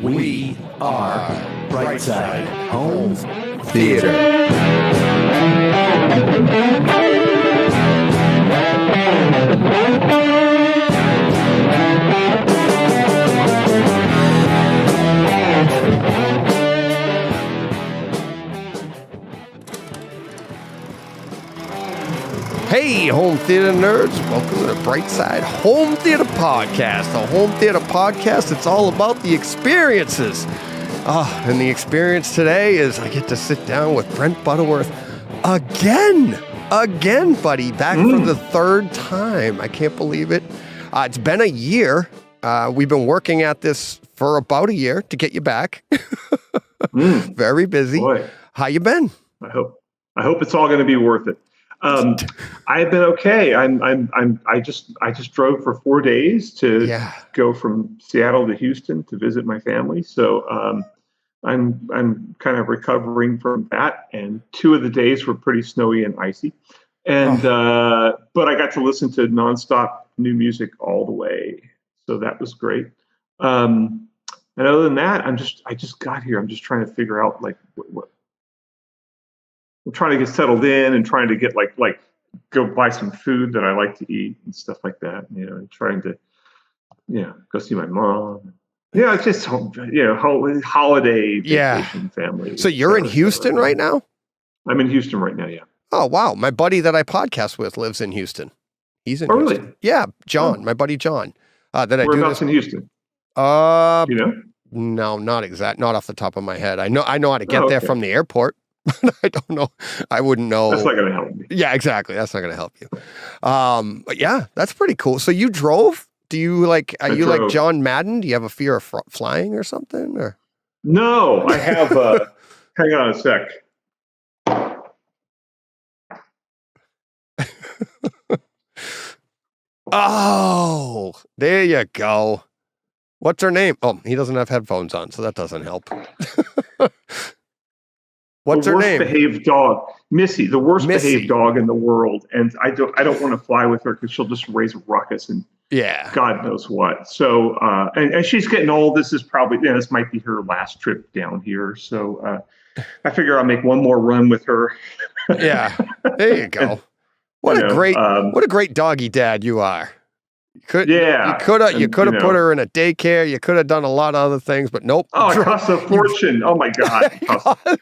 We are Brightside Home Theater. Hey, home theater nerds, welcome to the Brightside Home Theater Podcast. The home theater podcast, it's all about the experiences. And the experience today is I get to sit down with Brent Butterworth again, buddy, back for the third time. I can't believe it. It's been a year. We've been working at this for about a year to get you back. Very busy. Boy. How you been? I hope it's all going to be worth it. I've been okay. I just drove for 4 days to go from Seattle to Houston to visit my family. So I'm kind of recovering from that. And 2 of the days were pretty snowy and icy. And but I got to listen to nonstop new music all the way. So that was great. And other than that, I just got here. I'm just trying to figure out what I'm trying to get settled in and trying to get like go buy some food that I like to eat and stuff like that. And trying to, go see my mom. It's just, holiday vacation family. So you're in Houston right now? I'm in Houston right now. Yeah. Oh, wow. My buddy that I podcast with lives in Houston. He's in Houston. Really? Yeah. John, my buddy John. Whereabouts in Houston? No, not exact. Not off the top of my head. I know how to get there from the airport. I don't know. I wouldn't know. That's not going to help me. Yeah, exactly. That's not going to help you. But yeah, that's pretty cool. So you drove? Do you like John Madden? Do you have a fear of flying or something? Or no, I have. Hang on a sec. Oh, there you go. What's her name? Oh, he doesn't have headphones on, so that doesn't help. What's her name? The worst behaved dog, Missy, the worst behaved dog in the world, and I don't want to fly with her because she'll just raise a ruckus and God knows what. So and she's getting old. This is probably this might be her last trip down here. So I figure I'll make one more run with her. Yeah, there you go. What a great doggy dad you are. You could have put her in a daycare. You could have done a lot of other things, but nope. Oh, it costs a fortune. Oh my God.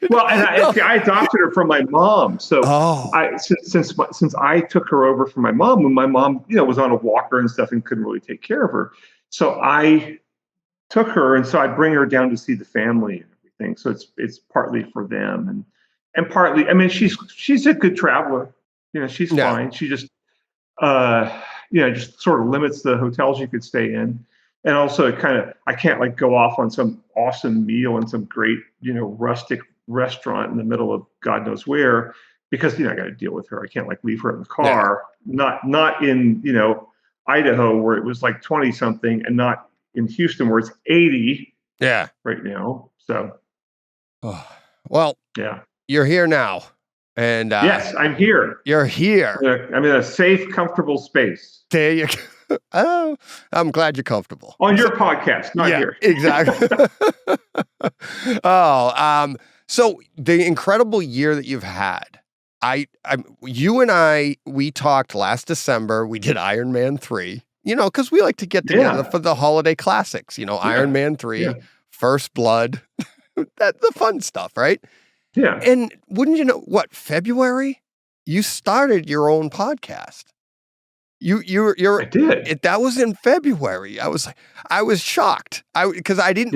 Well, and I adopted her from my mom. So since I took her over from my mom, when my mom, was on a walker and stuff and couldn't really take care of her. So I took her, and so I bring her down to see the family and everything. So it's partly for them and partly, I mean, she's a good traveler. She's fine. She just just sort of limits the hotels you could stay in. And also I can't go off on some awesome meal in some great, rustic restaurant in the middle of God knows where, because, I got to deal with her. I can't leave her in the car, not in, Idaho where it was 20 something and not in Houston where it's 80 right now. So, well, you're here now. And yes, I'm here. You're here. I'm in a safe, comfortable space. There you go. Oh, I'm glad you're comfortable. On your podcast, not here. Exactly. So the incredible year that you've had, you and I, we talked last December. We did Iron Man 3, because we like to get together for the holiday classics, Iron Man 3, First Blood, the fun stuff, right? Yeah. And wouldn't you know February? You started your own podcast. I did. That was in February. I was shocked. Because I didn't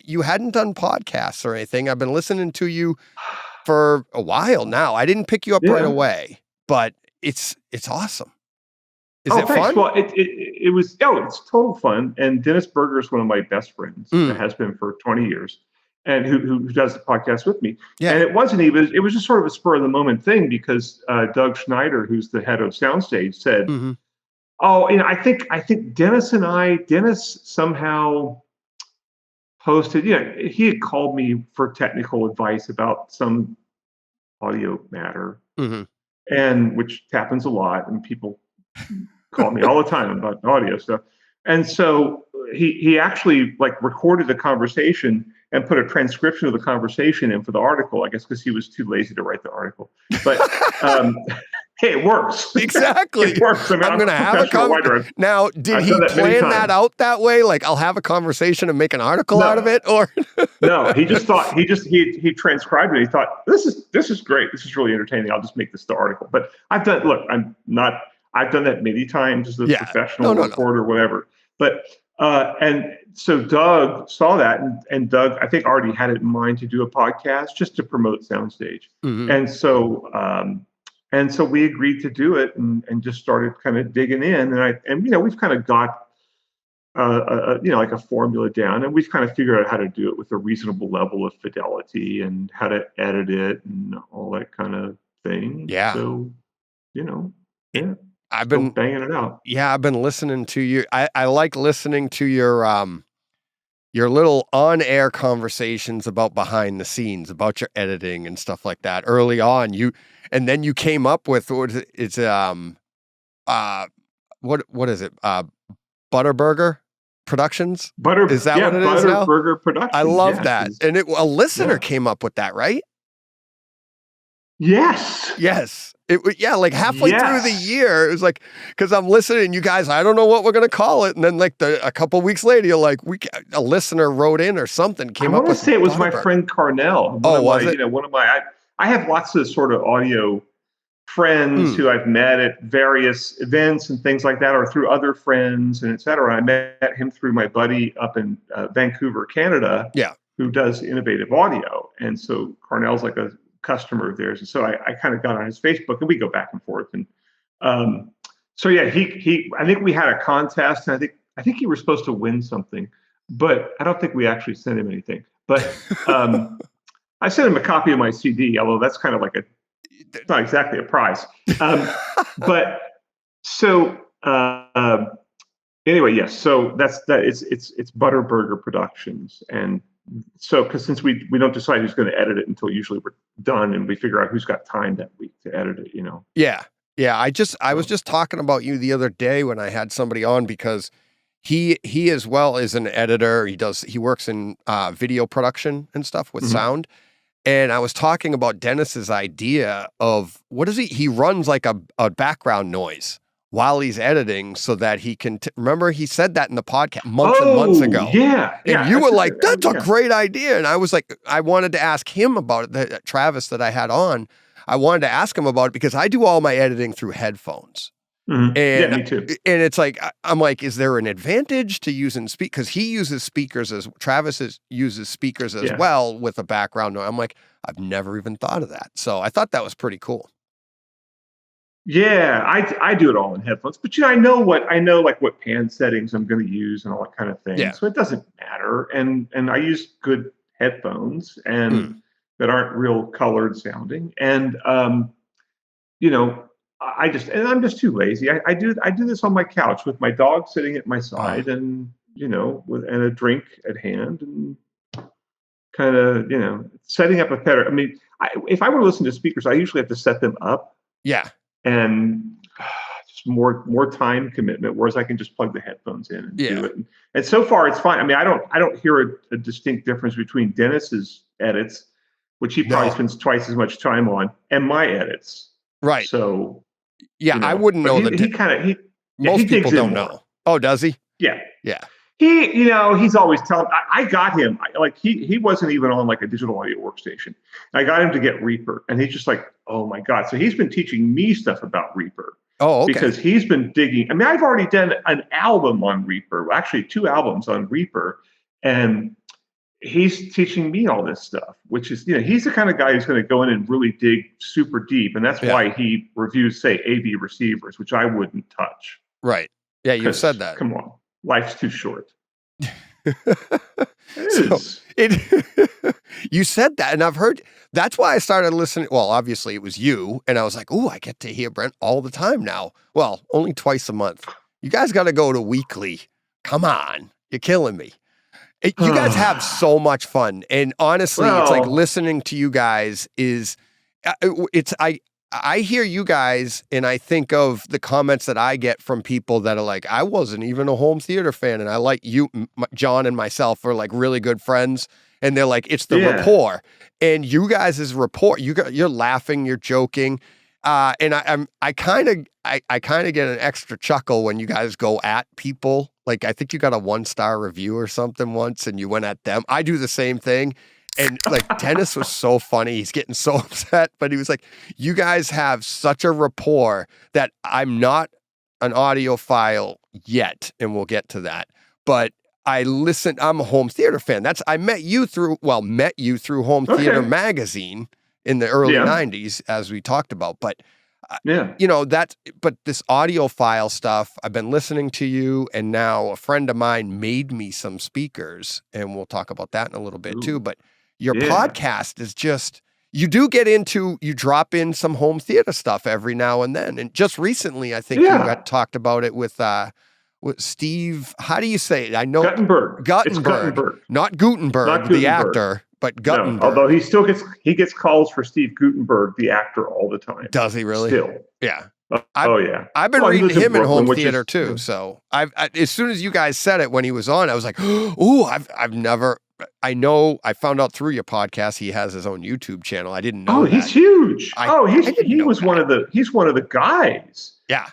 you hadn't done podcasts or anything. I've been listening to you for a while now. I didn't pick you up right away, but it's awesome. Is it fun? Well, it was it's total fun. And Dennis Berger is one of my best friends. It has been for 20 years. And who does the podcast with me. Yeah. And it was just sort of a spur of the moment thing because Doug Schneider, who's the head of SoundStage, said, I think Dennis somehow posted, he had called me for technical advice about some audio matter, and which happens a lot, and people call me all the time about audio stuff. And so he actually like recorded the conversation and put a transcription of the conversation in for the article, I guess because he was too lazy to write the article. But hey, it works. Exactly. It works. I mean, I'm going to have a conversation. Now, did he plan that out that way? Like, I'll have a conversation and make an article out of it? Or no, he just thought he transcribed it. He thought, this is great. This is really entertaining. I'll just make this the article. But I've done that many times as a professional reporter or whatever. But and so Doug saw that, and Doug, I think, already had it in mind to do a podcast just to promote SoundStage. Mm-hmm. And so we agreed to do it and just started kind of digging in. And we've kind of got like a formula down, and we've kind of figured out how to do it with a reasonable level of fidelity and how to edit it and all that kind of thing. Yeah. So, I've been banging it out. Yeah, I've been listening to you. I like listening to your little on-air conversations about behind the scenes, about your editing and stuff like that. Early on, and then you came up with what is it? What is it? Butterburger Productions? Is that what it is now? Butterburger Productions. I love that. And a listener came up with that, right? Yes. Like halfway through the year, it was like, because I'm listening, you guys, I don't know what we're going to call it. And then like a couple of weeks later, you're like, a listener wrote in or something, came up with. I want to say it was my friend Carnell. I have lots of sort of audio friends who I've met at various events and things like that, or through other friends and et cetera. I met him through my buddy up in Vancouver, Canada, who does innovative audio. And so Carnell's like a customer of theirs, and so I kind of got on his Facebook, and we go back and forth. And he I think we had a contest, and I think he was supposed to win something, but I don't think we actually sent him anything. But I sent him a copy of my CD, although that's kind of like it's not exactly a prize. But so anyway, yes. So that's that. It's Butterburger Productions, and so since we don't decide who's going to edit it until usually we're done, and we figure out who's got time that week to edit it, Yeah. I was just talking about you the other day when I had somebody on, because he as well is an editor. He works in video production and stuff with sound. And I was talking about Dennis's idea of he runs like a background noise while he's editing so that he can, remember he said that in the podcast months and months ago. Yeah. And you were like, that's a great idea. And I was like, I wanted to ask him about it, Travis that I had on. I wanted to ask him about it because I do all my editing through headphones. Mm-hmm. And, me too. And it's like, I'm like, is there an advantage to using because he uses speakers Travis uses speakers as well with a background noise. I'm like, I've never even thought of that. So I thought that was pretty cool. Yeah, I do it all in headphones, but I know like what pan settings I'm going to use and all that kind of thing. Yeah. So it doesn't matter. And I use good headphones and that aren't real colored sounding. And I'm just too lazy. I do this on my couch with my dog sitting at my side and and a drink at hand and kind of setting up a better. I mean, if I were to listen to speakers, I usually have to set them up. Yeah. And just more time commitment, whereas I can just plug the headphones in and do it. And so far, it's fine. I mean, I don't hear a distinct difference between Dennis's edits, which he probably spends twice as much time on, and my edits. Right. So, I wouldn't know that. Most people don't know. Oh, does he? Yeah. Yeah. He's always telling. I got him. He wasn't even on like a digital audio workstation. I got him to get Reaper, and he's just like, oh my god! So he's been teaching me stuff about Reaper. Oh, okay. Because he's been digging. I mean, I've already done an album on Reaper, actually 2 albums on Reaper, and he's teaching me all this stuff. Which is, he's the kind of guy who's going to go in and really dig super deep, and that's why he reviews, say, AV receivers, which I wouldn't touch. Right. Yeah, you said that. Come on. Life's too short. You said that, and I've heard. That's why I started listening. Well, obviously it was you, and I was like, "Ooh, I get to hear Brent all the time now." Well, only twice a month. You guys got to go to weekly. Come on, you're killing me. You guys have so much fun, and honestly, it's like listening to you guys is. I hear you guys and I think of the comments that I get from people that are like, I wasn't even a home theater fan. And I like you, John and myself are like really good friends. And they're like, it's the rapport. And you guys' rapport, you're laughing, you're joking. And I kind of get an extra chuckle when you guys go at people. Like, I think you got a 1-star review or something once and you went at them. I do the same thing. And like Dennis was so funny. He's getting so upset, but he was like, you guys have such a rapport that I'm not an audiophile yet. And we'll get to that. But I'm a home theater fan. I met you through Home Theater Magazine in the early 90s, as we talked about. But but this audiophile stuff, I've been listening to you, and now a friend of mine made me some speakers, and we'll talk about that in a little bit too. But your podcast is just, you drop in some home theater stuff every now and then. And just recently, I think you got talked about it with Steve, how do you say it? I know Guttenberg. It's Guttenberg. Not Gutenberg, the actor, but Guttenberg. No, although he gets calls for Steve Gutenberg, the actor, all the time. Does he really? Still. Yeah. Yeah. I've been reading him in home theater too. So as soon as you guys said it when he was on, I was like, oh, I found out through your podcast he has his own YouTube channel. I didn't know. Oh, he's huge. He's one of the guys. Yeah.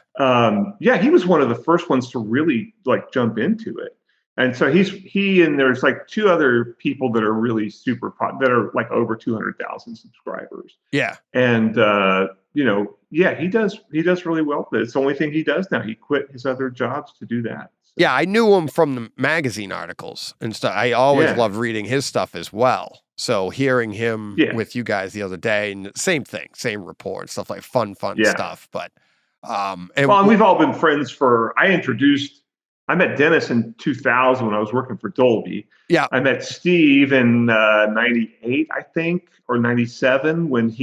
He was one of the first ones to really like jump into it. And so and there's like 2 other people that are really super that are like over 200,000 subscribers. Yeah. And he does really well. It's the only thing he does now. He quit his other jobs to do that. So. Yeah, I knew him from the magazine articles and stuff. I always loved reading his stuff as well. So hearing him with you guys the other day, and same thing, same report, stuff like fun stuff. But and we've all been friends I met Dennis in 2000 when I was working for Dolby. Yeah. I met Steve in 98, I think, or 97 when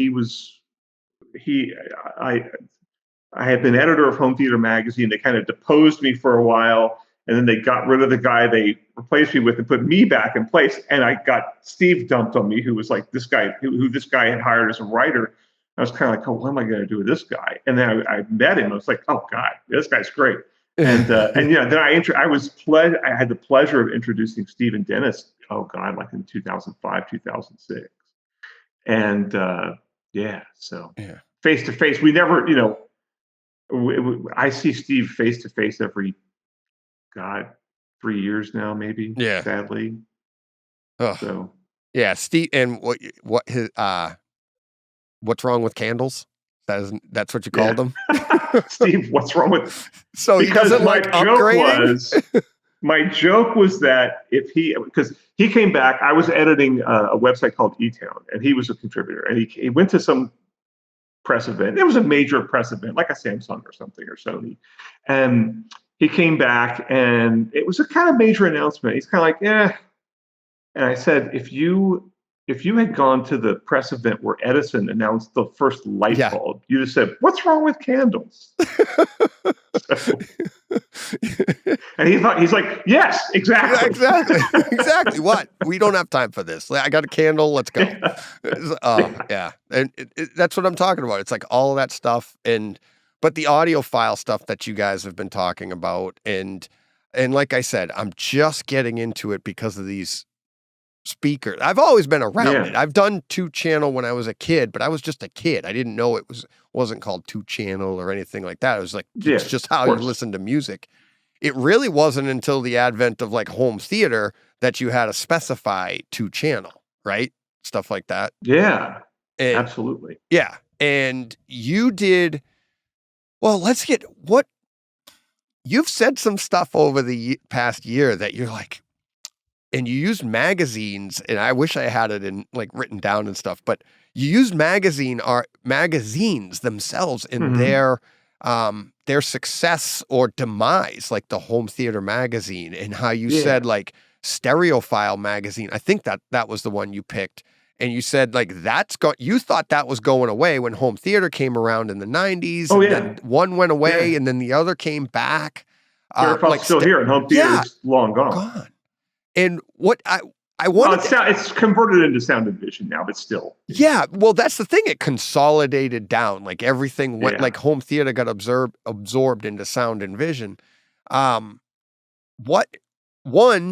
I had been editor of Home Theater Magazine. They kind of deposed me for a while, and then they got rid of the guy they replaced me with and put me back in place. And I got Steve dumped on me, who was like this guy, who this guy had hired as a writer. I was kind of like, oh, what am I going to do with this guy? And then I met him. I was like, oh God, this guy's great. And then I had the pleasure of introducing Steve and Dennis. Oh God, like in 2005, 2006, and so face to face. We never, I see Steve face to face every 3 years now, maybe. Yeah, sadly. Oh. So Steve, and what's wrong with candles? That's what you called them? Steve, what's wrong with... So because my joke was that because he came back, I was editing a website called E-Town, and he was a contributor, and he went to some press event. It was a major press event, like a Samsung or something, or Sony. And he came back, and it was a kind of major announcement. He's kind of like, eh. And I said, if you had gone to the press event where Edison announced the first light bulb, you'd have said, what's wrong with candles? And he's like, yes, exactly. Exactly. What? We don't have time for this. I got a candle. Let's go. Yeah. And that's what I'm talking about. It's like all of that stuff. But the audiophile stuff that you guys have been talking about. And like I said, I'm just getting into it because of these speakers. I've always been around it. I've done 2-channel when I was a kid, but I was just a kid. I didn't know wasn't called 2-channel or anything like that. It was like, it's just how you listen to music. It really wasn't until the advent of like home theater that you had to specify 2-channel, right? Stuff like that. Yeah, absolutely. Yeah. And you did, you've said some stuff over the past year that you're like, and you used magazines, and I wish I had it in like written down and stuff, but you used magazines themselves in their success or demise, like the Home Theater Magazine, and how you said like Stereophile Magazine. I think that was the one you picked. And you said like you thought that was going away when home theater came around in the 90s. Oh, and then one went away and then the other came back. Stereophile's still here and home theater's long gone. And what It's converted into sound and vision now, but still. Yeah, well, that's the thing. It consolidated down. Like everything went, like home theater got absorbed into sound and vision. Do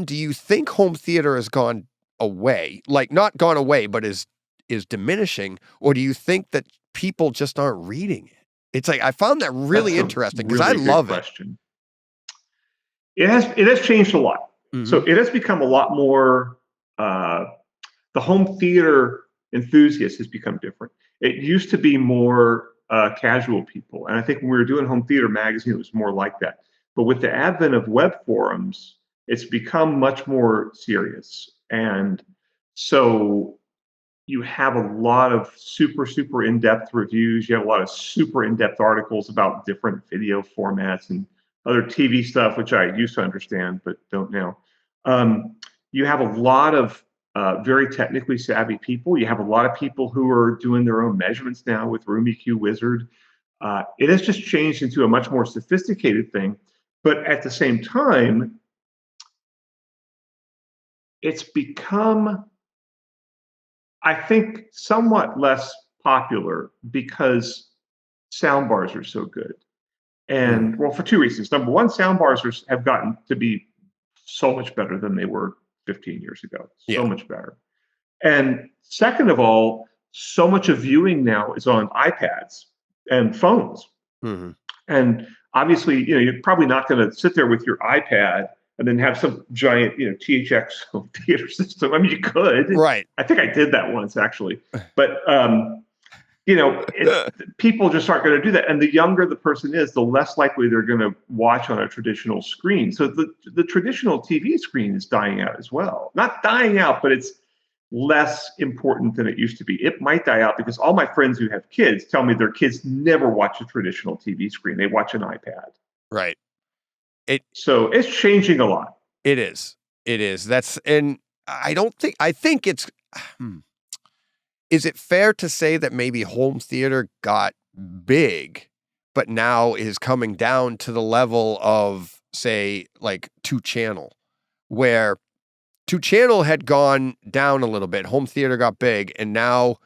you think home theater has gone away? Like not gone away, but is diminishing? Or do you think that people just aren't reading it? It's like, I found that really interesting because I love it. It has changed a lot. Mm-hmm. So it has become a lot more, the home theater enthusiast has become different. It used to be more casual people. And I think when we were doing Home Theater Magazine, it was more like that. But with the advent of web forums, it's become much more serious. And so you have a lot of super, super in-depth reviews. You have a lot of super in-depth articles about different video formats and other TV stuff, which I used to understand, but don't now. You have a lot of very technically savvy people. You have a lot of people who are doing their own measurements now with Room EQ Wizard. It has just changed into a much more sophisticated thing. But at the same time, it's become, I think, somewhat less popular because soundbars are so good. And well, for two reasons. Number one, soundbars have gotten to be so much better than they were 15 years ago. So much better. And second of all, so much of viewing now is on iPads and phones. Mm-hmm. And obviously, you're probably not going to sit there with your iPad and then have some giant, THX theater system. I mean, you could. Right. I think I did that once, actually. But, people just aren't going to do that. And the younger the person is, the less likely they're going to watch on a traditional screen. So the traditional TV screen is dying out as well. Not dying out, but it's less important than it used to be. It might die out because all my friends who have kids tell me their kids never watch a traditional TV screen. They watch an iPad. Right. So it's changing a lot. It is. And I think it's, is it fair to say that maybe home theater got big, but now is coming down to the level of, say, like 2-channel, where 2-channel had gone down a little bit. Home theater got big, and now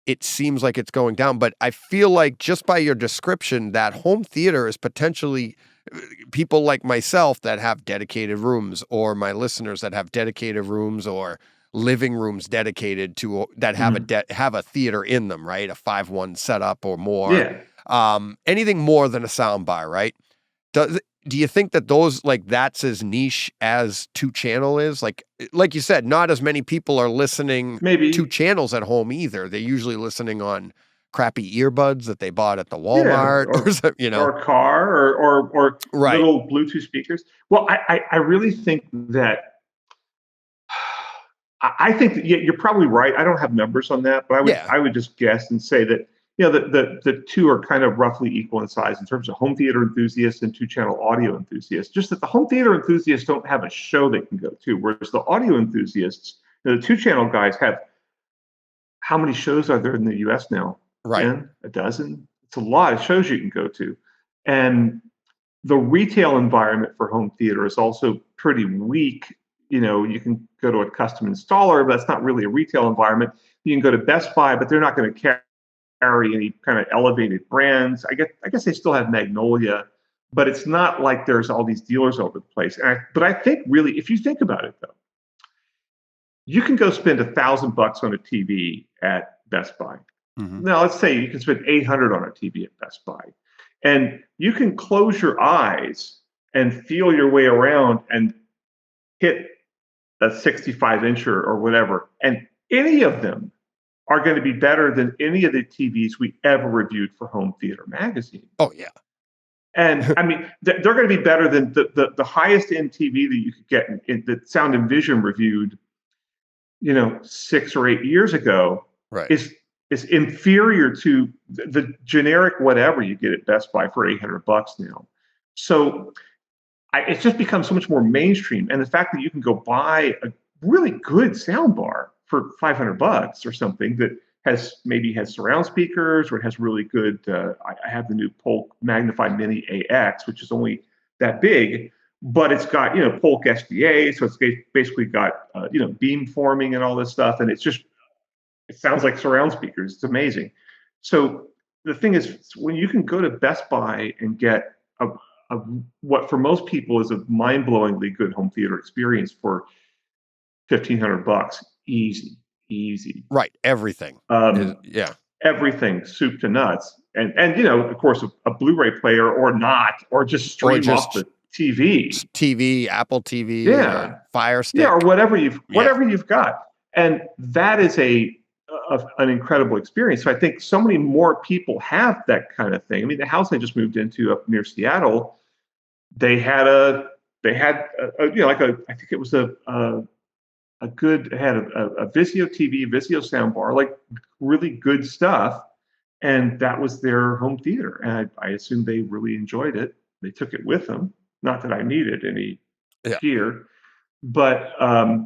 it seems like it's going down. But I feel like just by your description, that home theater is potentially people like myself that have dedicated rooms, or my listeners that have dedicated rooms, or living rooms dedicated to that have have a theater in them, right? A 5-1 setup or more. Yeah. Anything more than a sound bar, right? Do you think that those, like, that's as niche as 2-channel is? Like you said, not as many people are listening to channels at home either. They're usually listening on crappy earbuds that they bought at the Walmart, or a car, or right. little Bluetooth speakers. Well, I really think that. I think that, you're probably right. I don't have numbers on that, but I would just guess and say that the two are kind of roughly equal in size in terms of home theater enthusiasts and 2-channel audio enthusiasts. Just that the home theater enthusiasts don't have a show they can go to, whereas the audio enthusiasts, the 2-channel guys, have. How many shows are there in the U.S. now? Right, 10, a dozen. It's a lot of shows you can go to, and the retail environment for home theater is also pretty weak. You can go to a custom installer, but that's not really a retail environment. You can go to Best Buy, but they're not going to carry any kind of elevated brands. I guess they still have Magnolia, but it's not like there's all these dealers over the place. But I think really, if you think about it, though, you can go spend $1,000 on a TV at Best Buy. Mm-hmm. Now, let's say you can spend $800 on a TV at Best Buy, and you can close your eyes and feel your way around and hit a 65-incher or whatever, and any of them are going to be better than any of the TVs we ever reviewed for Home Theater Magazine. Oh, yeah. And I mean, they're going to be better than the highest end TV that you could get in that Sound and Vision reviewed, 6 or 8 years ago. Right. Is inferior to the generic whatever you get at Best Buy for $800 now. So it's just become so much more mainstream. And the fact that you can go buy a really good soundbar for $500 or something that has surround speakers, or it has really good, I have the new Polk Magnify Mini AX, which is only that big. but it's got, Polk SDA, so it's basically got, beam forming and all this stuff, and it sounds like surround speakers. It's amazing. So the thing is, when you can go to Best Buy and get what for most people is a mind-blowingly good home theater experience for $1,500, easy. Right, everything. Everything, soup to nuts, and of course, a Blu-ray player or not, or just stream off the TV, Apple TV, Fire Stick, or whatever you've got, and that is an incredible experience. So I think so many more people have that kind of thing. I mean, the house I just moved into up near Seattle, they had I think it was a Vizio TV, Vizio soundbar, like really good stuff. And that was their home theater. And I assume they really enjoyed it. They took it with them. Not that I needed any gear, but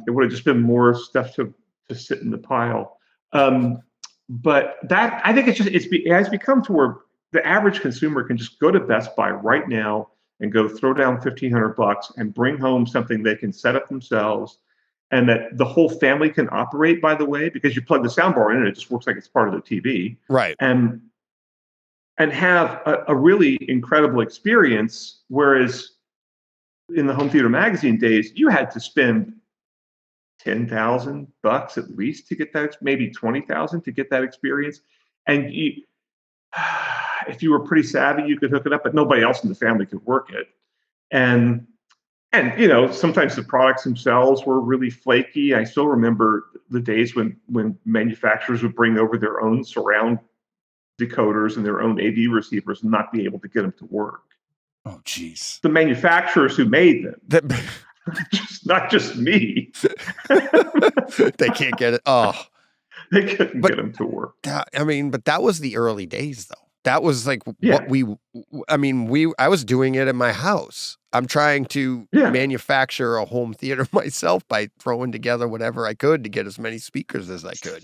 it would have just been more stuff to sit in the pile. But that, I think it has become to where the average consumer can just go to Best Buy right now and go throw down $1,500 and bring home something they can set up themselves, and that the whole family can operate, by the way, because you plug the soundbar in and it just works like it's part of the TV. Right. And have a really incredible experience. Whereas in the home theater magazine days, you had to spend $10,000 at least to get that, maybe $20,000 to get that experience. And if you were pretty savvy, you could hook it up, but nobody else in the family could work it. And sometimes the products themselves were really flaky. I still remember the days when manufacturers would bring over their own surround decoders and their own AV receivers and not be able to get them to work. Oh, geez. The manufacturers who made them. Not just me. They can't get it. Oh. They couldn't get them to work. But that was the early days, though. That was like what I was doing it in my house. I'm trying to manufacture a home theater myself by throwing together whatever I could to get as many speakers as I could,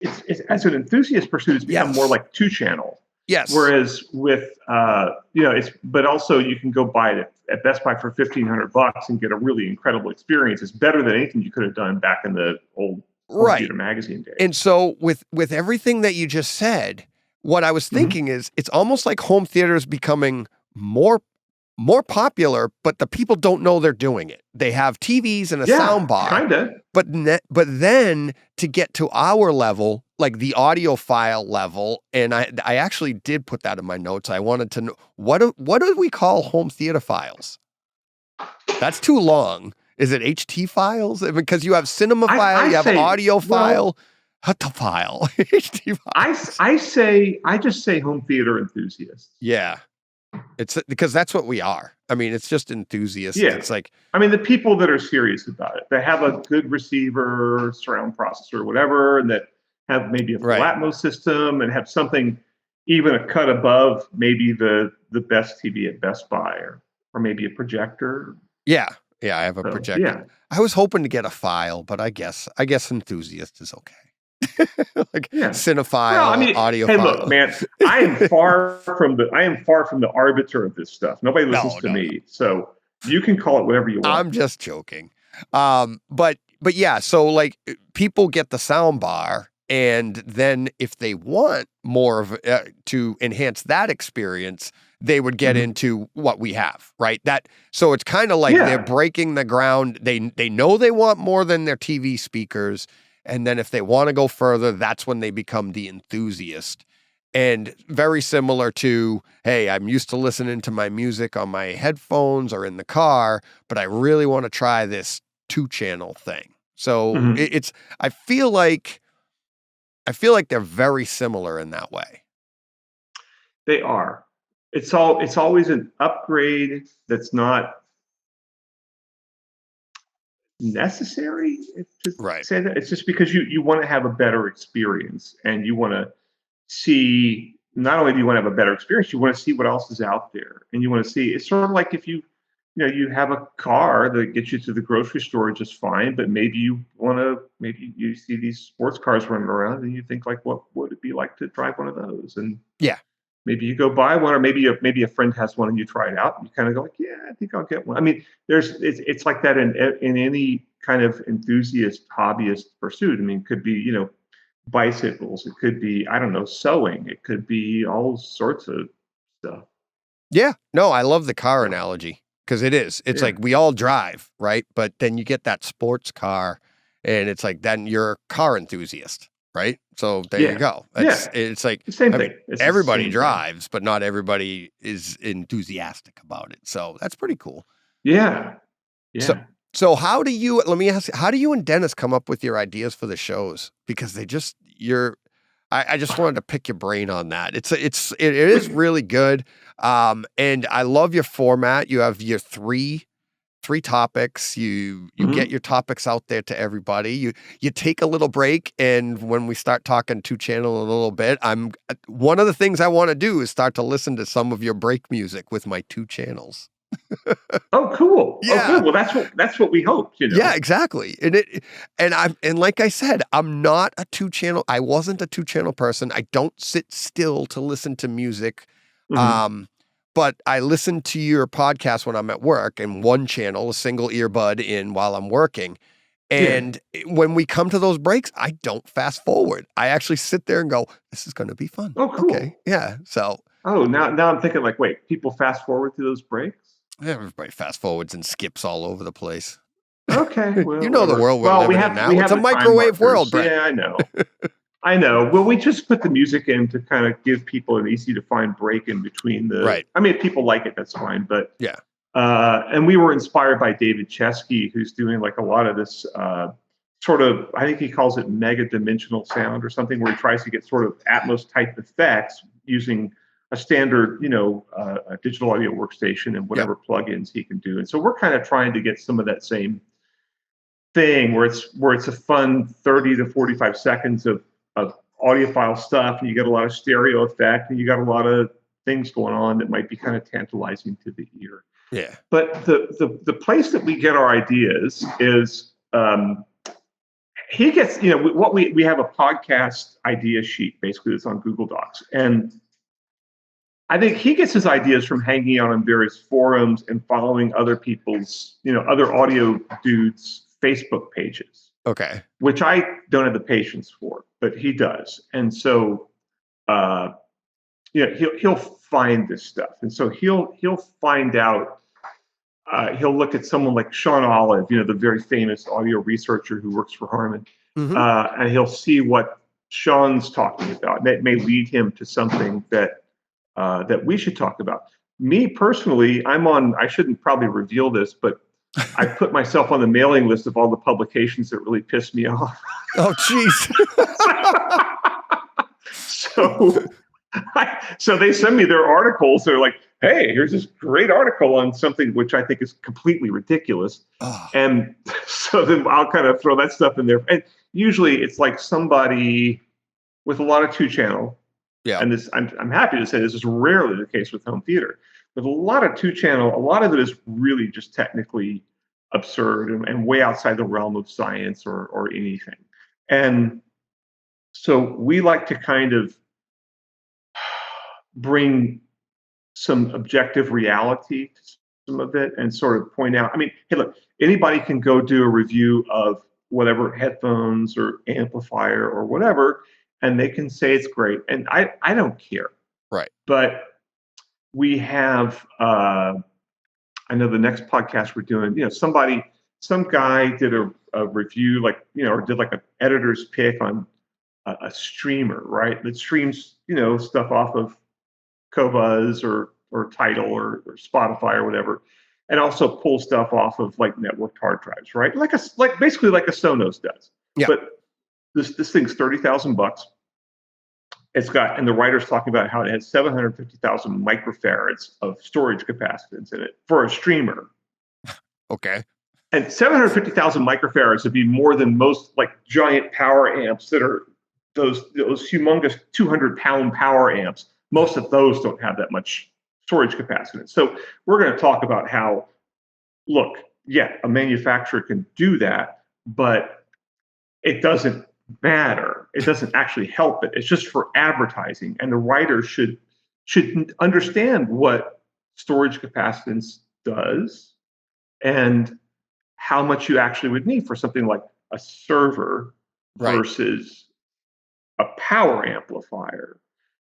It's as an enthusiast pursuit, it's become more like 2-channel. Yes. Whereas with, but also you can go buy it at Best Buy for $1,500 and get a really incredible experience. It's better than anything you could have done back in the old home theater magazine days. And so with everything that you just said, what I was thinking is it's almost like home theater is becoming more popular, but the people don't know they're doing it. They have TVs and a soundbar. Kinda. But then to get to our level, like the audiophile level, and I actually did put that in my notes. I wanted to know what do we call home theater files? That's too long. Is it HT files? Because you have cinema file, you have audio file. File. HT files. I just say home theater enthusiasts. Yeah. It's because that's what we are. I mean, it's just enthusiasts. Yeah. It's like, the people that are serious about it, they have a good receiver, surround processor, whatever, and that have maybe a full Atmos system and have something even a cut above maybe the best TV at Best Buy or maybe a projector. Yeah. Yeah. I have a projector. Yeah. I was hoping to get a file, but I guess enthusiast is okay. Cinephile, audiophile. Hey, look, man, I am far from the arbiter of this stuff. Nobody listens to me, so you can call it whatever you want. I'm just joking. But yeah, so like people get the sound bar, and then if they want more of to enhance that experience, they would get into what we have, right? So it's kind of like they're breaking the ground. They know they want more than their TV speakers. And then if they want to go further, that's when they become the enthusiast. And very similar to, hey, I'm used to listening to my music on my headphones or in the car, but I really want to try this 2-channel thing. So I feel like they're very similar in that way. They are. It's always an upgrade that's not necessary to say that. It's just because you want to have a better experience, and you want to see, not only do you want to have a better experience, you want to see what else is out there, and you want to see, it's sort of like if you have a car that gets you to the grocery store just fine, but maybe you see these sports cars running around and you think like, what would it be like to drive one of those? And maybe you go buy one, or maybe a friend has one and you try it out. And you kind of go like, yeah, I think I'll get one. I mean, it's like that in any kind of enthusiast hobbyist pursuit. I mean, it could be, bicycles. It could be, I don't know, sewing. It could be all sorts of stuff. Yeah. No, I love the car analogy because it's like we all drive, right? But then you get that sports car and it's like, then you're a car enthusiast, right? So there you go. It's like the same thing. Everybody drives, but not everybody is enthusiastic about it. So that's pretty cool. Yeah. Yeah. So let me ask you, how do you and Dennis come up with your ideas for the shows? Because I just wanted to pick your brain on that. It is really good. And I love your format. You have your three topics. You get your topics out there to everybody. You take a little break. And when we start talking 2-channel in a little bit, one of the things I want to do is start to listen to some of your break music with my 2 channels. Oh, cool. Yeah. Oh, good. Well, that's what we hope, Yeah, exactly. And like I said, I'm not a 2-channel. I wasn't a 2-channel person. I don't sit still to listen to music. But I listen to your podcast when I'm at work, and 1 channel, a single earbud in while I'm working. And when we come to those breaks, I don't fast forward. I actually sit there and go, this is going to be fun. Oh, cool. Okay. Yeah. So. Oh, now I'm thinking like, wait, people fast forward through those breaks? Everybody fast forwards and skips all over the place. Okay, well, you know the world we're living in now. It's a microwave world, Brent. Yeah, I know. I know. Well, we just put the music in to kind of give people an easy to find break in between the. Right. I mean, if people like it, that's fine. But yeah. And we were inspired by David Chesky, who's doing like a lot of this sort of, I think he calls it mega dimensional sound or something, where he tries to get sort of Atmos type effects using a standard, a digital audio workstation and whatever plugins he can do. And so we're kind of trying to get some of that same thing where it's a fun 30 to 45 seconds of audiophile stuff, and you get a lot of stereo effect, and you got a lot of things going on that might be kind of tantalizing to the ear. Yeah. But the place that we get our ideas is he gets, what we have a podcast idea sheet basically that's on Google Docs, and I think he gets his ideas from hanging out on various forums and following other people's, other audio dudes' Facebook pages. Okay. Which I don't have the patience for, but he does. And so, he'll find this stuff. And so he'll find out, he'll look at someone like Sean Olive, the very famous audio researcher who works for Harman, and he'll see what Sean's talking about. That may lead him to something that we should talk about. Me personally, I shouldn't probably reveal this, but I put myself on the mailing list of all the publications that really pissed me off. Oh, jeez. So they send me their articles. They're like, hey, here's this great article on something which I think is completely ridiculous. Oh. And so then I'll kind of throw that stuff in there. And usually it's like somebody with a lot of 2-channel. Yeah. And this, I'm happy to say this is rarely the case with home theater. With a lot of 2-channel, a lot of it is really just technically absurd and way outside the realm of science or anything. And so we like to kind of bring some objective reality to some of it and sort of point out, I mean, hey, look, anybody can go do a review of whatever headphones or amplifier or whatever, and they can say it's great. And I don't care. Right. But we have, I know the next podcast we're doing, some guy did a review, like, or did like an editor's pick on a streamer, right? That streams, stuff off of Qobuz or Tidal or Spotify or whatever, and also pull stuff off of like networked hard drives, right? Basically like a Sonos does. Yeah. But this thing's $30,000. It's got, and the writer's talking about how it has 750,000 microfarads of storage capacitance in it for a streamer. Okay. And 750,000 microfarads would be more than most like giant power amps that are those humongous 200-pound power amps. Most of those don't have that much storage capacitance. So we're going to talk about how, look, yeah, a manufacturer can do that, but it doesn't matter. It doesn't actually help it. It's just for advertising, and the writer should should understand what storage capacitance does and how much you actually would need for something like a server versus a power amplifier.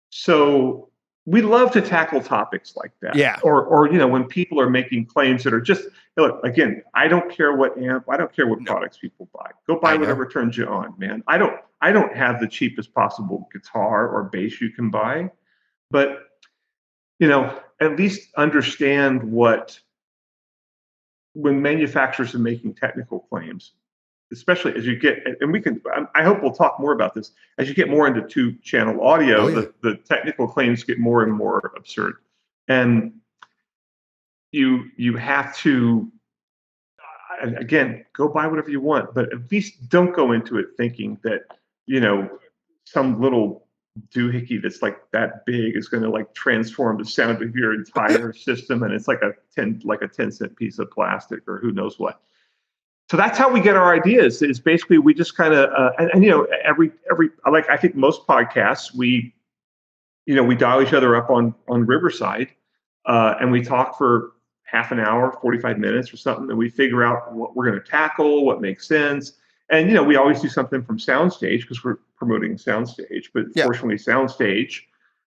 So we love to tackle topics like that. Yeah. Or when people are making claims that are just, look, again, I don't care what products people buy. Go buy whatever turns you on, man. I don't have the cheapest possible guitar or bass you can buy, but at least understand when manufacturers are making technical claims, especially as you get, and I hope we'll talk more about this, as you get more into 2-channel audio, the technical claims get more and more absurd. And you have to, again, go buy whatever you want, but at least don't go into it thinking that, some little doohickey that's like that big is going to like transform the sound of your entire system, and it's like a 10-cent piece of plastic or who knows what. So that's how we get our ideas. Is basically we just kind of every like I think most podcasts we dial each other up on Riverside, and we talk for half an hour, 45 minutes or something, and we figure out what we're going to tackle, what makes sense. And we always do something from SoundStage because we're promoting SoundStage, but fortunately SoundStage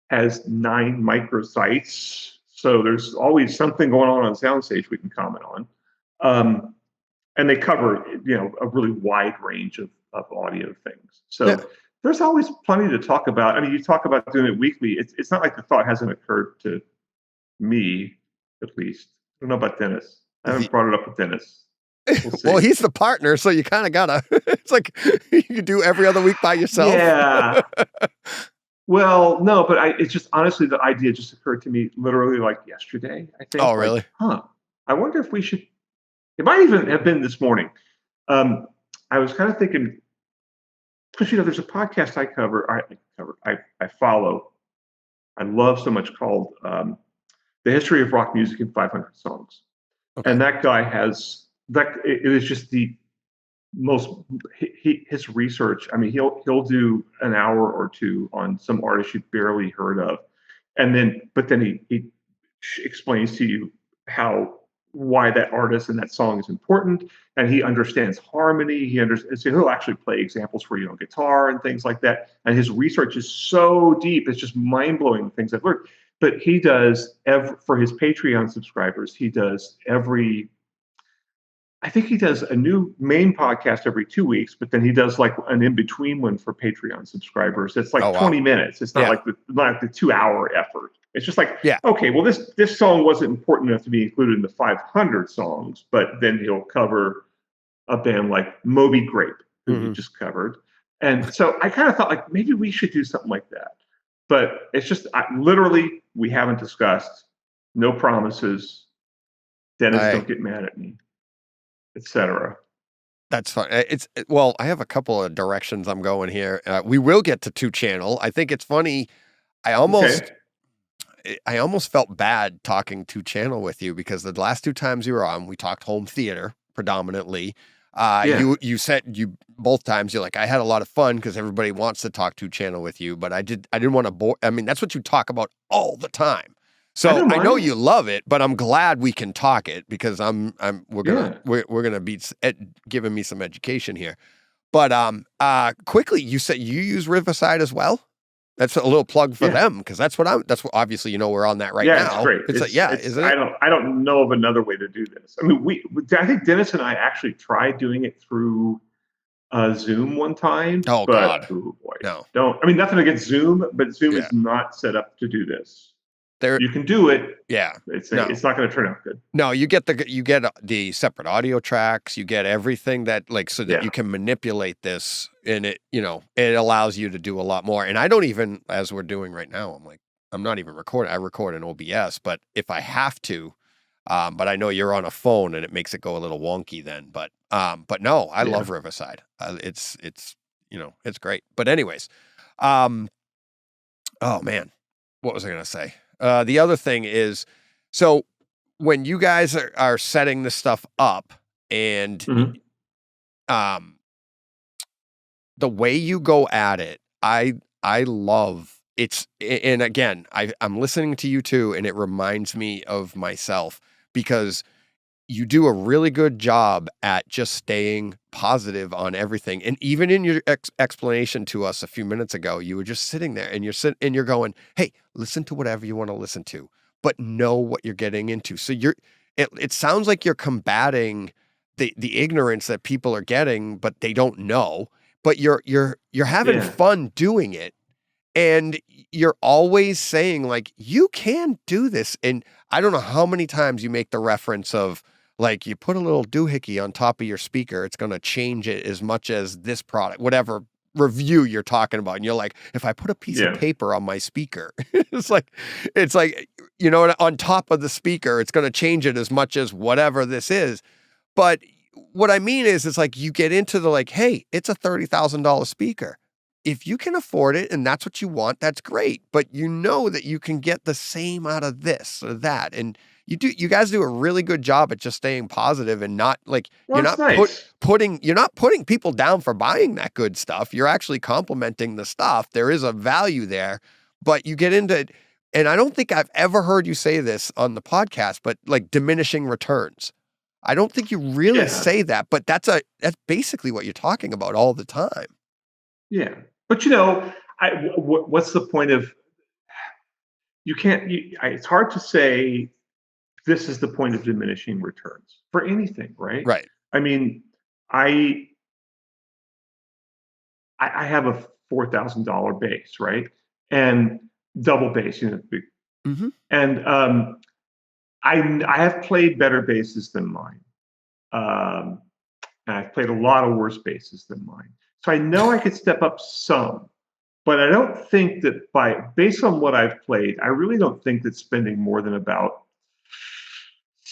has 9 microsites, so there's always something going on SoundStage we can comment on. And they cover a really wide range of audio things. So there's always plenty to talk about. I mean, you talk about doing it weekly. It's not like the thought hasn't occurred to me, at least. I don't know about Dennis. I haven't brought it up with Dennis. Well, he's the partner, so you kind of gotta. It's like you could do every other week by yourself. Yeah. Well, no, but it's just honestly the idea just occurred to me literally like yesterday. I think. Oh, really? I wonder if we should. It might even have been this morning. I was kind of thinking, because there's a podcast I follow. I love so much called "The History of Rock Music in 500 Songs," and that guy has that. It is just the most his research. I mean, he'll do an hour or two on some artist you've barely heard of, but then he explains to you why that artist and that song is important, and he understands harmony. So he'll actually play examples for you on guitar and things like that. And his research is so deep; it's just mind blowing things I've learned. But he does for his Patreon subscribers. I think he does a new main podcast every 2 weeks, but then he does like an in-between one for Patreon subscribers. It's like 20 minutes. It's not like the 2-hour effort. It's just like, okay, well, this song wasn't important enough to be included in the 500 songs, but then he'll cover a band like Moby Grape, who we just covered. And so I kind of thought like maybe we should do something like that. But it's just literally we haven't discussed. No promises. Dennis, don't get mad at me. Etc. That's fine. I have a couple of directions I'm going here. We will get to 2-channel. I think it's funny. I almost felt bad talking 2-channel with you because the last 2 times you were on, we talked home theater predominantly. You said both times you're like, I had a lot of fun because everybody wants to talk 2-channel with you, but I didn't want to bore. I mean, that's what you talk about all the time. So I know you love it, but I'm glad we can talk it because we're gonna be giving me some education here. But quickly, you said you use Riverside as well. That's a little plug for them because that's what obviously we're on that right now. Yeah, it's great. Isn't it? I don't know of another way to do this. I mean, I think Dennis and I actually tried doing it through Zoom one time. Oh, God. Oh boy, no. Don't. I mean, nothing against Zoom, but Zoom is not set up to do this. You can do it. Yeah. It's not going to turn out good. No, you get the separate audio tracks, you get everything that that you can manipulate this, and it allows you to do a lot more. And I don't even, as we're doing right now, I'm not even recording. I record in OBS, but if I have to, but I know you're on a phone and it makes it go a little wonky then. But no, I love Riverside. It's great. But anyways, oh man, what was I going to say? The other thing is, so when you guys are setting this stuff up and the way you go at it, I love and again, I'm listening to you too, and it reminds me of myself because you do a really good job at just staying positive on everything. And even in your explanation to us a few minutes ago, you were just sitting there and you're going, hey, listen to whatever you want to listen to, but know what you're getting into. So it sounds like you're combating the ignorance that people are getting, but they don't know, but you're having fun doing it. And you're always saying like, you can do this. And I don't know how many times you make the reference of, like, you put a little doohickey on top of your speaker, it's going to change it as much as this product, whatever review you're talking about. And you're like, if I put a piece of paper on my speaker, it's like, you know, on top of the speaker, it's going to change it as much as whatever this is. But what I mean is, it's like you get into the like, hey, it's a $30,000 speaker. If you can afford it and that's what you want, that's great. But you know that you can get the same out of this or that. And you guys do a really good job at just staying positive and not like, you're not putting people down for buying that good stuff. You're actually complimenting the stuff. There is a value there, but you get into it. And I don't think I've ever heard you say this on the podcast, but like diminishing returns. I don't think you really say that, but that's basically what you're talking about all the time. Yeah. But you know, what's the point of, it's hard to say this is the point of diminishing returns for anything, right? Right. I mean, I have a $4,000 bass, right? And double bass, you know, and I have played better basses than mine. And I've played a lot of worse basses than mine. So I know I could step up some, but I don't think that based on what I've played, I really don't think that spending more than about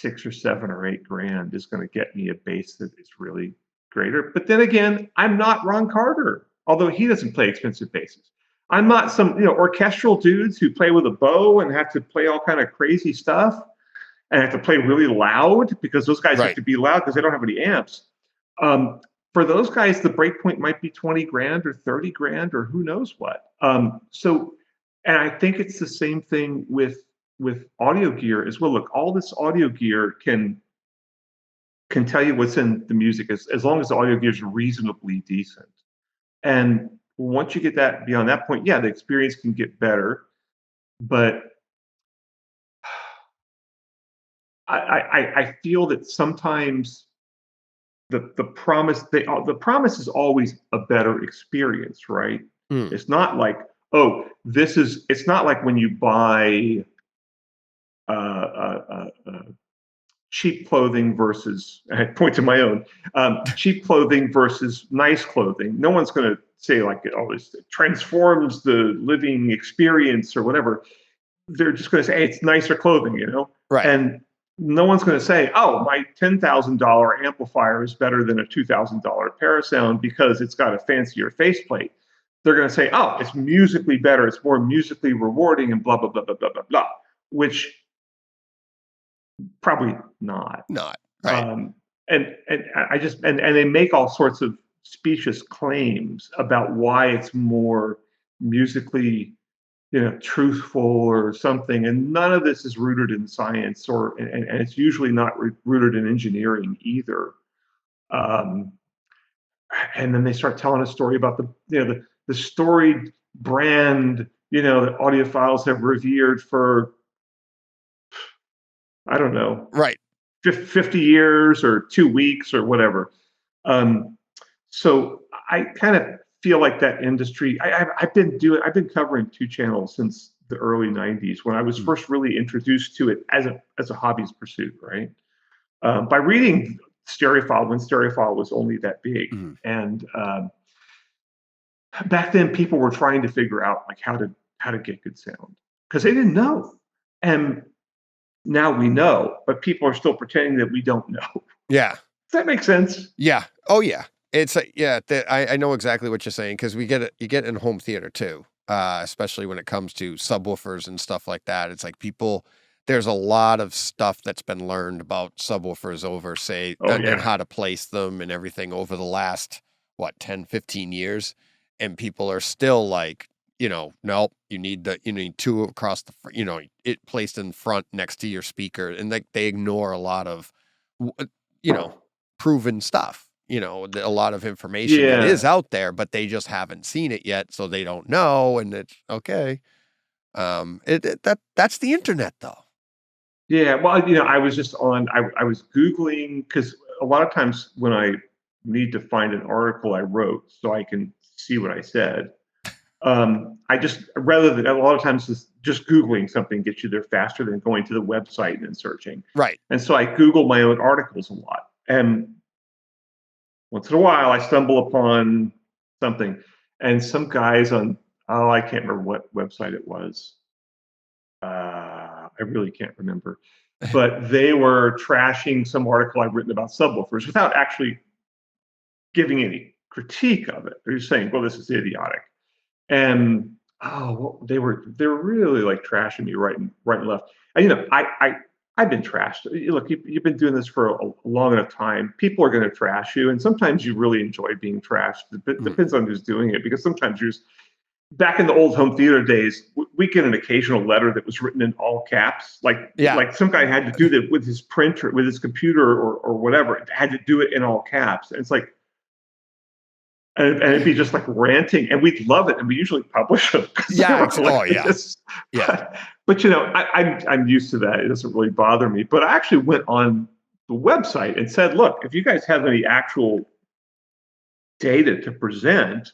$6 or $7 or $8 is going to get me a bass that is really greater. But then again, I'm not Ron Carter, although he doesn't play expensive basses. I'm not some, you know, orchestral dudes who play with a bow and have to play all kind of crazy stuff and have to play really loud because those guys have to be loud because they don't have any amps. For those guys, the breakpoint might be $20,000 or $30,000 or who knows what. So, and I think it's the same thing with audio gear as well. Look, all this audio gear can tell you what's in the music as long as the audio gear is reasonably decent. And once you get that beyond that point, the experience can get better. But I feel that sometimes the promise is always a better experience, right? It's not like, it's not like when you buy cheap clothing versus, I point to my own, cheap clothing versus nice clothing. No one's going to say like, this transforms the living experience or whatever. They're just going to say, hey, it's nicer clothing, you know? Right. And no one's going to say, my $10,000 amplifier is better than a $2,000 Parasound because it's got a fancier faceplate. They're going to say, it's musically better, it's more musically rewarding, and blah, blah, blah, blah, blah, blah, blah, which probably not. Right. And they make all sorts of specious claims about why it's more musically, truthful or something, and none of this is rooted in science, and it's usually not rooted in engineering either. And then they start telling a story about the storied brand, that audiophiles have revered for, I don't know, 50 years or 2 weeks or whatever. So I kind of feel like that industry. I've been covering 2 channels since the early '90s when I was first really introduced to it as a hobbyist pursuit, right? By reading Stereophile when Stereophile was only that big, and back then people were trying to figure out like how to get good sound because they didn't know, and now we know, but people are still pretending that we don't know. Yeah. Does that make sense? Yeah. Oh yeah. It's I know exactly what you're saying because you get it in home theater too, especially when it comes to subwoofers and stuff like that. It's like there's a lot of stuff that's been learned about subwoofers over, and how to place them and everything over the last, 10, 15 years. And people are still like, nope, you need two across the, it placed in front next to your speaker. And they ignore a lot of, proven stuff, a lot of information that is out there, but they just haven't seen it yet. So they don't know. And it's okay. That's the internet though. Yeah. Well, I was just I was Googling, because a lot of times when I need to find an article I wrote so I can see what I said, I just, rather than, a lot of times just Googling something gets you there faster than going to the website and then searching. Right. And so I Google my own articles a lot. And once in a while I stumble upon something, and some guys on, I can't remember what website it was. I really can't remember, but they were trashing some article I'd written about subwoofers without actually giving any critique of it. They're just saying, well, this is idiotic. And they were really like trashing me right and left. And I've been trashed. Look, you've been doing this for a long enough time. People are going to trash you, and sometimes you really enjoy being trashed. It depends on who's doing it, because sometimes back in the old home theater days, we get an occasional letter that was written in all caps, like some guy had to do that with his printer, with his computer, or whatever. Had to do it in all caps, and it's like. And it'd be just like ranting, and we'd love it, and we usually publish them. Yeah. But I'm used to that. It doesn't really bother me. But I actually went on the website and said, "Look, if you guys have any actual data to present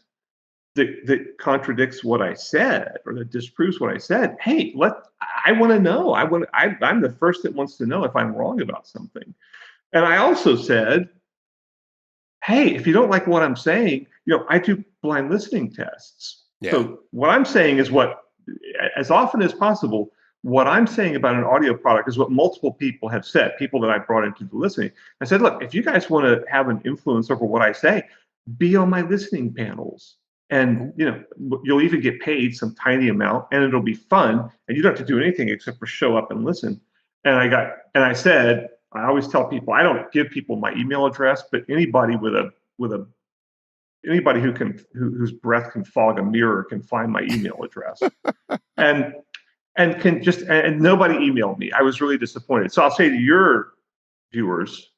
that contradicts what I said or that disproves what I said, hey, I want to know. I'm the first that wants to know if I'm wrong about something." And I also said, hey, if you don't like what I'm saying, I do blind listening tests. Yeah. So what I'm saying is as often as possible, what I'm saying about an audio product is what multiple people have said, people that I brought into the listening. I said, look, if you guys want to have an influence over what I say, be on my listening panels. And, you'll even get paid some tiny amount, and it'll be fun. And you don't have to do anything except for show up and listen. And I said, I always tell people, I don't give people my email address, but anybody anybody whose breath can fog a mirror can find my email address. and nobody emailed me. I was really disappointed. So I'll say to your viewers,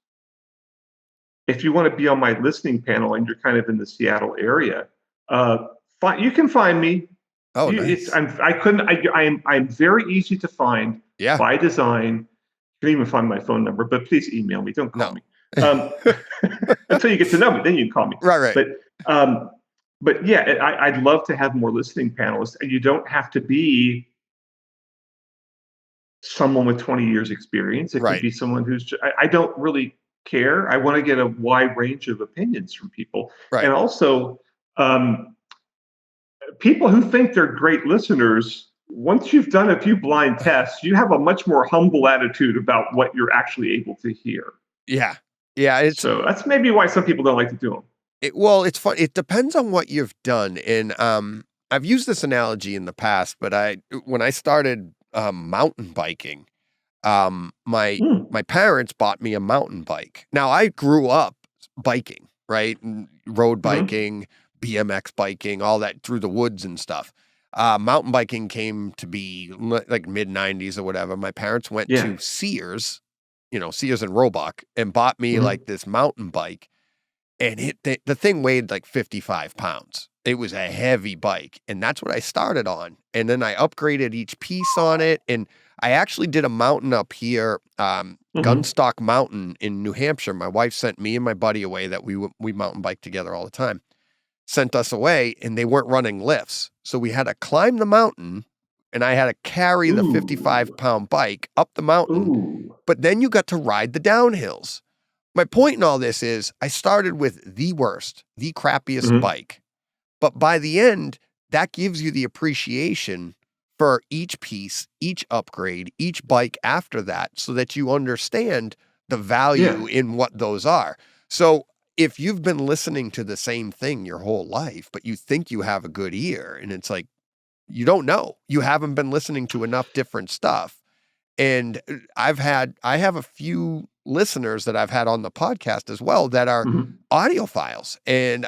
if you want to be on my listening panel and you're kind of in the Seattle area, you can find me. Oh, nice. I'm very easy to find by design. You can even find my phone number, but please email me. Don't call me until you get to know me. Then you can call me. Right. But yeah, I'd love to have more listening panelists, and you don't have to be someone with 20 years experience. It could be someone who's. I don't really care. I want to get a wide range of opinions from people, and also people who think they're great listeners. Once you've done a few blind tests, you have a much more humble attitude about what you're actually able to hear. Yeah. So that's maybe why some people don't like to do them. It's fun. It depends on what you've done. And I've used this analogy in the past, but when I started mountain biking, my parents bought me a mountain bike. Now, I grew up biking, right? Road biking, BMX biking, all that through the woods and stuff. Mountain biking came to be like mid-90s or whatever. My parents went to Sears, Sears and Roebuck, and bought me like this mountain bike. And the thing weighed like 55 pounds. It was a heavy bike. And that's what I started on. And then I upgraded each piece on it. And I actually did a mountain up here, Gunstock Mountain in New Hampshire. My wife sent me and my buddy away that we mountain bike together all the time. Sent us away, and they weren't running lifts. So we had to climb the mountain, and I had to carry the 55-pound bike up the mountain. But then you got to ride the downhills. My point in all this is I started with the worst, the crappiest bike. But by the end, that gives you the appreciation for each piece, each upgrade, each bike after that, so that you understand the value in what those are. So if you've been listening to the same thing your whole life, but you think you have a good ear, and it's like, you don't know. You haven't been listening to enough different stuff. And I have a few listeners that I've had on the podcast as well that are audiophiles, and,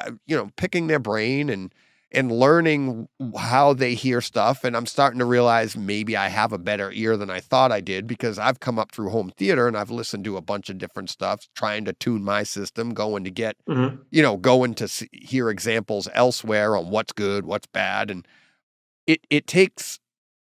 picking their brain. And and learning how they hear stuff. And I'm starting to realize maybe I have a better ear than I thought I did, because I've come up through home theater and I've listened to a bunch of different stuff, trying to tune my system, going to get, going to hear examples elsewhere on what's good, what's bad. And it takes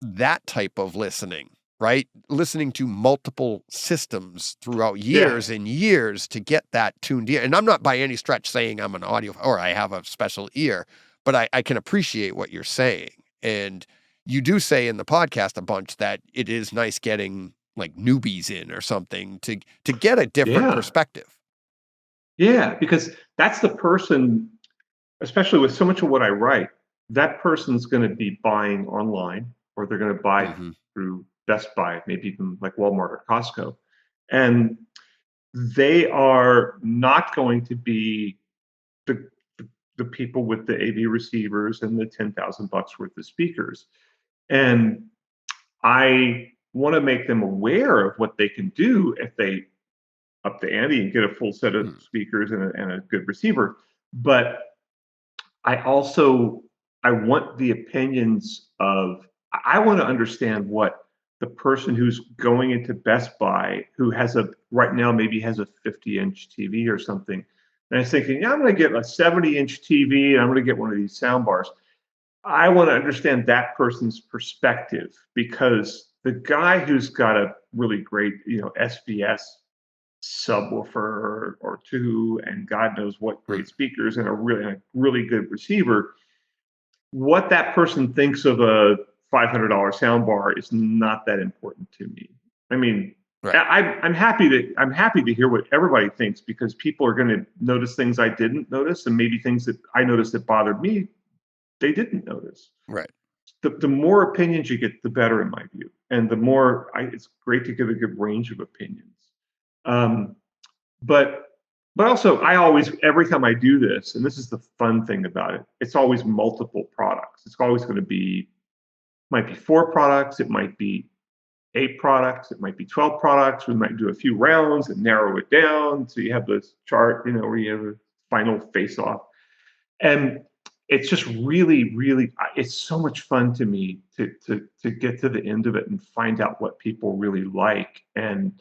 that type of listening, right? Listening to multiple systems throughout years and years to get that tuned ear. And I'm not by any stretch saying I'm an audio or I have a special ear, but I can appreciate what you're saying. And you do say in the podcast a bunch that it is nice getting like newbies in or something to get a different perspective. Yeah, because that's the person, especially with so much of what I write, that person's going to be buying online, or they're going to buy through Best Buy, maybe even like Walmart or Costco. And they are not going to be the people with the AV receivers and the $10,000 worth of speakers. And I want to make them aware of what they can do if they up the ante and get a full set of speakers and a good receiver. But I want the opinions of, I want to understand what the person who's going into Best Buy, who has right now maybe has a 50-inch TV or something, and is thinking, yeah, I'm going to get a 70-inch TV and I'm going to get one of these sound bars. I want to understand that person's perspective, because the guy who's got a really great, SVS subwoofer or two, and God knows what great speakers and a really good receiver, what that person thinks of a $500 soundbar is not that important to me. I mean, I'm happy to hear what everybody thinks, because people are going to notice things I didn't notice, and maybe things that I noticed that bothered me, they didn't notice. Right. The more opinions you get, the better, in my view, and the more it's great to get a good range of opinions. But also, I always, every time I do this, and this is the fun thing about it, it's always multiple products. It's always going to be, might be 4 products, it might be 8 products, it might be 12 products. We might do a few rounds and narrow it down, so you have this chart, where you have a final face-off. And it's just really, really, it's so much fun to me to get to the end of it and find out what people really like. And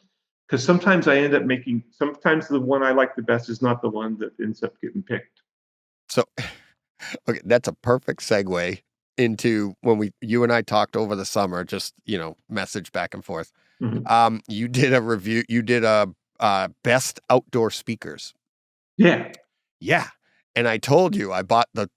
because sometimes I end up sometimes the one I like the best is not the one that ends up getting picked. So, okay, that's a perfect segue into when you and I talked over the summer, just, message back and forth. You did a review, you did a best outdoor speakers. Yeah. Yeah. And I told you I bought the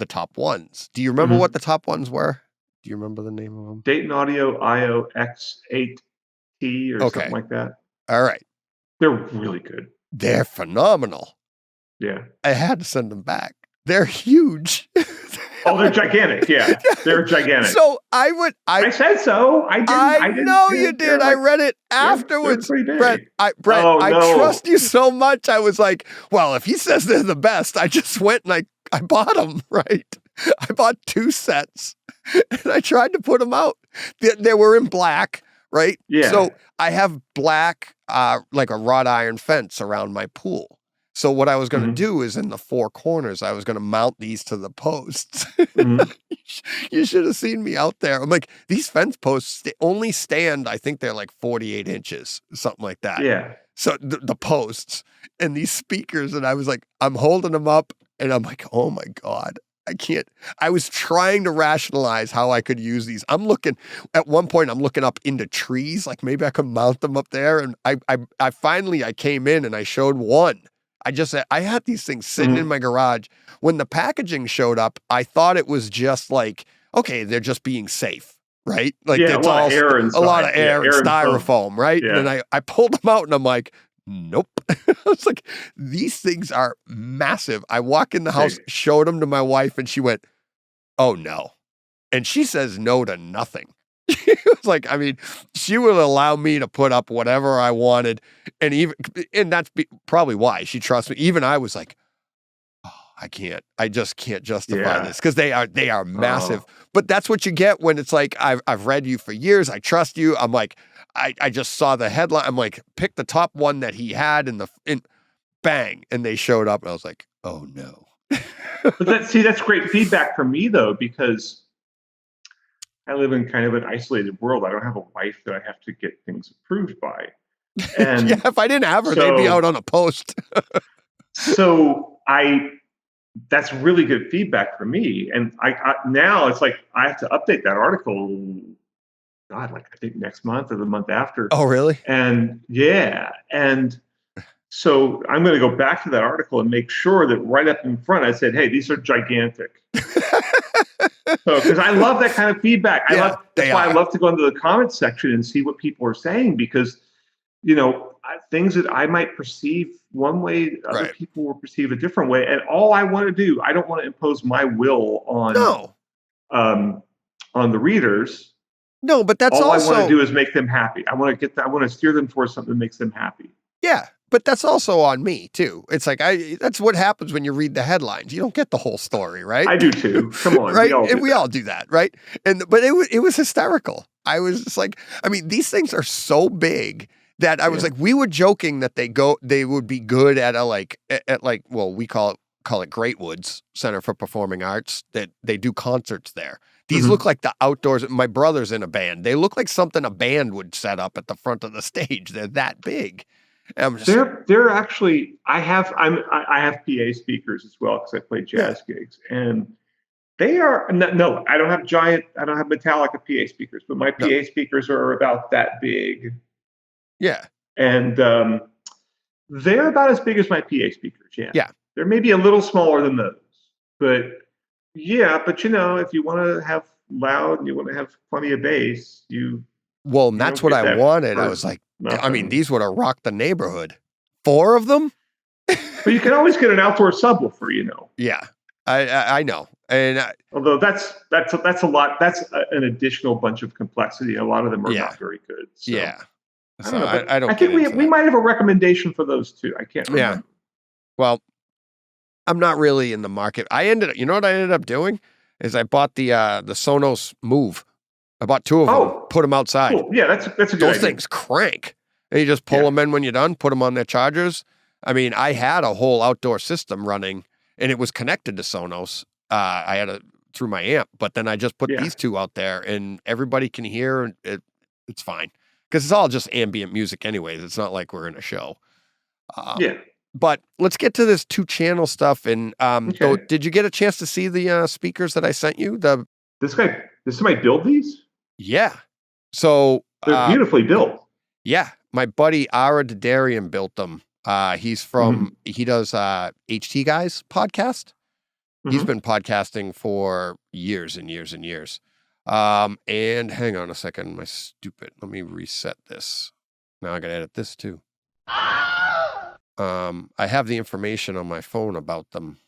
top ones. Do you remember what the top ones were? Do you remember the name of them? Dayton Audio IO X8T or something like that. All right. They're really good. They're phenomenal. Yeah. I had to send them back. They're huge. Oh, they're gigantic. Yeah, they're gigantic. So I said so. I didn't know you did. I read it afterwards. Brent, I trust you so much. I was like, well, if he says they're the best, I just went and I bought them, right? I bought 2 sets and I tried to put them out. They were in black, right? Yeah. So I have black, like a wrought iron fence around my pool. So what I was going to do is in the 4 corners, I was going to mount these to the posts. You should have seen me out there. I'm like, these fence posts only stand, I think they're like 48 inches, something like that. Yeah. So the posts and these speakers, and I was like, I'm holding them up and I'm like, oh my God, I can't. I was trying to rationalize how I could use these. At one point, I'm looking up into trees, like maybe I could mount them up there. And I finally came in and I showed one. I had these things sitting in my garage. When the packaging showed up, I thought it was just like, okay, they're just being safe, right? Like a lot of air and styrofoam, right? Yeah. And then I pulled them out and I'm like, nope. I was like, these things are massive. I walk in the house, showed them to my wife, and she went, oh no. And she says no to nothing. It was like, I mean, she would allow me to put up whatever I wanted. And that's probably why she trusts me. Even I was like, oh, I just can't justify this, because they are massive. But that's what you get when it's like, I've read you for years. I trust you. I'm like, I just saw the headline. I'm like, pick the top one that he had in bang. And they showed up and I was like, oh no. But that's great feedback for me though, because I live in kind of an isolated world. I don't have a wife that I have to get things approved by. And yeah, if I didn't have her, they'd be out on a post. That's really good feedback for me. And I now it's like I have to update that article. God, like I think next month or the month after. Oh, really? And yeah, and so I'm going to go back to that article and make sure that right up in front I said, "Hey, these are gigantic." Because I love that kind of feedback. That's why I love to go into the comments section and see what people are saying, because things that I might perceive one way, other people will perceive a different way. And all I want to do, I don't want to impose my will on the readers. No, but that's all also, I want to do is make them happy. I want to steer them towards something that makes them happy. Yeah, but that's also on me too. It's like that's what happens when you read the headlines. You don't get the whole story, right? I do too. Come on, right? We all do that, right? But it was hysterical. I was just like, I mean, these things are so big that I was like, we were joking that they would be good at we call it Great Woods Center for Performing Arts, that they do concerts there. These look like the outdoors. My brother's in a band. They look like something a band would set up at the front of the stage. They're that big. They're actually. I have PA speakers as well because I play jazz gigs, and they are no. I don't have Metallica PA speakers, but my PA speakers are about that big. Yeah, and they're about as big as my PA speakers. Yeah. They're maybe a little smaller than those, but. Yeah, but if you want to have loud and you want to have plenty of bass, that's what I wanted. I was like, nothing. I mean, these would have rocked the neighborhood. 4 of them. But you can always get an outdoor subwoofer, Yeah, I know, and although that's a lot. That's an additional bunch of complexity. A lot of them are not very good. So. Yeah, I don't know. I think we might have a recommendation for those too. I can't remember. Yeah, well. I'm not really in the market. You know what I ended up doing is I bought the Sonos Move. I bought 2 of them, put them outside. Cool. Yeah, that's a good idea. Those things crank. And you just pull them in when you're done, put them on their chargers. I mean, I had a whole outdoor system running and it was connected to Sonos. I had it through my amp, but then I just put these 2 out there and everybody can hear and it's fine. Because it's all just ambient music anyways. It's not like we're in a show. But let's get to this 2-channel stuff. And did you get a chance to see the speakers that I sent you? Did somebody build these? Yeah. So they're beautifully built. Yeah. My buddy Ara Dadarian built them. He's from he does HT Guys podcast. He's been podcasting for years and years and years. And hang on a second, let me reset this. Now I gotta edit this too. I have the information on my phone about them.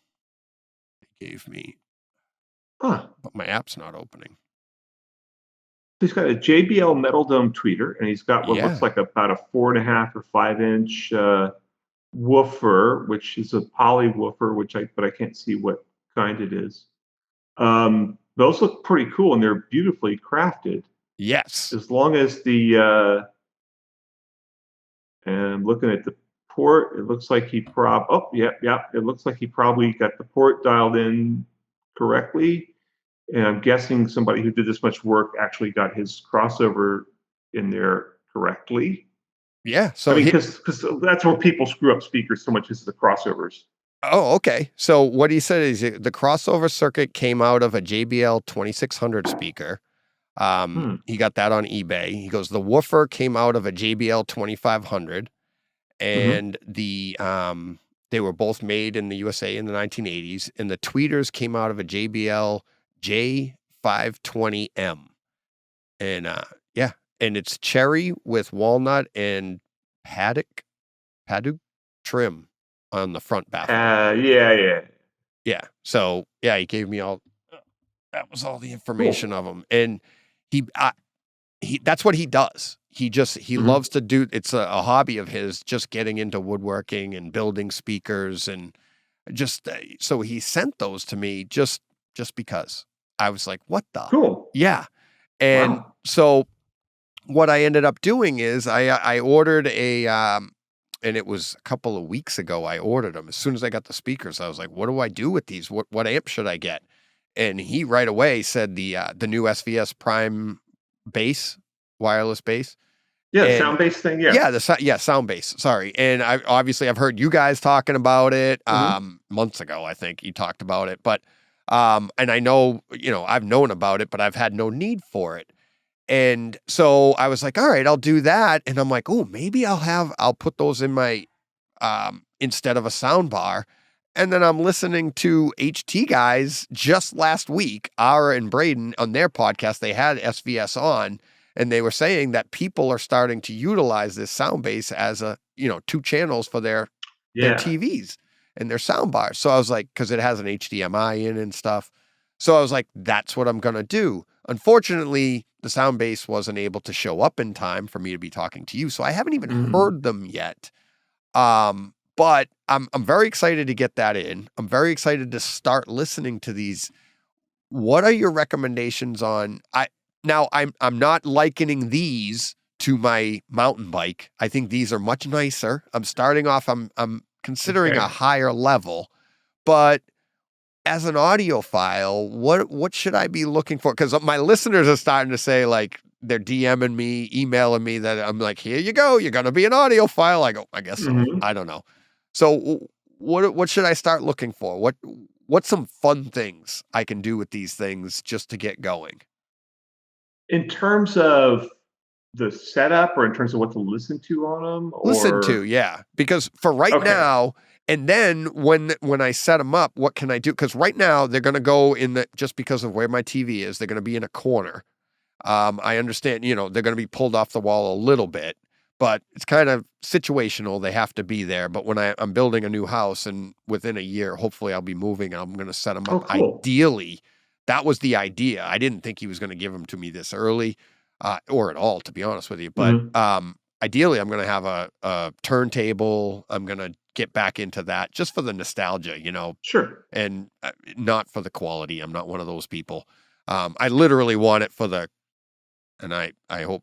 They gave me, but my app's not opening. He's got a JBL Metal Dome tweeter, and he's got what looks like about a 4.5 or 5-inch woofer, which is a poly woofer, but I can't see what kind it is. Those look pretty cool, and they're beautifully crafted. Yes, as long as and I'm looking at the port, it looks like it looks like he probably got the port dialed in correctly, and I'm guessing somebody who did this much work actually got his crossover in there correctly. Yeah, so because that's where people screw up speakers so much is the crossovers. Oh, okay. So what he said is the crossover circuit came out of a JBL 2600 speaker. He got that on eBay. He goes, the woofer came out of a JBL 2500. And they were both made in the USA in the 1980s, and the tweeters came out of a JBL J520M, and and it's cherry with walnut and paddock trim on the front baffle. Yeah. So he gave me that was all the information of them, and he that's what he does. He loves to do, it's a hobby of his, just getting into woodworking and building speakers. And so he sent those to me just because I was like, what the? Cool. Yeah. And so what I ended up doing is I ordered a it was a couple of weeks ago I ordered them. As soon as I got the speakers, I was like, what do I do with these? What amp should I get? And he right away said the new SVS Prime bass, wireless bass. Yeah, and, sound bass thing. Yeah, sound bass. Sorry, and I've heard you guys talking about it months ago. I think you talked about it, but and I know I've known about it, but I've had no need for it. And so I was like, all right, I'll do that. And I'm like, oh, maybe I'll put those in my instead of a sound bar. And then I'm listening to HT guys just last week, Ara and Braden on their podcast. They had SVS on, and they were saying that people are starting to utilize this sound bass as a, 2 channels for their TVs and their sound bars. So I was like, because it has an HDMI in and stuff. So I was like, that's what I'm going to do. Unfortunately, the sound bass wasn't able to show up in time for me to be talking to you. So I haven't even heard them yet. But I'm very excited to get that in. I'm very excited to start listening to these. What are your recommendations on? I'm not likening these to my mountain bike. I think these are much nicer. I'm starting off. I'm considering a higher level, but as an audiophile, what should I be looking for? Because my listeners are starting to say, like, they're DMing me, emailing me that I'm like, here you go, you're gonna be an audiophile. I go, I guess so. I don't know. So what should I start looking for? What's some fun things I can do with these things just to get going? In terms of the setup, or in terms of what to listen to on them? Listen to, yeah. Because for right now, and then when I set them up, what can I do? Because right now they're going to go just because of where my TV is, they're going to be in a corner. I understand, they're going to be pulled off the wall a little bit, but it's kind of situational. They have to be there. But when I'm building a new house, and within a year, hopefully I'll be moving, I'm going to set them up. Cool. Ideally, that was the idea. I didn't think he was going to give them to me this early, or at all, to be honest with you. But ideally, I'm going to have a turntable. I'm going to get back into that just for the nostalgia, Sure. And not for the quality. I'm not one of those people. I literally want it for and I hope,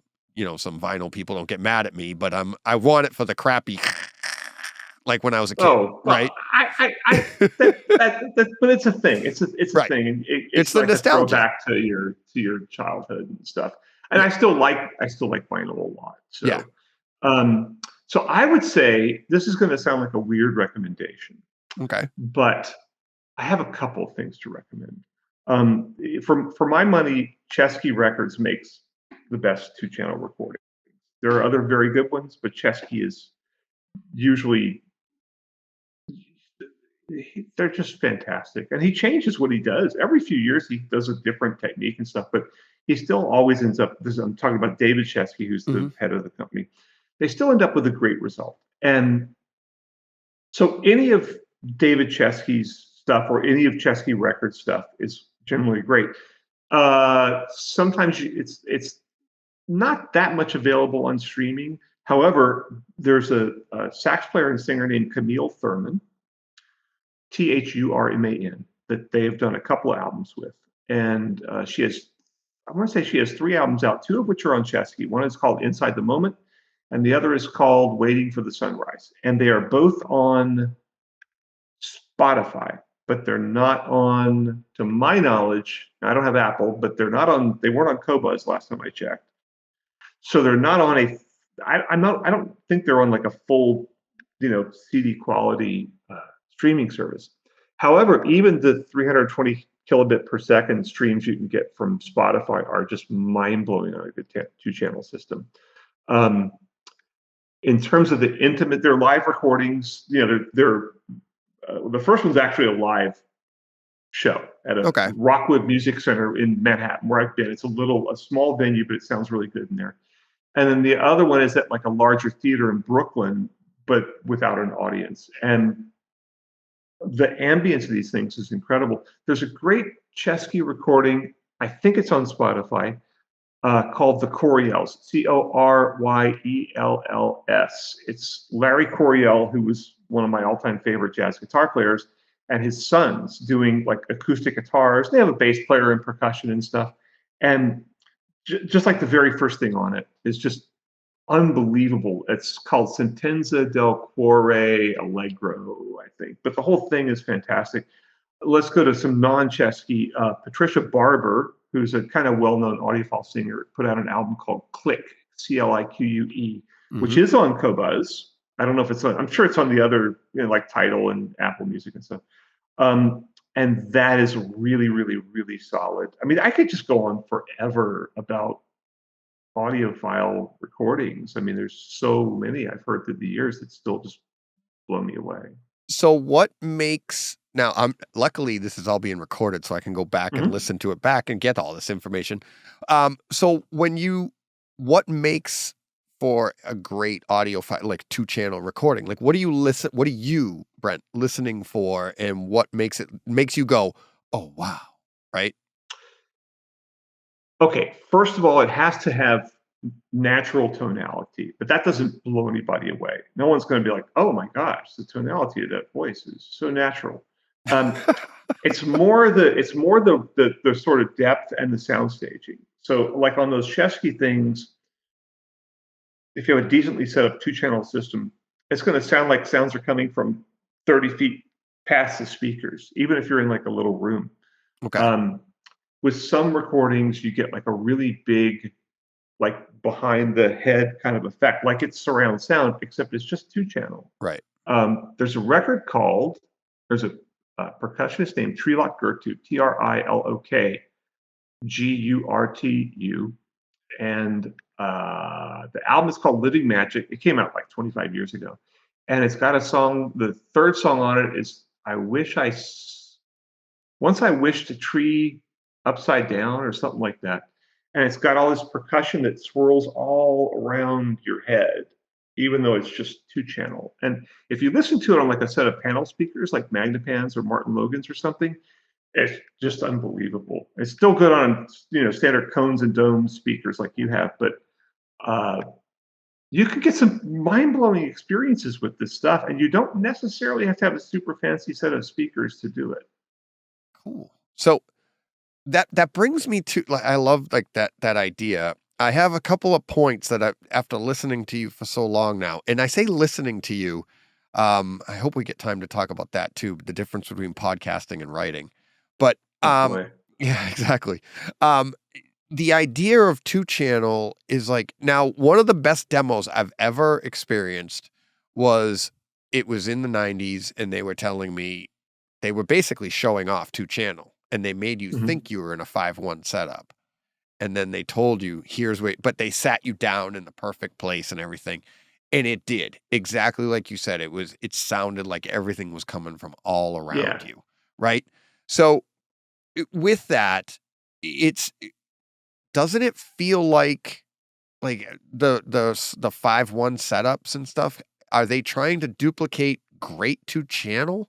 some vinyl people don't get mad at me, but I want it for the crappy, like when I was a kid, right? But it's a thing. It's a right. thing. It's the like nostalgia. A throwback to your childhood and stuff. And I still like vinyl a lot. So, yeah. So I would say this is going to sound like a weird recommendation. Okay. But I have a couple of things to recommend. For my money, Chesky Records makes the best 2-channel recording. There are other very good ones, but Chesky is usually, they're just fantastic. And he changes what he does. Every few years, he does a different technique and stuff, but he still always ends up, I'm talking about David Chesky, who's the head of the company. They still end up with a great result. And so any of David Chesky's stuff or any of Chesky Records stuff is generally great. Sometimes it's not that much available on streaming. However, there's a sax player and singer named Camille Thurman, Thurman, that they have done a couple of albums with. And she has 3 albums out, 2 of which are on Chesky. One is called Inside the Moment, and the other is called Waiting for the Sunrise. And they are both on Spotify, but they're not on, to my knowledge, I don't have Apple, but they weren't on Qobuz last time I checked. So they're not on I don't think they're on like a full, CD quality streaming service. However, even the 320 kilobit per second streams you can get from Spotify are just mind-blowing on a good 2-channel system. In terms of the intimate, their live recordings, they're the first one's actually a live show at a Rockwood Music Center in Manhattan, where I've been. It's a small venue, but it sounds really good in there. And then the other one is at like a larger theater in Brooklyn, but without an audience. And the ambience of these things is incredible. There's a great Chesky recording, I think it's on Spotify, called The Coryells, Coryells. It's Larry Coryell, who was one of my all-time favorite jazz guitar players, and his sons doing like acoustic guitars. They have a bass player and percussion and stuff. And just like the very first thing on it is just unbelievable. It's called Sentenza del Cuore Allegro, I think. But the whole thing is fantastic. Let's go to some non-Chesky. Patricia Barber, who's a kind of well-known audiophile singer, put out an album called Clique, Clique, which is on Qobuz. I don't know if it's on, I'm sure it's on the other, like Tidal and Apple Music and stuff. And that is really, really, really solid. I mean, I could just go on forever about audiophile recordings. I mean, there's so many I've heard through the years that still just blow me away. So what makes now? Luckily this is all being recorded, so I can go back and listen to it back and get all this information. So what makes for a great audiophile, like 2-channel recording? Like, what do you, Brent, listening for, and what makes you go, oh wow, right? Okay, first of all, it has to have natural tonality, but that doesn't blow anybody away. No one's going to be like, oh my gosh, the tonality of that voice is so natural. It's more the sort of depth and the sound staging. So like on those Chesky things, if you have a decently set up 2-channel system, it's going to sound like sounds are coming from 30 feet past the speakers, even if you're in like a little room. Okay. With some recordings, you get like a really big, like behind the head kind of effect, like it's surround sound, except it's just 2-channel. Right. There's a percussionist named Trilok Gurtu, Trilok Gurtu, and the album is called Living Magic. It came out like 25 years ago, and it's got a song. The third song on it is Once I Wished a Tree Upside Down or something like that. And it's got all this percussion that swirls all around your head, even though it's just 2-channel. And if you listen to it on like a set of panel speakers, like Magnepans or Martin Logan's or something, it's just unbelievable. It's still good on standard cones and domes speakers like you have, but you can get some mind-blowing experiences with this stuff, and you don't necessarily have to have a super fancy set of speakers to do it. Cool. So that brings me to, like, I love like that idea. I have a couple of points that after listening to you for so long now, and I say listening to you, I hope we get time to talk about that too, the difference between podcasting and writing. But yeah, exactly. The idea of 2-channel is like, now one of the best demos I've ever experienced it was in the 90s, and they were telling me they were basically showing off 2-channel, and they made you think you were in a 5-1 setup. And then they told you, but they sat you down in the perfect place and everything. And it did exactly like you said. It sounded like everything was coming from all around you. Right. So with that, doesn't it feel like the 5-1 setups and stuff? Are they trying to duplicate great 2-channel?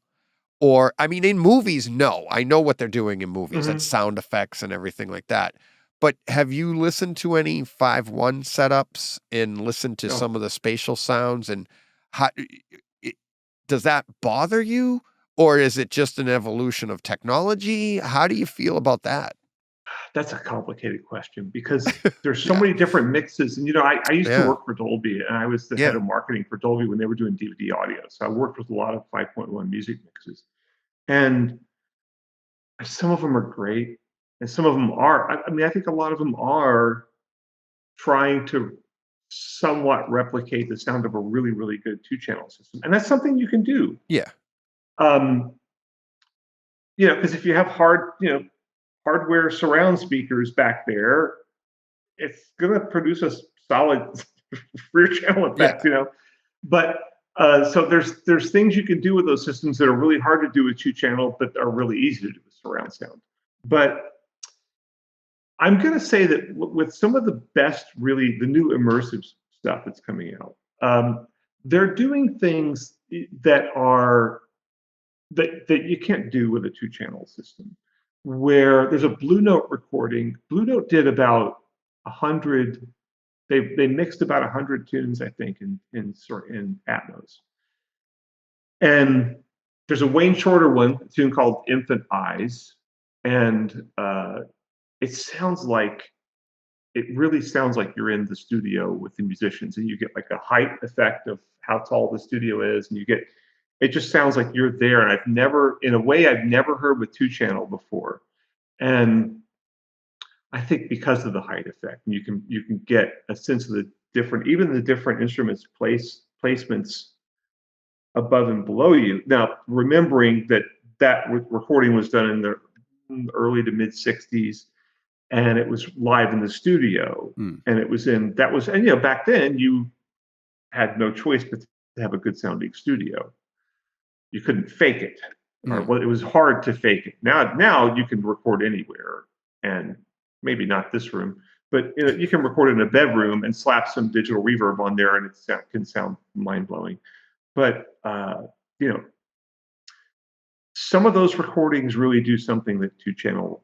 Or, I mean, in movies, no. I know what they're doing in movies. That's sound effects and everything like that. But have you listened to any 5-1 setups and listened to some of the spatial sounds? And does that bother you? Or is it just an evolution of technology? How do you feel about that? That's a complicated question because there's so many different mixes. And, I used to work for Dolby, and I was the head of marketing for Dolby when they were doing DVD audio. So I worked with a lot of 5.1 music mixes. And some of them are great, and some of them are. I mean, I think a lot of them are trying to somewhat replicate the sound of a really, really good 2-channel system. And that's something you can do. Yeah. Because if you have hardware surround speakers back there, it's going to produce a solid rear channel effect, But so there's things you can do with those systems that are really hard to do with 2-channel, but are really easy to do with surround sound. But I'm going to say that with some of the best, really the new immersive stuff that's coming out, they're doing things that you can't do with a 2-channel system. Where there's a Blue Note recording. Blue Note did about 100. They mixed about 100 tunes, I think, in Atmos. And there's a Wayne Shorter one, a tune called Infant Eyes, and it sounds like it really sounds like you're in the studio with the musicians, and you get like a height effect of how tall the studio is, and it just sounds like you're there. And I've never heard with 2-channel before. And I think because of the height effect, you can get a sense of the different instruments placements above and below you. Now, remembering that recording was done in the early to mid 60s, and it was live in the studio, and back then you had no choice but to have a good sounding studio. You couldn't fake it. It was hard to fake it. Now you can record anywhere, and maybe not this room, but you can record in a bedroom and slap some digital reverb on there, and it can sound mind blowing. But some of those recordings really do something that 2-channel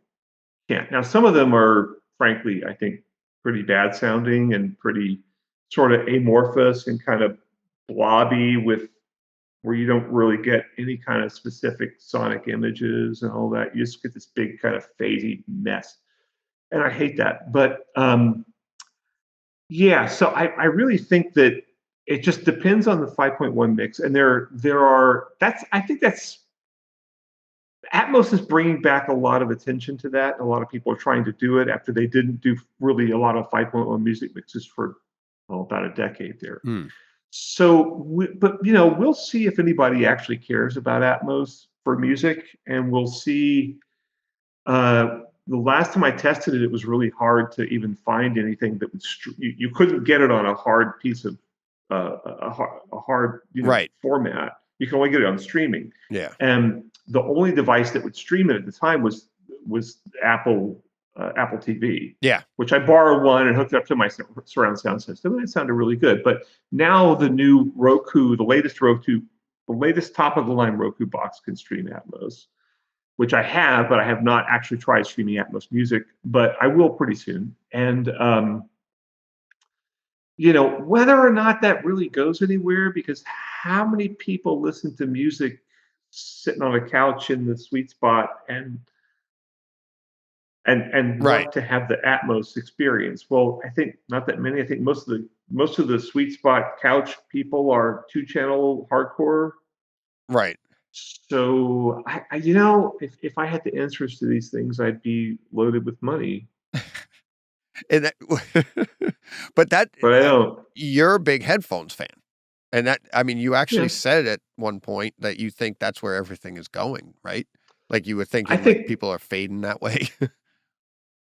can't. Now, some of them are, frankly, I think, pretty bad sounding and pretty sort of amorphous and kind of blobby, where you don't really get any kind of specific sonic images and all that. You just get this big kind of phasey mess. And I hate that. But so I really think that it just depends on the 5.1 mix. And I think Atmos is bringing back a lot of attention to that. A lot of people are trying to do it after they didn't do really a lot of 5.1 music mixes for about a decade there. So, we'll see if anybody actually cares about Atmos for music, and we'll see. The last time I tested it, it was really hard to even find anything that would. You couldn't get it on a hard piece of a hard format. You can only get it on streaming. Yeah. And the only device that would stream it at the time was Apple TV. Yeah. Which I borrowed one and hooked it up to my surround sound system, and it sounded really good. But now the new Roku, the latest top of the line Roku box can stream Atmos, which I have, but I have not actually tried streaming Atmos music, but I will pretty soon. And whether or not that really goes anywhere, because how many people listen to music sitting on a couch in the sweet spot and want to have the Atmos experience? Well, I think not that many. I think most of the sweet spot couch people are 2-channel hardcore. Right. So if I had the answers to these things, I'd be loaded with money. And but I don't. You're a big headphones fan, and you actually said at one point that you think that's where everything is going, right? Like you were thinking, like people are fading that way.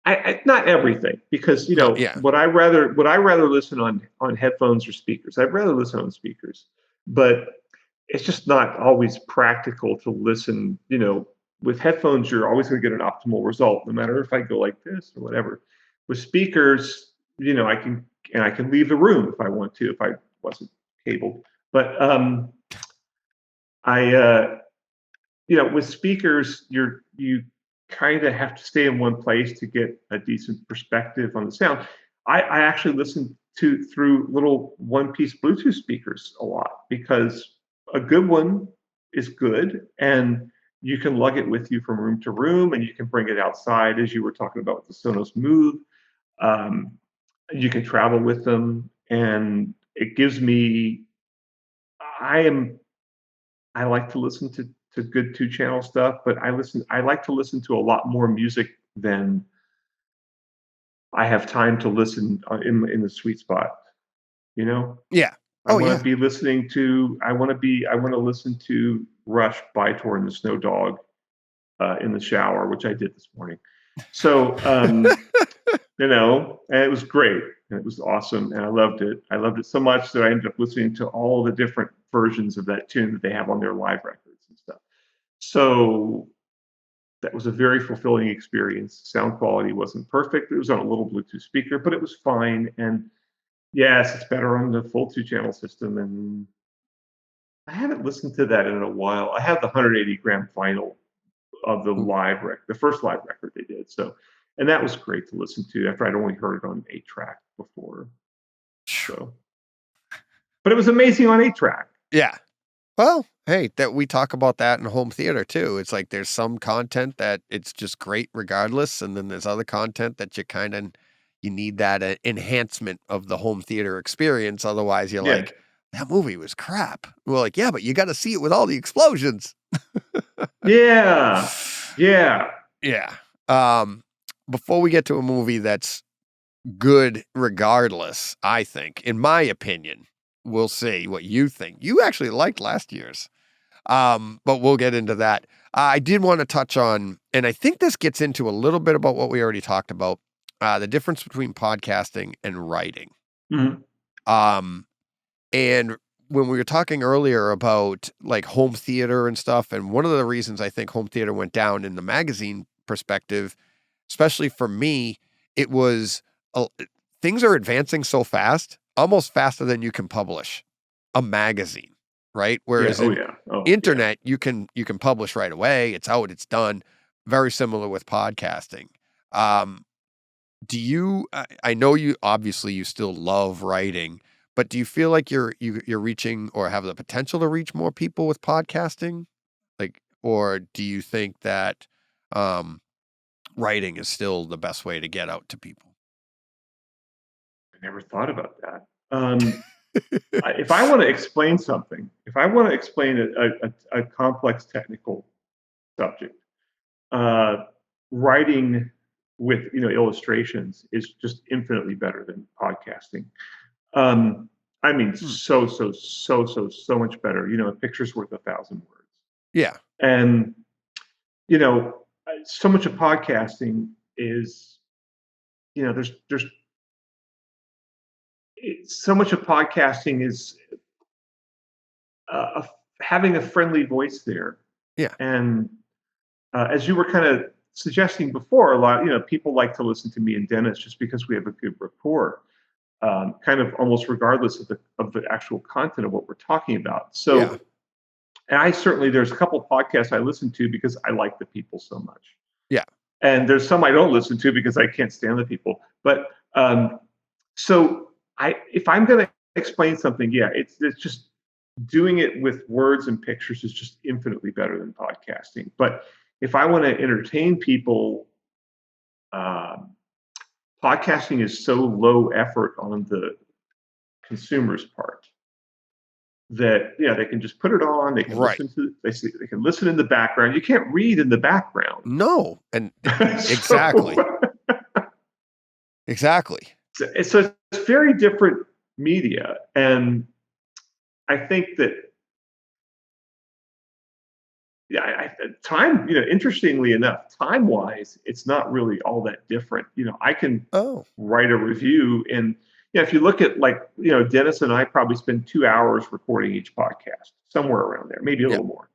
I not everything, because would I rather listen on headphones or speakers? I'd rather listen on speakers, but it's just not always practical to listen. With headphones, you're always going to get an optimal result, no matter if I go like this or whatever. With speakers, I can leave the room if I want to, if I wasn't cabled. But with speakers, you kind of have to stay in one place to get a decent perspective on the sound. I actually listen through little one-piece Bluetooth speakers a lot, because a good one is good, and you can lug it with you from room to room, and you can bring it outside, as you were talking about with the Sonos Move. You can travel with them, and it gives me. I like to listen to good 2-channel stuff, but I like to listen to a lot more music than I have time to listen in the sweet spot. Yeah. I want to be listening to. I want to listen to Rush, Bytor, and the Snow Dog in the shower, which I did this morning. So, and it was great, and it was awesome, and I loved it. I loved it so much that I ended up listening to all the different versions of that tune that they have on their live records and stuff. So that was a very fulfilling experience. Sound quality wasn't perfect. It was on a little Bluetooth speaker, but it was fine. And yes, it's better on the full 2-channel system. And I haven't listened to that in a while. I have the 180 gram vinyl of the the first live record they did. So, and that was great to listen to after I'd only heard it on 8-track before. So, but it was amazing on 8-track. Yeah. Well, hey, that we talk about that in home theater too. It's like there's some content that it's just great regardless, and then there's other content that you you need that enhancement of the home theater experience. Otherwise, you're like, that movie was crap. We're like, yeah, but you got to see it with all the explosions. Yeah. Before we get to a movie that's good regardless, I think, in my opinion, we'll see what you think. You actually liked last year's, but we'll get into that. I did want to touch on, and I think this gets into a little bit about what we already talked about, the difference between podcasting and writing. Mm-hmm. And when we were talking earlier about like home theater and stuff, and one of the reasons I think home theater went down in the magazine perspective, especially for me, it was things are advancing so fast, almost faster than you can publish a magazine, right? Whereas internet, you can publish right away. It's out, it's done. Very similar with podcasting. Do you? I know you obviously you still love writing, but do you feel like you're reaching or have the potential to reach more people with podcasting? Like, or do you think that writing is still the best way to get out to people? I never thought about that. If I want to explain something, if I want to explain a complex technical subject, writing with illustrations is just infinitely better than podcasting. I mean, so much better. A picture's worth 1,000 words. Yeah. And so much of podcasting is, there's so much of podcasting is having a friendly voice there. Yeah. And as you were kind of suggesting before, a lot, people like to listen to me and Dennis just because we have a good rapport, kind of almost regardless of the actual content of what we're talking about. So, and there's a couple of podcasts I listen to because I like the people so much. Yeah. And there's some I don't listen to because I can't stand the people. But so if I'm going to explain something, it's just doing it with words and pictures is just infinitely better than podcasting. But if I want to entertain people, podcasting is so low effort on the consumer's part that they can just put it on. They can listen to. They can listen in the background. You can't read in the background. No, and exactly. So it's very different media, and I think that time. Interestingly enough, time-wise, it's not really all that different. I can write a review, and if you look at Dennis and I probably spend 2 hours recording each podcast, somewhere around there, maybe a little more,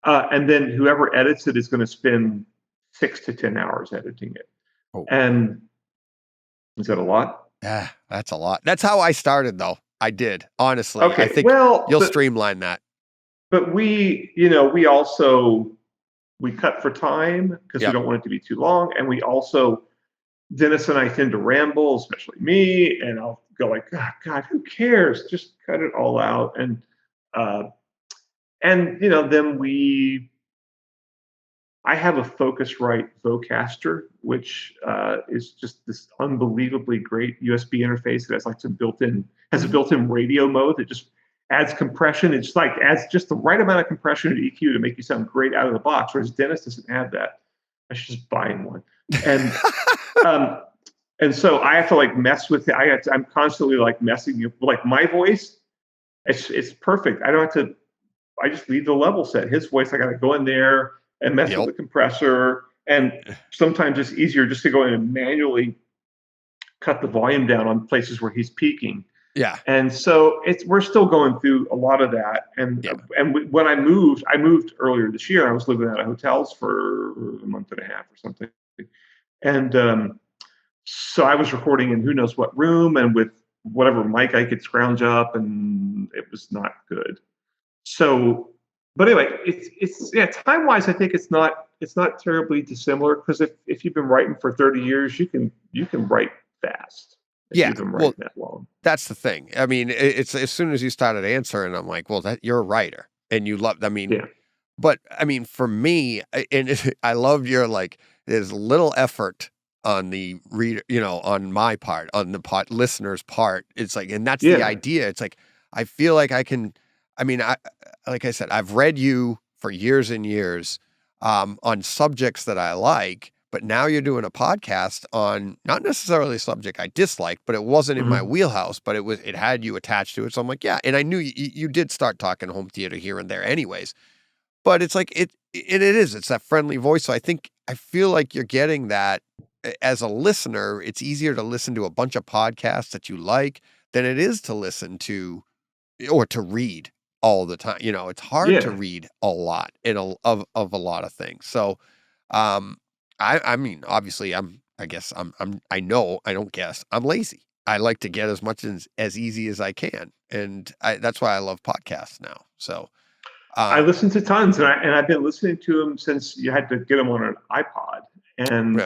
and then whoever edits it is going to spend 6 to 10 hours editing it. And is that a lot? Yeah, that's a lot. That's how I started, though. I did, honestly. Okay, I think you'll streamline that. But we cut for time because we don't want it to be too long. And we also, Dennis and I tend to ramble, especially me, and I'll go like, God, who cares? Just cut it all out. And then I have a Focusrite Vocaster, which is just this unbelievably great USB interface that has a built-in radio mode that just adds compression. It just adds just the right amount of compression and EQ to make you sound great out of the box. Whereas Dennis doesn't have that. I should just buy him one. And and so I have to mess with it. I'm constantly messing with my voice. It's perfect. I don't have to. I just leave the level set. His voice, I got to go in there and mess with the compressor. And sometimes it's easier just to go in and manually cut the volume down on places where he's peaking. Yeah. And so we're still going through a lot of that. And when I moved earlier this year. I was living out of hotels for a month and a half or something. And so I was recording in who knows what room and with whatever mic I could scrounge up, and it was not good. So, but anyway, it's time-wise, I think it's not terribly dissimilar, because if you've been writing for 30 years, you can write fast. You've been writing that long. That's the thing. I mean, it's as soon as you started answering, I'm like, well, you're a writer and you love. I mean, but I mean, for me, and I loved your there's little effort on the reader, on my part, on the listener's part. It's like, and that's the idea. It's like, I feel like like I said, I've read you for years and years, on subjects that I like, but now you're doing a podcast on not necessarily a subject I dislike, but it wasn't in my wheelhouse, but it had you attached to it. So I'm like, yeah. And I knew you did start talking home theater here and there anyways, but it's like, it's that friendly voice. So I feel like you're getting that as a listener. It's easier to listen to a bunch of podcasts that you like than it is to listen to or to read all the time. It's hard to read a lot of a lot of things. So, I mean, obviously I'm lazy. I like to get as much as easy as I can. And that's why I love podcasts now. So, I listen to tons, and I've been listening to them since you had to get them on an iPod. And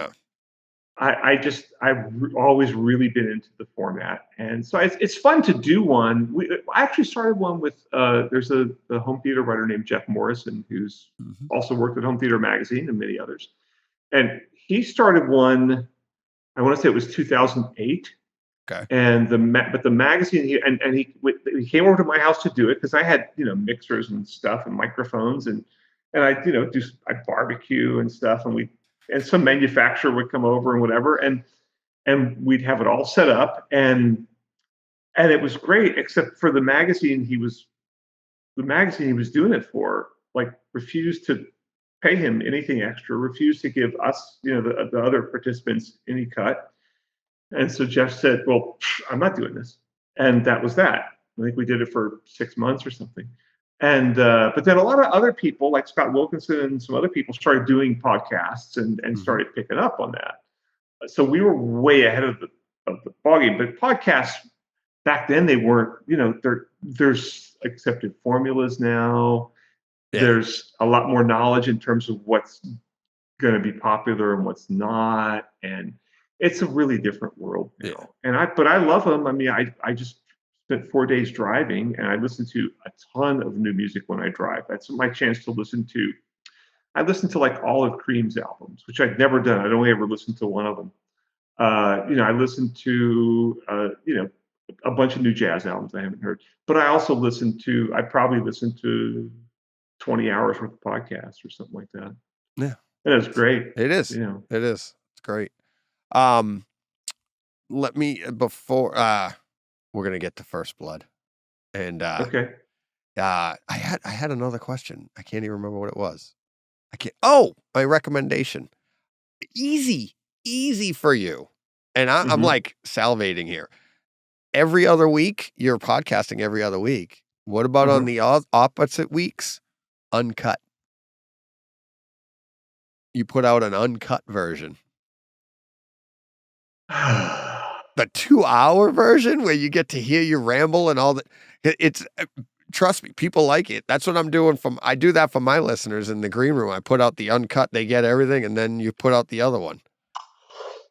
I've always really been into the format, and so it's fun to do one. I actually started one with there's a home theater writer named Jeff Morrison, who's also worked at Home Theater Magazine and many others, and he started one. I want to say it was 2008. Okay. And the magazine he came over to my house to do it because I had mixers and stuff and microphones and I I barbecue and stuff and some manufacturer would come over and whatever and we'd have it all set up and it was great except for the magazine he was doing it for refused to pay him anything extra, refused to give us the other participants any cut. And so Jeff said, well, I'm not doing this. And that was that. I think we did it for 6 months or something. And but then a lot of other people like Scott Wilkinson and some other people started doing podcasts and started picking up on that. So we were way ahead of the ballgame. But podcasts back then, they weren't, there's accepted formulas now. Yeah. There's a lot more knowledge in terms of what's going to be popular and what's not. And it's a really different world now. Yeah. But I love them. I mean, I just spent 4 days driving and I listen to a ton of new music when I drive. That's my chance to listen to. I listen to like Olive Cream's albums, which I'd never done. I'd only ever listened to one of them. I listened to, a bunch of new jazz albums I haven't heard. But I also I probably listened to 20 hours worth of podcasts or something like that. Yeah. And it's great. It is. It is. It's great. Let me before we're gonna get to First Blood, and okay. I had another question. I can't even remember what it was. Oh, my recommendation. Easy for you, and I'm like salivating here. Every other week, you're podcasting every other week. What about on the opposite weeks? Uncut. You put out an uncut version. The 2-hour version where you get to hear you ramble and all that. It's trust me, people like it. That's what I'm doing I do that for my listeners in the green room. I put out the uncut, they get everything, and then you put out the other one.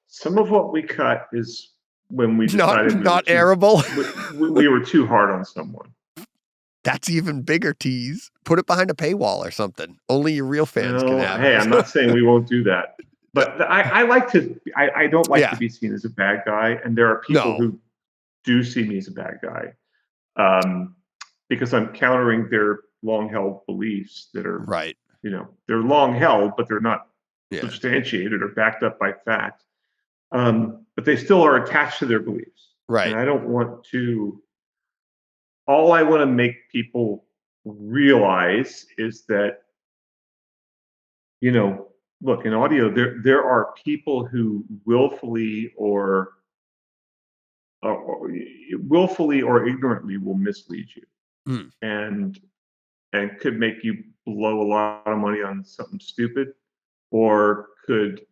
Some of what we cut is when we decided not airable. we were too hard on someone. That's even bigger tease. Put it behind a paywall or something. Only your real fans can have it. I'm not saying we won't do that. But I like to. I don't like to be seen as a bad guy, and there are people who do see me as a bad guy, because I'm countering their long-held beliefs that are right. They're long-held, but they're not substantiated or backed up by fact. But they still are attached to their beliefs, right? And I don't want to. All I want to make people realize is that, look, in audio, there are people who willfully or ignorantly will mislead you, and could make you blow a lot of money on something stupid, or could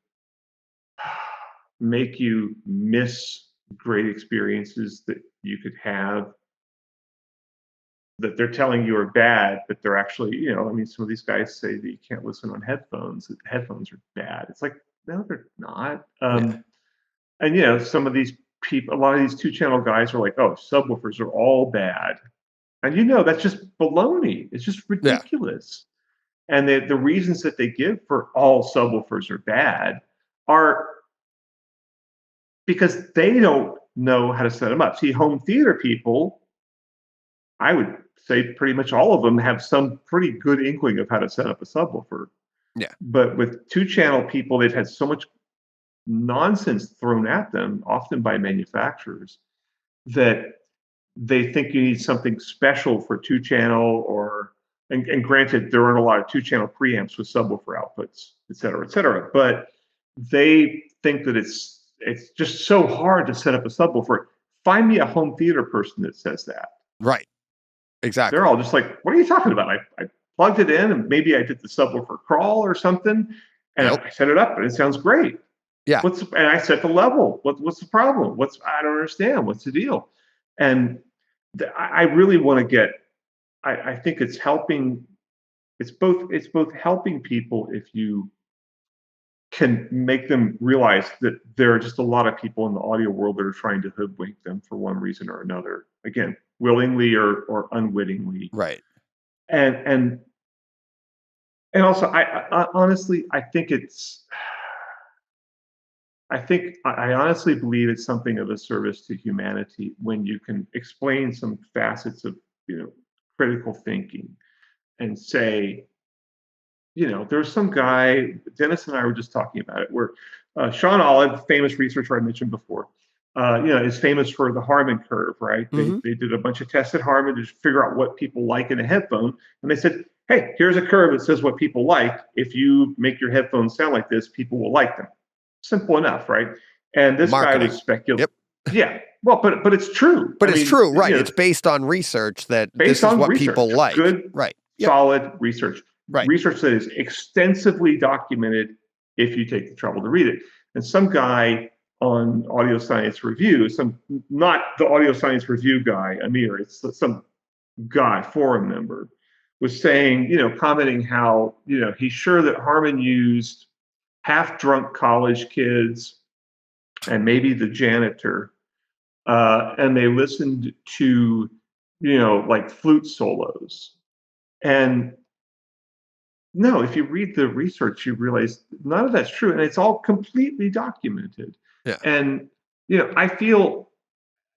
make you miss great experiences that you could have. That they're telling you are bad, but they're actually, some of these guys say that you can't listen on headphones. That headphones are bad. It's like, no, they're not. And some of these people, a lot of these 2-channel guys are like, oh, subwoofers are all bad, and that's just baloney. It's just ridiculous. Yeah. And the reasons that they give for all subwoofers are bad are because they don't know how to set them up. See, home theater people, I would say pretty much all of them have some pretty good inkling of how to set up a subwoofer. Yeah. But with 2-channel people, they've had so much nonsense thrown at them, often by manufacturers, that they think you need something special for 2-channel, or and granted, there aren't a lot of 2-channel preamps with subwoofer outputs, et cetera, but they think that it's just so hard to set up a subwoofer. Find me a home theater person that says that. Right. Exactly. They're all just like, what are you talking about? I plugged it in, and maybe I did the subwoofer crawl or something, and I set it up, and it sounds great. Yeah. And I set the level. What's the problem? I don't understand. What's the deal? And I really want to get. I think it's helping. It's both helping people if you can make them realize that there are just a lot of people in the audio world that are trying to hoodwink them for one reason or another. Again, willingly or unwittingly. Right. And also, I honestly, I honestly believe it's something of a service to humanity when you can explain some facets of, critical thinking, and say, there's some guy, Dennis and I were just talking about it, where Sean Olive, famous researcher I mentioned before, is famous for the Harman curve, right? Mm-hmm. They did a bunch of tests at Harman to figure out what people like in a headphone. And they said, hey, here's a curve that says what people like. If you make your headphones sound like this, people will like them. Simple enough, right? And this Marketing. guy was speculating. Yep. Yeah. Well, but it's true. But it's true, right? It's based on research that this is what people like. Good, right? Yep. Solid research. Right. Research that is extensively documented if you take the trouble to read it. And some guy on Audio Science Review, not the Audio Science Review guy, Amir, it's some guy, forum member, was saying, commenting how, he's sure that Harman used half-drunk college kids and maybe the janitor, and they listened to, like flute solos. And no, if you read the research, you realize none of that's true, and it's all completely documented. Yeah. And I feel,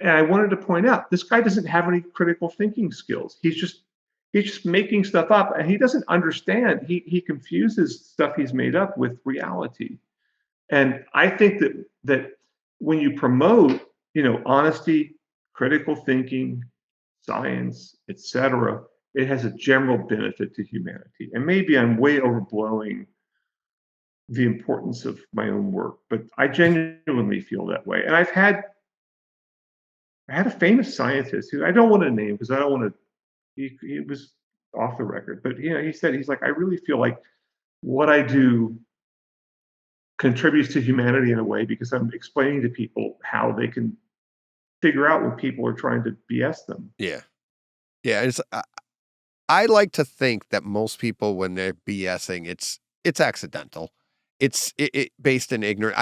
and I wanted to point out, this guy doesn't have any critical thinking skills. He's just making stuff up, and he doesn't understand. He confuses stuff he's made up with reality. And I think that when you promote, honesty, critical thinking, science, etc., it has a general benefit to humanity. And maybe I'm way overblowing the importance of my own work, but I genuinely feel that way. And I had a famous scientist who I don't want to name because I don't want to, he was off the record, but he said, he's like, I really feel like what I do contributes to humanity in a way because I'm explaining to people how they can figure out when people are trying to BS them. Yeah. Yeah. I like to think that most people, when they're BSing, it's accidental. It's based in ignorance.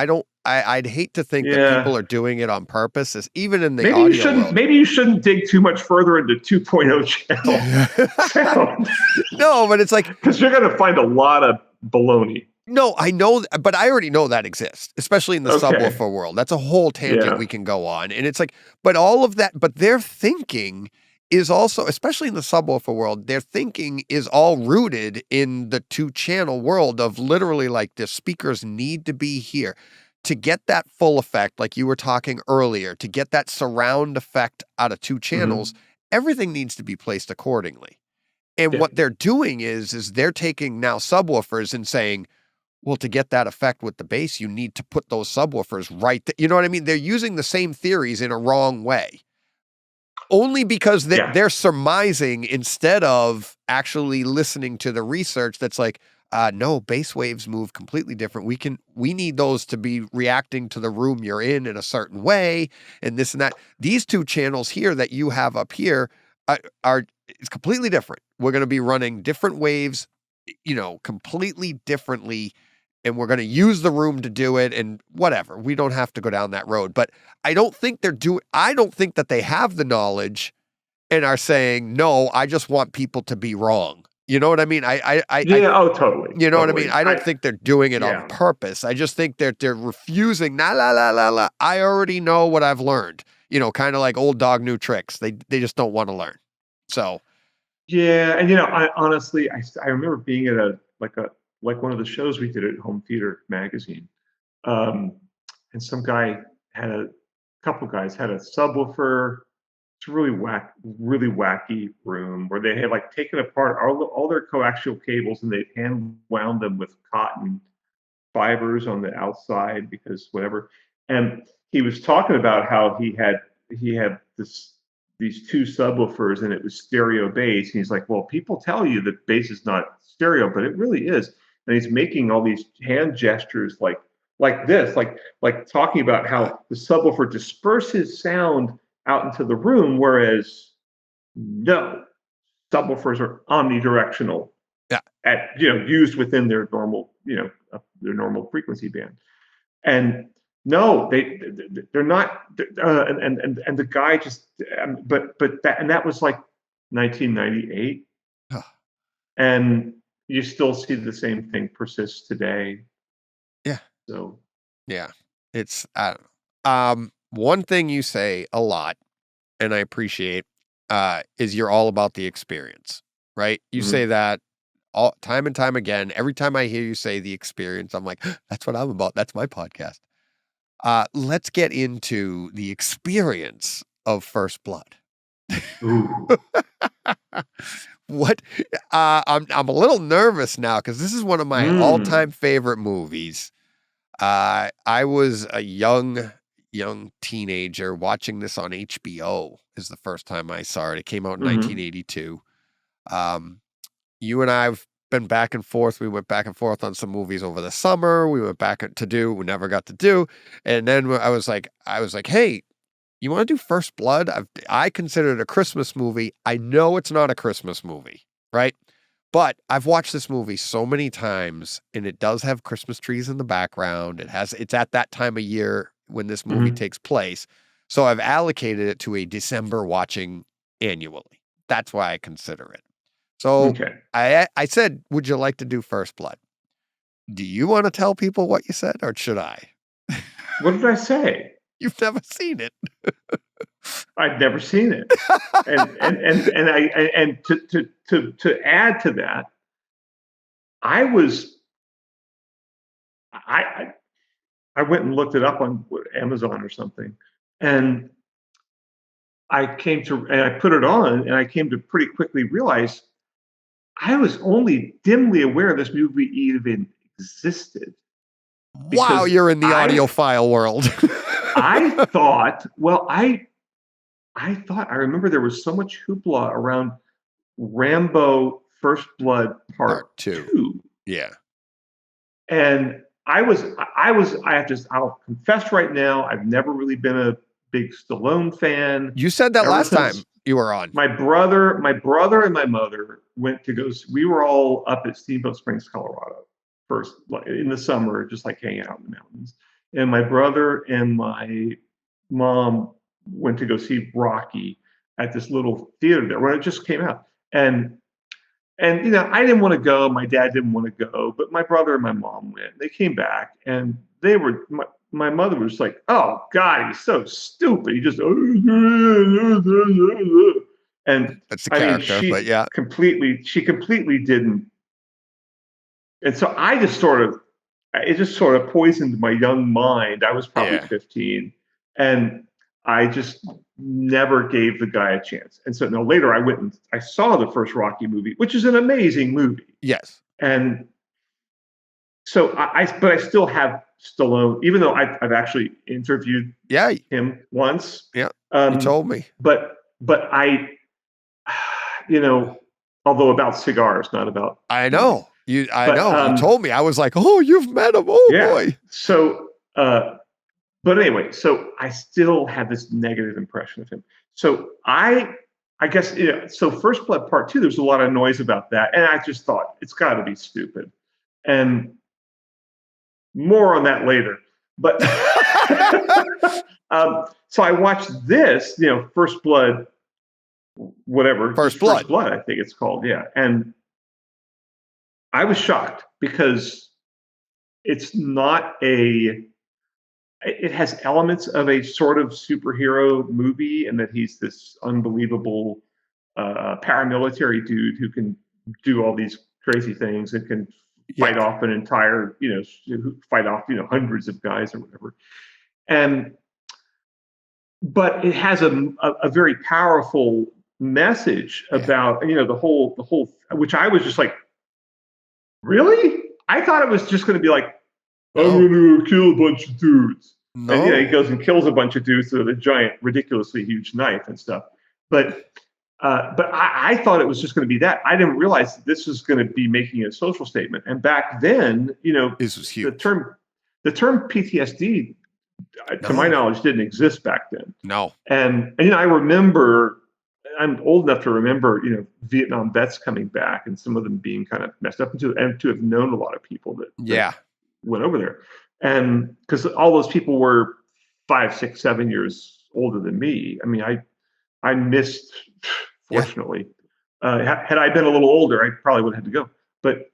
I'd hate to think that people are doing it on purpose, even in the audio world. Maybe you shouldn't dig too much further into 2.0 channel sound. No, but it's like, because you're going to find a lot of baloney. No, I know, but I already know that exists, especially in the subwoofer world. That's a whole tangent we can go on. And it's like, but all of that, but their thinking is also, especially in the subwoofer world, their thinking is all rooted in the 2-channel world of literally like the speakers need to be here to get that full effect, like you were talking earlier, to get that surround effect out of 2 channels, everything needs to be placed accordingly. And what they're doing is they're taking now subwoofers and saying, well, to get that effect with the bass, you need to put those subwoofers right there. You know what I mean? They're using the same theories in a wrong way. Only because they're surmising instead of actually listening to the research that's like, no, bass waves move completely different. We need those to be reacting to the room you're in a certain way, and this and that. These 2 channels here that you have up here it's completely different. We're going to be running different waves, completely differently, and we're going to use the room to do it and whatever. We don't have to go down that road, but I don't think that they have the knowledge and are saying, no, I just want people to be wrong. You know what I mean? Totally. You know totally. what I mean? I don't think they're doing it on purpose. I just think that they're refusing. La. I already know what I've learned. Kind of like old dog, new tricks. They just don't want to learn. So. Yeah, and I honestly, I remember being at one of the shows we did at Home Theater Magazine, and some guy couple guys had a subwoofer. It's a really wacky room where they had taken apart all their coaxial cables and they hand wound them with cotton fibers on the outside because whatever. And he was talking about how he had these two subwoofers and it was stereo bass. And he's like, well, people tell you that bass is not stereo, but it really is. And he's making all these hand gestures like this, like talking about how the subwoofer disperses sound out into the room, whereas no, subwoofers are omnidirectional. Yeah. Used within their normal, their normal frequency band. And no, they're not. And the guy just, that was like 1998, and you still see the same thing persist today. Yeah. So. Yeah, it's I don't know. One thing you say a lot, and I appreciate, is you're all about the experience, right? You say that all time and time again. Every time I hear you say the experience, I'm like, that's what I'm about. That's my podcast. Let's get into the experience of First Blood. Ooh. What? I'm a little nervous now because this is one of my all-time favorite movies. I was a young teenager watching this on HBO is the first time I saw it. It came out in 1982. You and I have been back and forth. We went back and forth on some movies over the summer. We went back to do, we never got to do. And then I was like, hey, you want to do First Blood? I consider it a Christmas movie. I know it's not a Christmas movie, right? But I've watched this movie so many times, and it does have Christmas trees in the background. It's at that time of year when this movie takes place. So I've allocated it to a December watching annually. That's why I consider it. So I said, would you like to do First Blood? Do you want to tell people what you said, or should I? What did I say? You've never seen it. I'd never seen it, and to add to that, I went and looked it up on Amazon or something, and I put it on, and I came to pretty quickly realize I was only dimly aware this movie even existed. Wow, you're in the audiophile world. I thought I remember there was so much hoopla around Rambo First Blood Part 2. Yeah. And I'll confess right now, I've never really been a big Stallone fan. You said that last time you were on. My brother and my mother went to go, we were all up at Steamboat Springs, Colorado, first in the summer, just like hanging out in the mountains. And my brother and my mom went to go see Rocky at this little theater there when it just came out. And I didn't want to go. My dad didn't want to go, but my brother and my mom went. They came back, and my mother was like, "Oh God, he's so stupid. He just," and that's the character, but yeah, she completely didn't. And so it just sort of poisoned my young mind. I was probably 15, and I just never gave the guy a chance. And so later I went and I saw the first Rocky movie, which is an amazing movie. Yes. And so but I still have Stallone, even though I've actually interviewed him once. Yeah. You told me. But I, although about cigars, not about. I know. You told me. I was like, oh, you've met him. Oh boy. So, but anyway, so I still have this negative impression of him. So I guess, so First Blood Part 2, there's a lot of noise about that. And I just thought, it's got to be stupid. And more on that later. But so I watched this, First Blood, whatever. First Blood, I think it's called. Yeah. And I was shocked because it's not it has elements of a sort of superhero movie, and that he's this unbelievable paramilitary dude who can do all these crazy things and can fight off an entire, fight off, hundreds of guys or whatever. But it has a very powerful message about, the whole, which I was just like, really? I thought it was just going to be like, I'm going to kill a bunch of dudes. No. And he goes and kills a bunch of dudes with a giant, ridiculously huge knife and stuff. But I thought it was just going to be that. I didn't realize this was going to be making a social statement. And back then, this was huge. The term PTSD, to my knowledge, didn't exist back then. No. And I remember, I'm old enough to remember, Vietnam vets coming back and some of them being kind of messed up, and to have known a lot of people that went over there. And because all those people were 5, 6, 7 years older than me. I mean, I missed, fortunately. Had I been a little older, I probably would have had to go. But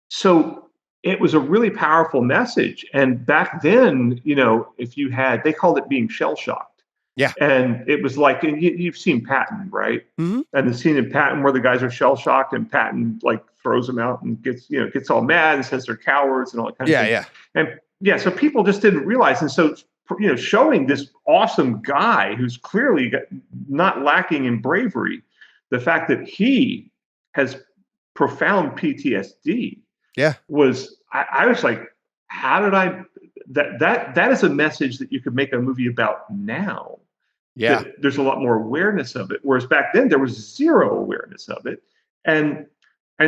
so it was a really powerful message. And back then, if you had, they called it being shell-shocked. Yeah. And it was like, and you've seen Patton, right? Mm-hmm. And the scene in Patton where the guys are shell-shocked and Patton like throws them out and gets all mad and says they're cowards and all that kind of thing. Yeah. And so people just didn't realize. And so, showing this awesome guy who's clearly not lacking in bravery, the fact that he has profound PTSD was, I was like, how did that is a message that you could make a movie about now. Yeah. There's a lot more awareness of it. Whereas back then there was zero awareness of it. And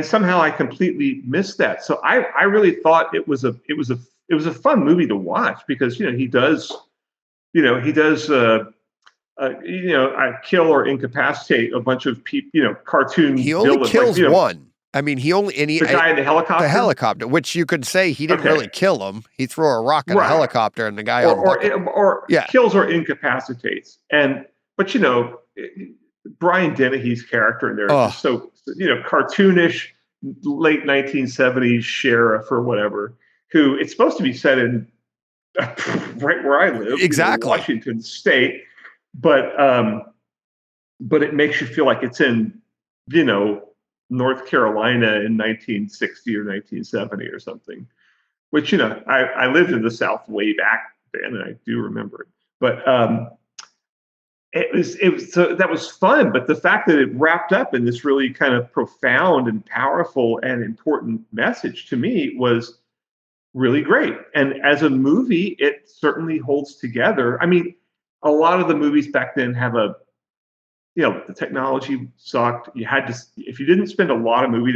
somehow I completely missed that. So I really thought it was a fun movie to watch because, he does kill or incapacitate a bunch of people, cartoon. He only kills one. I mean, the guy in the helicopter? The helicopter, which you could say he didn't really kill him. He threw a rock at a helicopter and the guy kills or incapacitates. But Brian Dennehy's character in there is just so, cartoonish, late 1970s sheriff or whatever, who it's supposed to be set in right where I live, exactly, Washington State, but it makes you feel like it's in, North Carolina in 1960 or 1970 or something, which, I lived in the South way back then and I do remember it, but that was fun. But the fact that it wrapped up in this really kind of profound and powerful and important message to me was really great. And as a movie, it certainly holds together. I mean, a lot of the movies back then have the technology sucked. You had to, if you didn't spend a lot of money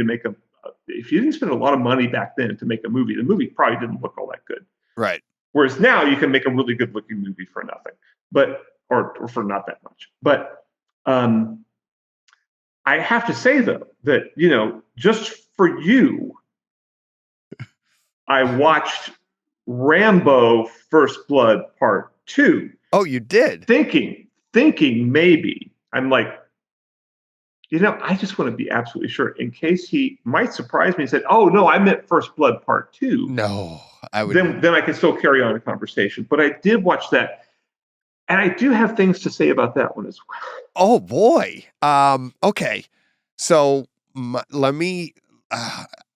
back then to make a movie, the movie probably didn't look all that good. Right. Whereas now you can make a really good looking movie for nothing, or for not that much. But I have to say though, that, just for you, I watched Rambo First Blood Part 2. Oh, you did? Thinking maybe. I'm like, I just want to be absolutely sure in case he might surprise me and said, oh, no, I meant First Blood Part 2. No, I would. Then I can still carry on a conversation. But I did watch that. And I do have things to say about that one as well. Oh, boy. Okay. So let me,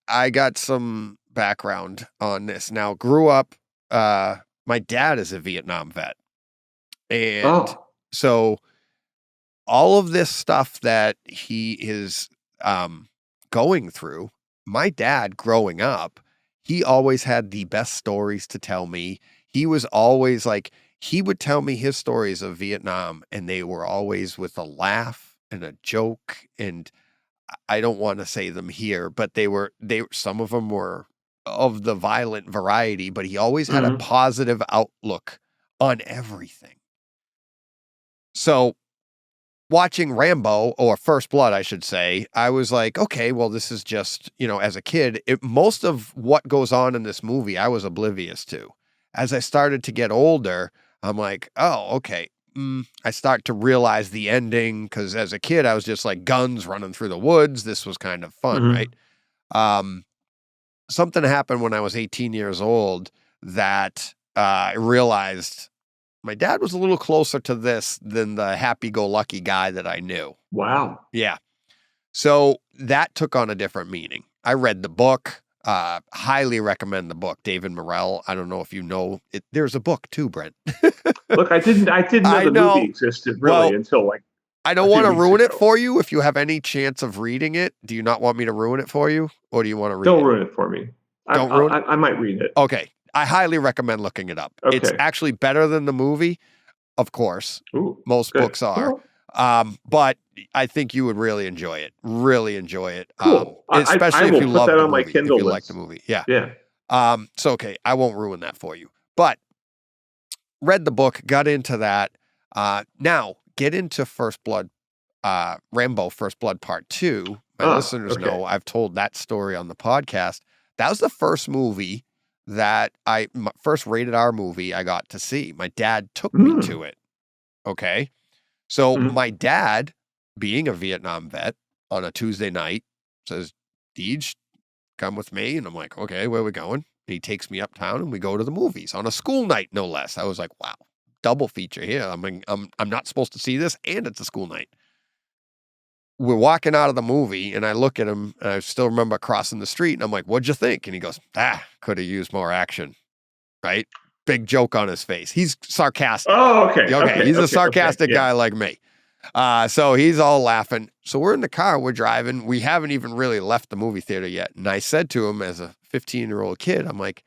I got some background on this. Now, grew up, my dad is a Vietnam vet. And so all of this stuff that he is going through, my dad growing up, he always had the best stories to tell me. He was always like, he would tell me his stories of Vietnam, and they were always with a laugh and a joke. And I don't want to say them here, but some of them were of the violent variety, but he always had a positive outlook on everything. So watching Rambo, or First Blood, I should say, I was like, okay, well, this is just, as a kid, most of what goes on in this movie, I was oblivious to. As I started to get older, I'm like, oh, okay. I start to realize the ending, because as a kid, I was just like guns running through the woods. This was kind of fun, right? Something happened when I was 18 years old that I realized my dad was a little closer to this than the happy-go-lucky guy that I knew. Wow. Yeah. So that took on a different meaning. I read the book. Highly recommend the book. David Morrell. I don't know if you know it. There's a book too, Brent. Look, I didn't know the movie existed really until like. I don't want to ruin it for you. If you have any chance of reading it, do you not want me to ruin it for you, or do you want to read it? Don't ruin it for me. I might read it. Okay. I highly recommend looking it up. Okay. It's actually better than the movie, of course. Ooh, most books are. But I think you would really enjoy it. Really enjoy it. Cool. Especially if you love the movie. If you like the movie. Yeah. Yeah. So okay, I won't ruin that for you. But read the book, got into that. Now get into First Blood, Rambo First Blood Part 2. My listeners know I've told that story on the podcast. That was the first movie that my first rated R movie I got to see. My dad took me to it. Okay. So my dad, being a Vietnam vet, on a Tuesday night says, Deej, come with me. And I'm like, okay, where are we going? And he takes me uptown and we go to the movies on a school night, no less. I was like, wow, double feature here. I mean, I'm not supposed to see this, and it's a school night. We're walking out of the movie and I look at him and I still remember crossing the street and I'm like, what'd you think? And he goes, could have used more action. Right? Big joke on his face. He's sarcastic. Oh, okay. Okay. He's a sarcastic guy like me. So he's all laughing. So we're in the car, we're driving. We haven't even really left the movie theater yet. And I said to him as a 15-year-old kid, I'm like,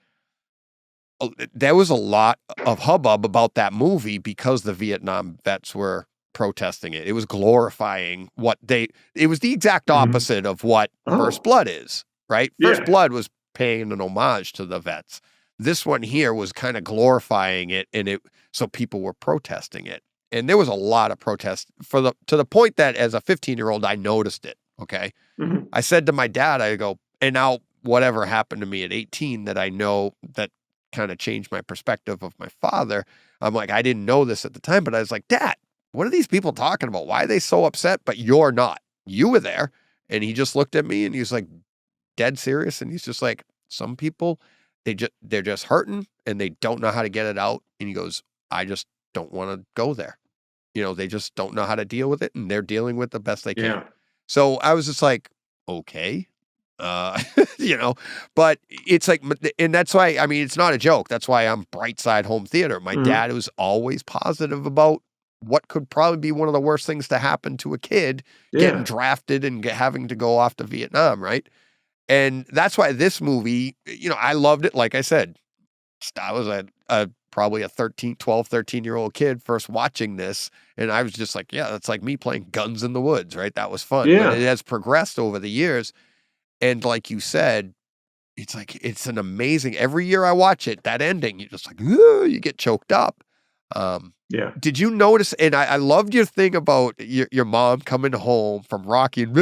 there was a lot of hubbub about that movie because the Vietnam vets were protesting it. It was glorifying it was the exact opposite of what First Blood is, right? First Blood was paying an homage to the vets. This one here was kind of glorifying it, and so people were protesting it. And there was a lot of protests to the point that as a 15-year-old, I noticed it. Okay. I said to my dad, I go, and now whatever happened to me at 18 that I know that kind of changed my perspective of my father. I'm like, I didn't know this at the time, but I was like, Dad, what are these people talking about? Why are they so upset? But you're not. You were there. And he just looked at me and he's like, dead serious. And he's just like, some people, they're just hurting and they don't know how to get it out. And he goes, I just don't want to go there. They just don't know how to deal with it, and they're dealing with the best they can. Yeah. So I was just like, okay, but it's like, and that's why, I mean, it's not a joke. That's why I'm Brightside Home Theater. My dad was always positive about what could probably be one of the worst things to happen to a kid getting drafted and having to go off to Vietnam. Right. And that's why this movie, I loved it. Like I said, I was probably a 13-year-old kid first watching this. And I was just like, yeah, that's like me playing Guns in the Woods, right? That was fun. Yeah. But it has progressed over the years. And like you said, it's like, it's an amazing, every year I watch it, that ending, you're just like, you get choked up. Yeah. Did you notice, and I loved your thing about your mom coming home from Rocky and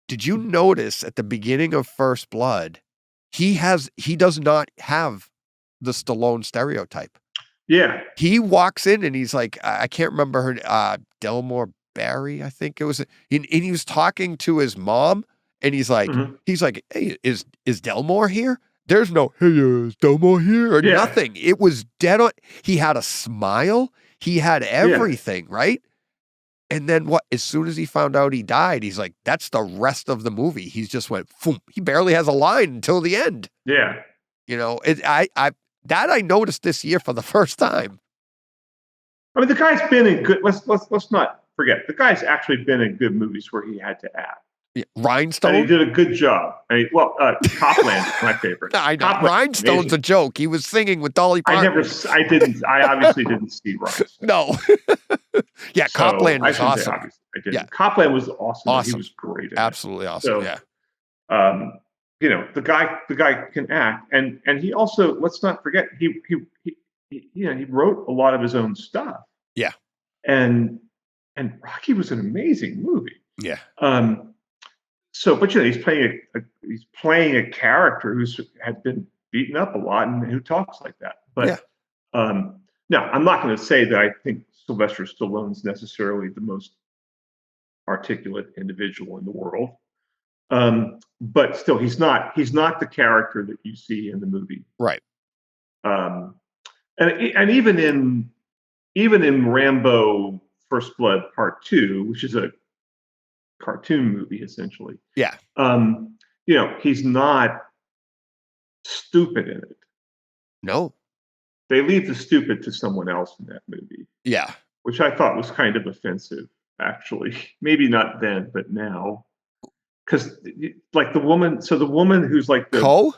did you notice at the beginning of First Blood, he does not have the Stallone stereotype. Yeah. He walks in and he's like, I can't remember her, Delmore Barry, I think it was. And he was talking to his mom and he's like, hey, is Delmore here? There's no, hey, is Delmore here? Or nothing. It was dead on. He had a smile. He had everything, right? And then as soon as he found out he died, he's like, that's the rest of the movie. He's just went, boom. He barely has a line until the end. Yeah. I noticed this year for the first time. I mean, the guy's been in good, let's not forget, the guy's actually been in good movies where he had to act. Yeah. Rhinestone? And he did a good job. Copland is my favorite. I know. Rhinestone's a joke. He was singing with Dolly Parton. I obviously didn't see Rhinestone. No. Yeah, so Copland was awesome. I didn't. Yeah. Copland was awesome. He was great. Absolutely awesome. So, the guy can act, and he also, let's not forget, he wrote a lot of his own stuff. Yeah. And Rocky was an amazing movie. Yeah. But he's playing a character who's had been beaten up a lot and who talks like that. But Now, I'm not going to say that I think Sylvester Stallone's necessarily the most articulate individual in the world. But still, he's not the character that you see in the movie. Right. And even in Rambo First Blood Part 2, which is a cartoon movie essentially. Yeah. He's not stupid in it. No. They leave the stupid to someone else in that movie. Yeah. Which I thought was kind of offensive, actually. Maybe not then, but now. Because, like, the woman who's like the... Co?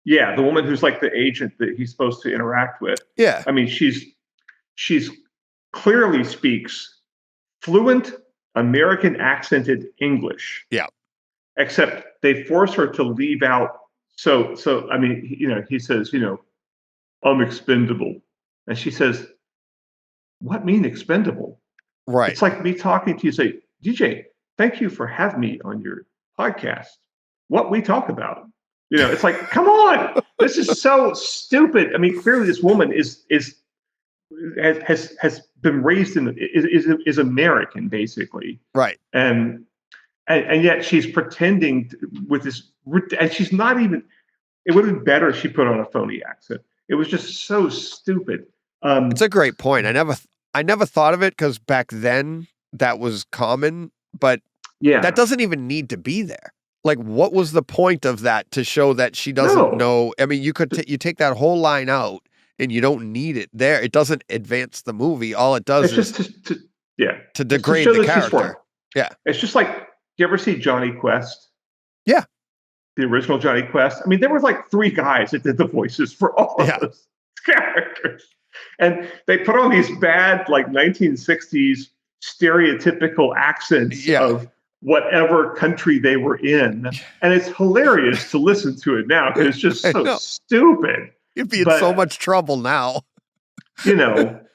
Yeah, the woman who's like the agent that he's supposed to interact with. Yeah. I mean, she's clearly speaks fluent American accented English. Yeah. Except they force her to leave out. So I mean, he says, I'm expendable. And she says, what mean expendable? Right. It's like me talking to you, say, DJ, thank you for having me on your podcast. What we talk about. It's like, come on, this is so stupid. I mean, clearly this woman has been raised is American, basically. Right. And yet she's pretending with this, and she's not even. It would have been better if she put on a phony accent. It was just so stupid. It's a great point. I never thought of it because back then that was common, but that doesn't even need to be there. Like, what was the point of that to show that she doesn't know? I mean, you could you take that whole line out and you don't need it there. It doesn't advance the movie. All it does is to degrade the character. Yeah. It's just like, you ever see Johnny Quest? Yeah. The original Johnny Quest. I mean, there were like 3 guys that did the voices for all of those characters. And they put on these bad, like 1960s stereotypical accents of whatever country they were in. And it's hilarious to listen to it now because it's just so stupid. You'd be in so much trouble now. But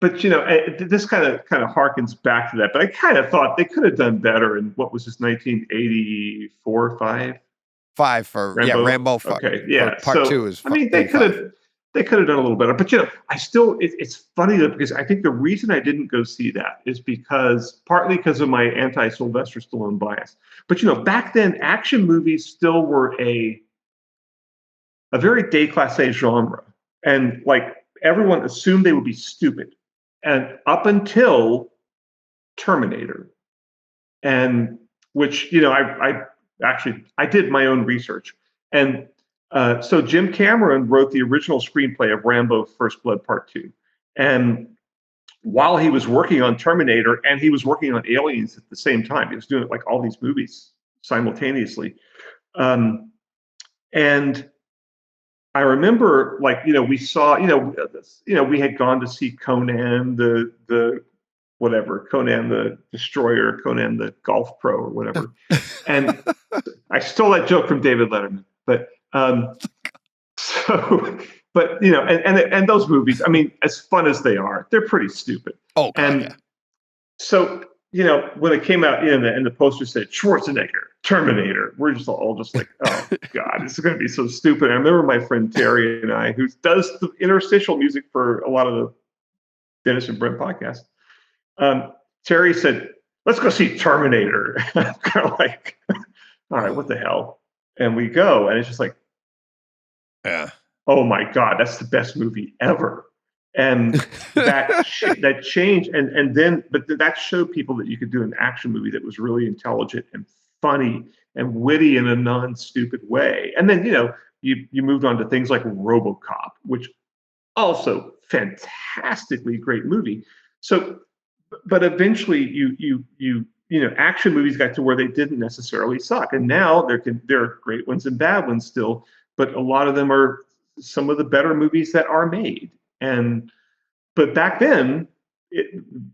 this kind of harkens back to that. But I kind of thought they could have done better in what was this 1984, 5 for Rambo. Okay, yeah. Part 2 is. I mean, they could have done a little better. But I still, it's funny though, because I think the reason I didn't go see that is partly because of my anti-Sylvester Stallone bias. But back then, action movies still were a very déclassé genre, and like everyone assumed they would be stupid, and up until Terminator, and which I did my own research, and so Jim Cameron wrote the original screenplay of Rambo: First Blood Part 2, and while he was working on Terminator and he was working on Aliens at the same time, he was doing like all these movies simultaneously, and I remember, like, we saw, we had gone to see Conan the Destroyer, Conan the Golf Pro, or whatever. And I stole that joke from David Letterman. But and those movies, I mean, as fun as they are, they're pretty stupid. Oh, God, So when it came out, and the poster said Schwarzenegger, Terminator, we're just all like, oh God, this is going to be so stupid. I remember my friend Terry and I, who does the interstitial music for a lot of the Dennis and Brent podcasts. Terry said, let's go see Terminator. I'm kind of like, all right, what the hell? And we go, and it's just like, oh my God, that's the best movie ever. And that changed, and then, but that showed people that you could do an action movie that was really intelligent and funny and witty in a non-stupid way. And then you moved on to things like RoboCop, which also fantastically great movie. So, but eventually action movies got to where they didn't necessarily suck, and now there are great ones and bad ones still, but a lot of them are some of the better movies that are made. But back then,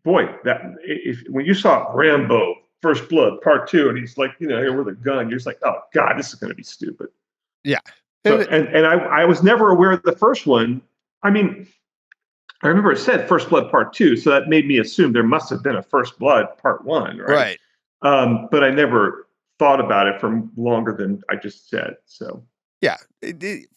when you saw Rambo: First Blood Part 2, and he's like, here with a gun, you're just like, oh God, this is going to be stupid. Yeah. So, and I was never aware of the first one. I mean, I remember it said First Blood Part 2, so that made me assume there must have been a First Blood Part 1, right? Right. But I never thought about it for longer than I just said. So Yeah.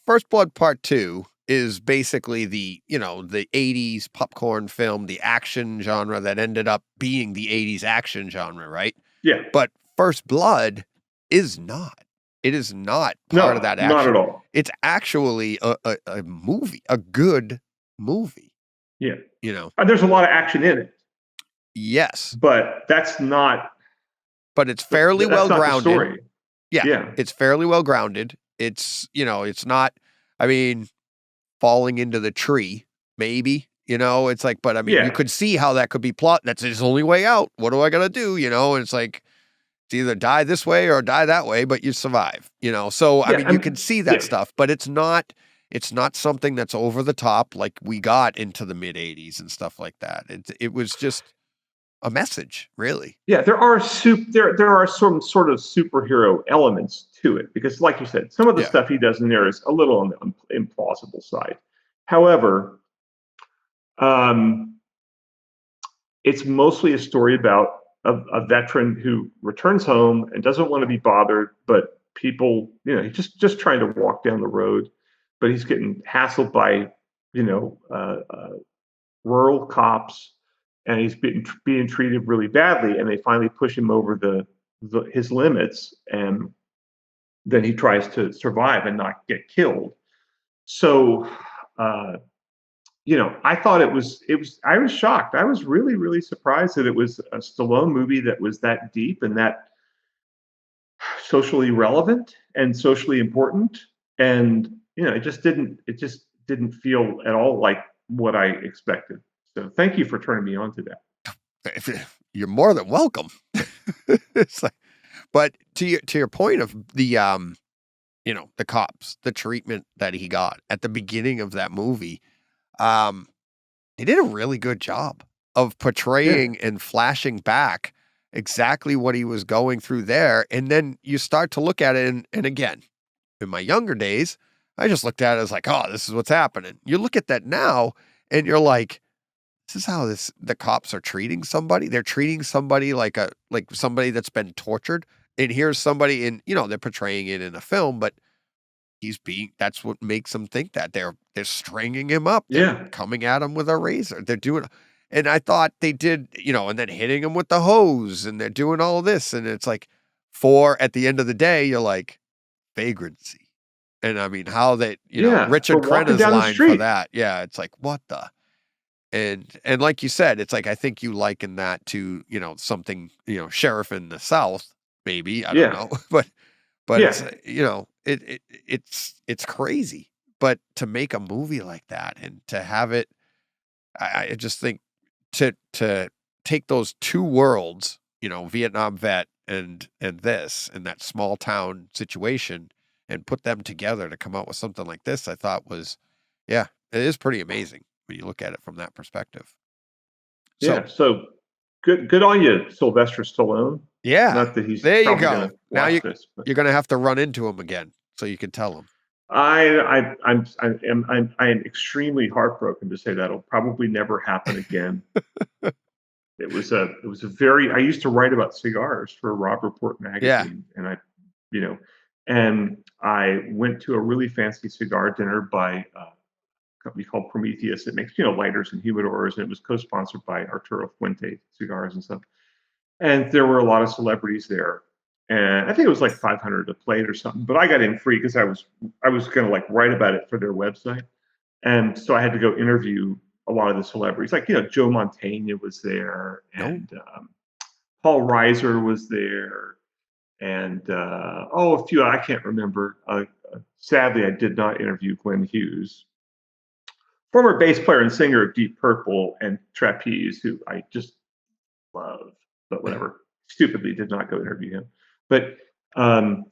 First Blood Part 2 is basically the 80s popcorn film, the action genre that ended up being the 80s action genre, right? Yeah. But First Blood is not. It is not part of that action. Not at all. It's actually a movie, a good movie. Yeah. And there's a lot of action in it. Yes. But that's not. But it's fairly well grounded. The story. Yeah. It's fairly well grounded. It's, it's not, falling into the tree, maybe, it's like, but you could see how that could be plot. That's his only way out. What do I got to do? And it's like, it's either die this way or die that way, but you survive, So, you can see that stuff, but it's not something that's over the top like we got into the mid 80s and stuff like that. It was just a message, really. Yeah, there are some sort of superhero elements to it because, like you said, some of the stuff he does in there is a little on the implausible side. However, it's mostly a story about a veteran who returns home and doesn't want to be bothered, but people, he's just trying to walk down the road, but he's getting hassled by, rural cops. And he's being treated really badly, and they finally push him over his limits, and then he tries to survive and not get killed. So, I thought it was. I was shocked. I was really, really surprised that it was a Stallone movie that was that deep and that socially relevant and socially important. And it just didn't feel at all like what I expected. So thank you for turning me on to that. You're more than welcome. It's like, but to your point of the the cops, the treatment that he got at the beginning of that movie, they did a really good job of portraying and flashing back exactly what he was going through there. And then you start to look at it, and again, in my younger days, I just looked at it as like, oh, this is what's happening. You look at that now, and you're like, this is how the cops are treating somebody. They're treating somebody like somebody that's been tortured. And here's somebody they're portraying it in a film, but that's what makes them think that they're stringing him up. They're coming at him with a razor. They're doing, and I thought they did, and then hitting him with the hose, and they're doing all this. And it's like, at the end of the day, you're like, vagrancy. And how that, Richard Crenna's line for that. Yeah. It's like, what the? And like you said, it's like, I think you liken that to, something, sheriff in the South, maybe, I don't know, but it's, it's crazy, but to make a movie like that and to have it, I just think to take those two worlds, Vietnam vet and this and that small town situation and put them together to come out with something like this, I thought was, it is pretty amazing when you look at it from that perspective. So good on you, Sylvester Stallone. Yeah. Not that he's there you go. Now you're going to have to run into him again so you can tell him. I am extremely heartbroken to say that'll probably never happen again. It was a very, I used to write about cigars for Rob Report magazine, and I went to a really fancy cigar dinner by company called Prometheus. It makes, lighters and humidors, and it was co-sponsored by Arturo Fuente cigars and stuff. And there were a lot of celebrities there. And I think it was like $500 a plate or something, but I got in free because I was going to write about it for their website. And so I had to go interview a lot of the celebrities, like, Joe Mantegna was there, and Paul Reiser was there, and a few, I can't remember. Sadly, I did not interview Glenn Hughes, former bass player and singer of Deep Purple and Trapeze, who I just love, but whatever. Stupidly did not go interview him. But and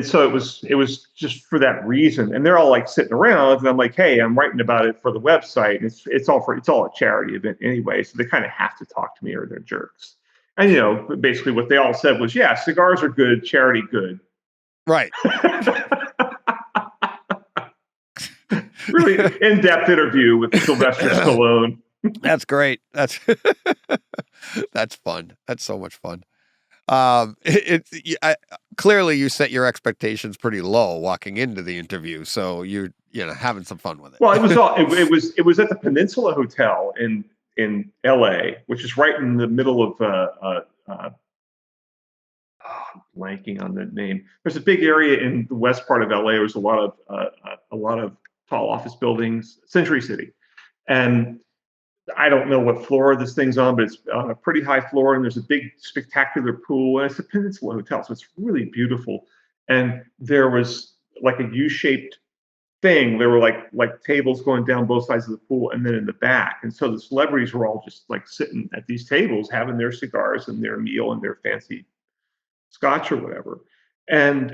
so it was just for that reason. And they're all sitting around, and I'm like, hey, I'm writing about it for the website. And it's all a charity event anyway, so they kind of have to talk to me or they're jerks. And basically what they all said was, yeah, cigars are good, charity good. Right. Really in-depth interview with Sylvester Stallone. That's great. That's fun. That's so much fun. Clearly you set your expectations pretty low walking into the interview, so you're having some fun with it. Well, it was at the Peninsula Hotel in L.A., which is right in the middle of I'm blanking on the name. There's a big area in the west part of LA. There's a lot of tall office buildings, Century City, and I don't know what floor this thing's on, but it's on a pretty high floor, and there's a big spectacular pool, and it's a Peninsula Hotel, so it's really beautiful. And there was like a U-shaped thing. There were like tables going down both sides of the pool, and then in the back. And so the celebrities were all just like sitting at these tables, having their cigars and their meal and their fancy scotch or whatever. And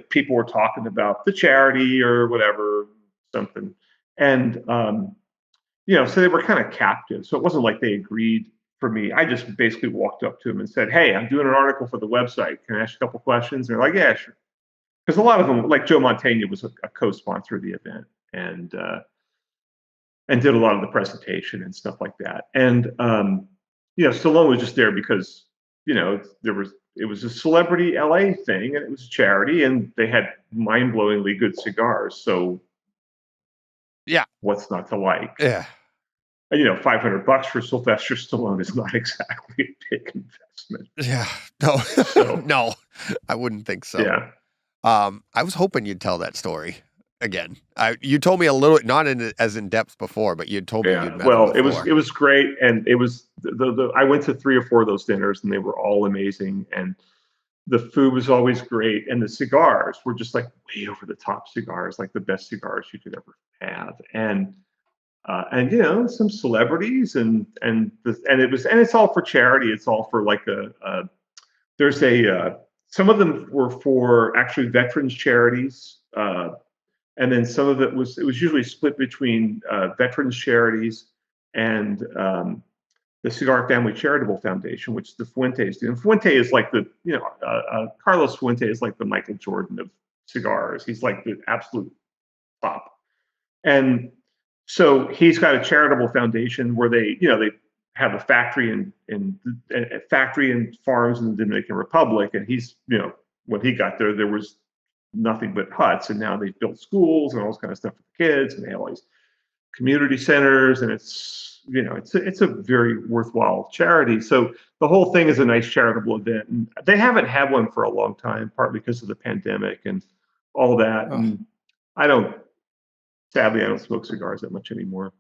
people were talking about the charity or whatever, something. And so they were kind of captive. So it wasn't like they agreed for me. I just basically walked up to them and said, "Hey, I'm doing an article for the website. Can I ask you a couple questions?" And they're like, "Yeah, sure." Because a lot of them, like Joe Mantegna, was a co-sponsor of the event and did a lot of the presentation and stuff like that. And Stallone was just there because it was a celebrity LA thing, and it was a charity, and they had mind-blowingly good cigars. So, yeah, what's not to like? Yeah, and, $500 for Sylvester Stallone is not exactly a big investment. Yeah, no, no, I wouldn't think so. Yeah, I was hoping you'd tell that story again. You told me a little, not as in depth before, but you'd told me you'd met him before. It was great, and it was I went to 3 or 4 of those dinners, and they were all amazing, and the food was always great, and the cigars were just like way over the top cigars, like the best cigars you could ever have, and some celebrities, and it's all for charity. It's all for like there's some of them were for actually veterans charities. And then some of it was usually split between veterans charities and the Cigar Family Charitable Foundation, which the Fuentes do. And Fuente is like Carlos Fuente is like the Michael Jordan of cigars. He's like the absolute top. And so he's got a charitable foundation where they have a factory and farms in the Dominican Republic. And he's, when he got there was nothing but huts, and now they've built schools and all this kind of stuff for the kids, and they have all these community centers, and it's a very worthwhile charity. So the whole thing is a nice charitable event, and they haven't had one for a long time, partly because of the pandemic and all that. Oh. And sadly, I don't smoke cigars that much anymore.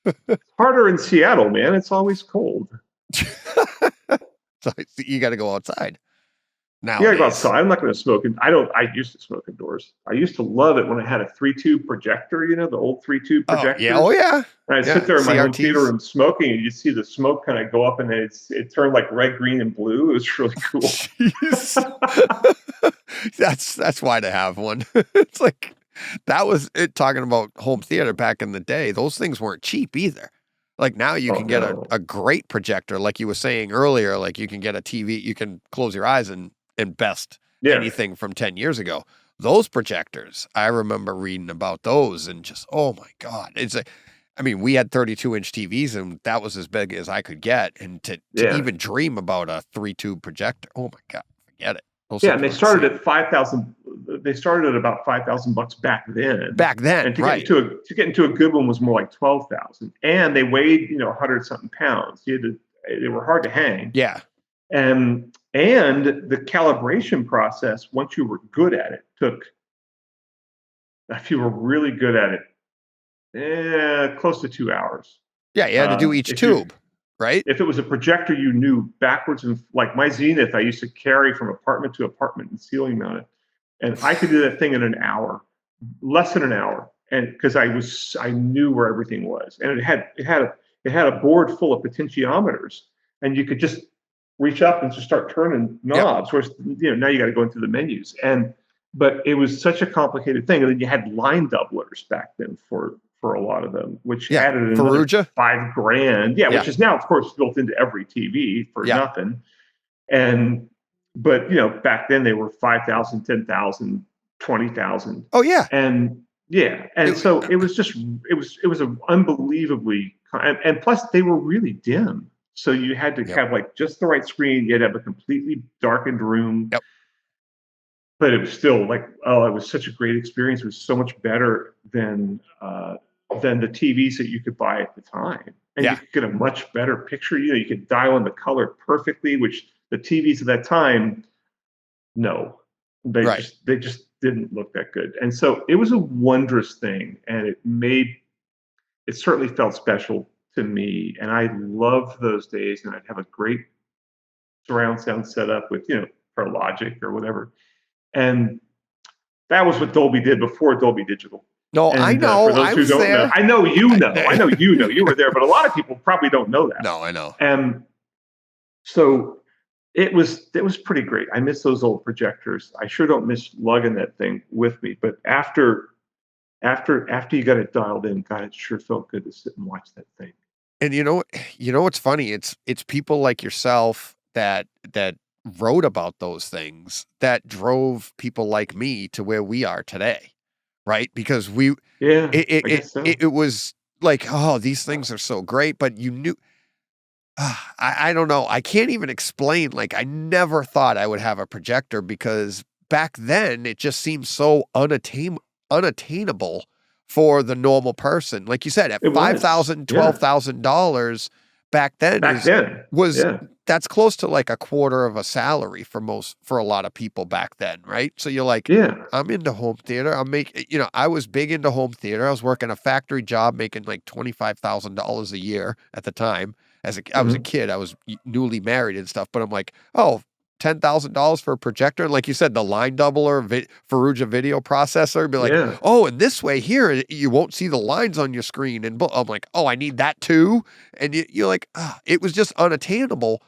It's harder in Seattle, man. It's always cold. So you got to go outside. Now, yeah, I go outside. I'm not going to smoke. I used to smoke indoors. I used to love it when I had a 3-tube projector, the old 3-tube projector. Oh yeah. And I'd sit there in my home theater room smoking, and you'd see the smoke kind of go up, and it turned like red, green, and blue. It was really cool. That's why to have one. It's like, that was it. Talking about home theater back in the day, those things weren't cheap either. Like now you can get a great projector, like you were saying earlier. Like you can get a TV, you can close your eyes and best anything from 10 years ago. Those projectors, I remember reading about those and just, oh my God. It's like, we had 32-inch TVs, and that was as big as I could get. And to even dream about a 3-tube projector, oh my God, forget it. And they started at $5,000. They started at about $5,000 back then. And to get into a good one was more like $12,000, and they weighed 100-something pounds. They were hard to hang. Yeah. And the calibration process, once you were good at it, took, if you were really good at it, close to 2 hours. Yeah, you had to do each tube, right? If it was a projector you knew backwards, and like my Zenith, I used to carry from apartment to apartment and ceiling mount it, and I could do that thing in an hour, less than an hour, and because I knew where everything was, and it had a board full of potentiometers, and you could just reach up and just start turning knobs. Whereas now you got to go into the menus, but it was such a complicated thing. And then you had line doublers back then for a lot of them, which added another $5,000. Which is now of course built into every TV for nothing. But back then they were 5,000, 10,000, 20,000. Oh yeah. So it was an unbelievably, and plus they were really dim. So you had to have like just the right screen. You had to have a completely darkened room. Yep. But it was still like, it was such a great experience. It was so much better than the TVs that you could buy at the time. And you could get a much better picture. You could dial in the color perfectly, which the TVs at that time, no, they just didn't look that good. And so it was a wondrous thing, and it certainly felt special to me. And I loved those days, and I'd have a great surround sound set up with, for Logic or whatever. And that was what Dolby did before Dolby Digital. No, and, I know. For those who don't know, I know you know. I know you were there, but a lot of people probably don't know that. No, I know. And so it was pretty great. I miss those old projectors. I sure don't miss lugging that thing with me. But after you got it dialed in, God, it sure felt good to sit and watch that thing. And you know what's funny? It's people like yourself that wrote about those things that drove people like me to where we are today, right? Because it was like, oh, these things are so great, but you knew. I don't know. I can't even explain. Like, I never thought I would have a projector because back then it just seemed so unattainable for the normal person. Like you said, at $5,000, $12,000 back then that's close to like a quarter of a salary for a lot of people back then, right? So you're like, I'm into home theater. I was big into home theater. I was working a factory job making like $25,000 a year at the time. I was a kid, I was newly married and stuff, but I'm like, $10,000 for a projector. And like you said, the line doubler, Faruja video processor, be like, and this way here, you won't see the lines on your screen. And I'm like, I need that too. And you're like, it was just unattainable.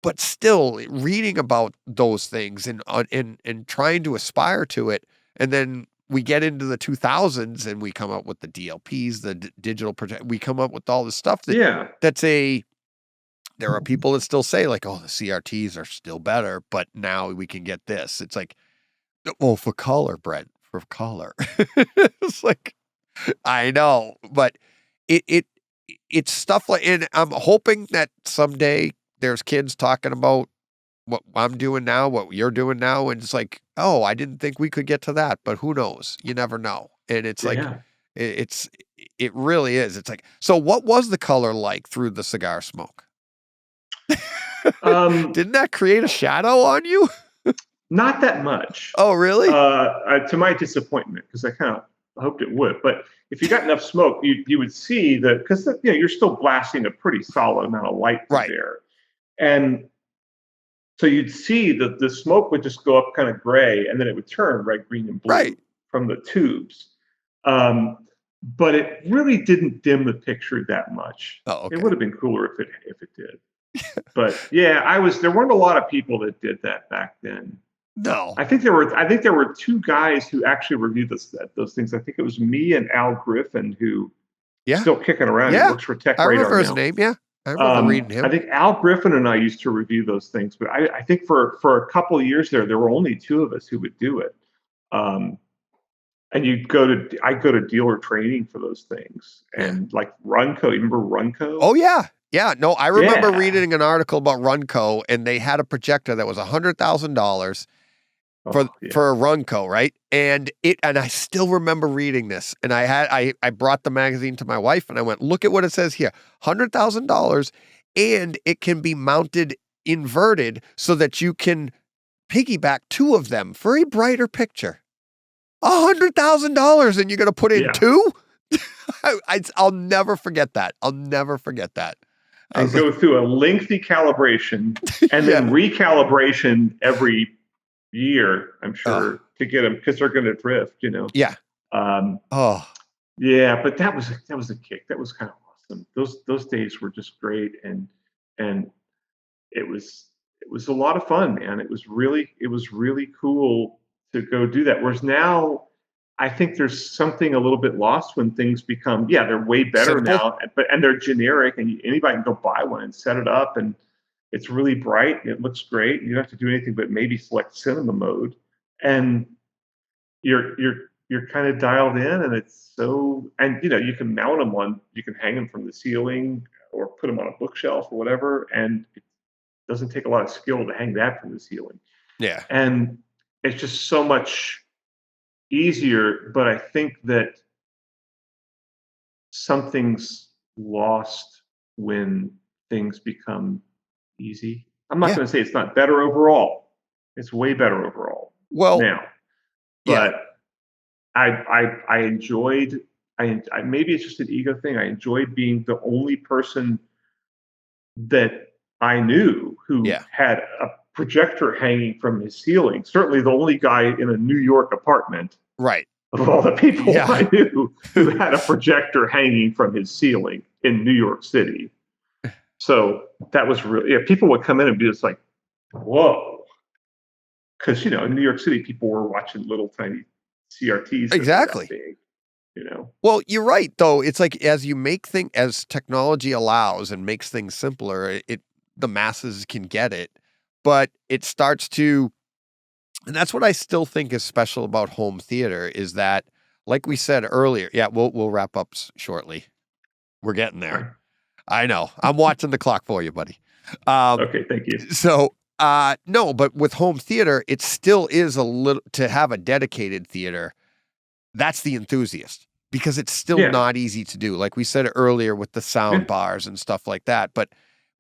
But still, reading about those things and trying to aspire to it, and then we get into the 2000s and we come up with the DLPs, the digital project. We come up with all this stuff there are people that still say like, the CRTs are still better, but now we can get this. It's like, for color, Brent, for color. It's like, I know, but it's stuff like, and I'm hoping that someday there's kids talking about what I'm doing now, what you're doing now. And it's like, I didn't think we could get to that, but who knows? You never know. And it's like, it really is. It's like, so what was the color like through the cigar smoke? Didn't that create a shadow on you? Not that much. Oh, really? To my disappointment, because I kind of hoped it would. But if you got enough smoke, you would see that, because you're still blasting a pretty solid amount of light through there. And so you'd see that the smoke would just go up kind of gray, and then it would turn red, green, and blue from the tubes. But it really didn't dim the picture that much. Oh, okay. It would have been cooler if it did. But there weren't a lot of people that did that back then. No. I think there were two guys who actually reviewed those things. I think it was me and Al Griffin, who still kicking around. He works for Tech Radar. I remember his name, I remember reading him. I think Al Griffin and I used to review those things, but I think for a couple of years there were only two of us who would do it. And I'd go to dealer training for those things. And like Runco, you remember Runco? Oh yeah. Yeah. No, I remember reading an article about Runco, and they had a projector that was $100,000 for a Runco, right? And I still remember reading this. And I brought the magazine to my wife and I went, look at what it says here. $100,000, and it can be mounted inverted so that you can piggyback two of them for a brighter picture. $100,000, and you're going to put in two? I'll never forget that. I'll never forget that. And go through a lengthy calibration and then recalibration every year, I'm sure, to get them, because they're going to drift, Yeah. Yeah, but that was a kick. That was kind of awesome. Those days were just great, and it was a lot of fun, man. It was really cool to go do that. Whereas now, I think there's something a little bit lost when things become, they're way better now, and they're generic, and anybody can go buy one and set it up, and it's really bright, and it looks great. You don't have to do anything but maybe select cinema mode, and you're kind of dialed in, and it's so, and you can mount them you can hang them from the ceiling, or put them on a bookshelf or whatever. And it doesn't take a lot of skill to hang that from the ceiling. Yeah. And it's just so much easier. But I think that something's lost when things become easy. I'm not going to say it's not better overall. It's way better overall now. But I enjoyed. I maybe it's just an ego thing. I enjoyed being the only person that I knew who had a projector hanging from his ceiling. Certainly the only guy in a New York apartment. Right. Of all the people I knew who had a projector hanging from his ceiling in New York City. So that was really, people would come in and be just like, whoa. Because, in New York City, people were watching little tiny CRTs. Exactly. Big, Well, you're right, though. It's like as you make things, as technology allows and makes things simpler, the masses can get it. But it starts to, and that's what I still think is special about home theater is that, like we said earlier, we'll wrap up shortly. We're getting there. I know. I'm watching the clock for you, buddy. Okay, thank you. So, no, but with home theater, it still is a little, to have a dedicated theater, that's the Enthusiast, because it's still not easy to do. Like we said earlier with the sound bars and stuff like that. But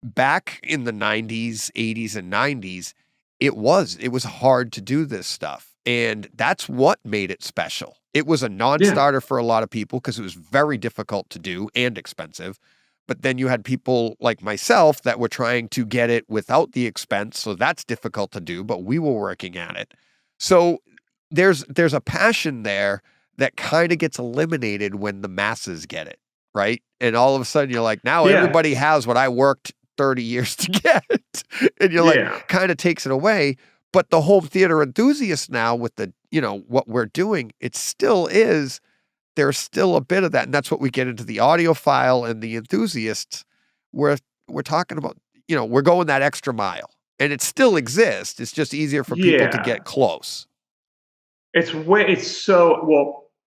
back in the 90s, 80s, and 90s, it was hard to do this stuff. And that's what made it special. It was a non-starter for a lot of people because it was very difficult to do and expensive. But then you had people like myself that were trying to get it without the expense. So that's difficult to do, but we were working at it. So there's a passion there that kind of gets eliminated when the masses get it, right? And all of a sudden you're like, now everybody has what I worked 30 years to get. And you're like, kind of takes it away. But the home theater enthusiast now with the, what we're doing, it still is, there's still a bit of that. And that's what we get into the audiophile and the enthusiasts, where we're talking about, we're going that extra mile. And it still exists. It's just easier for people to get close.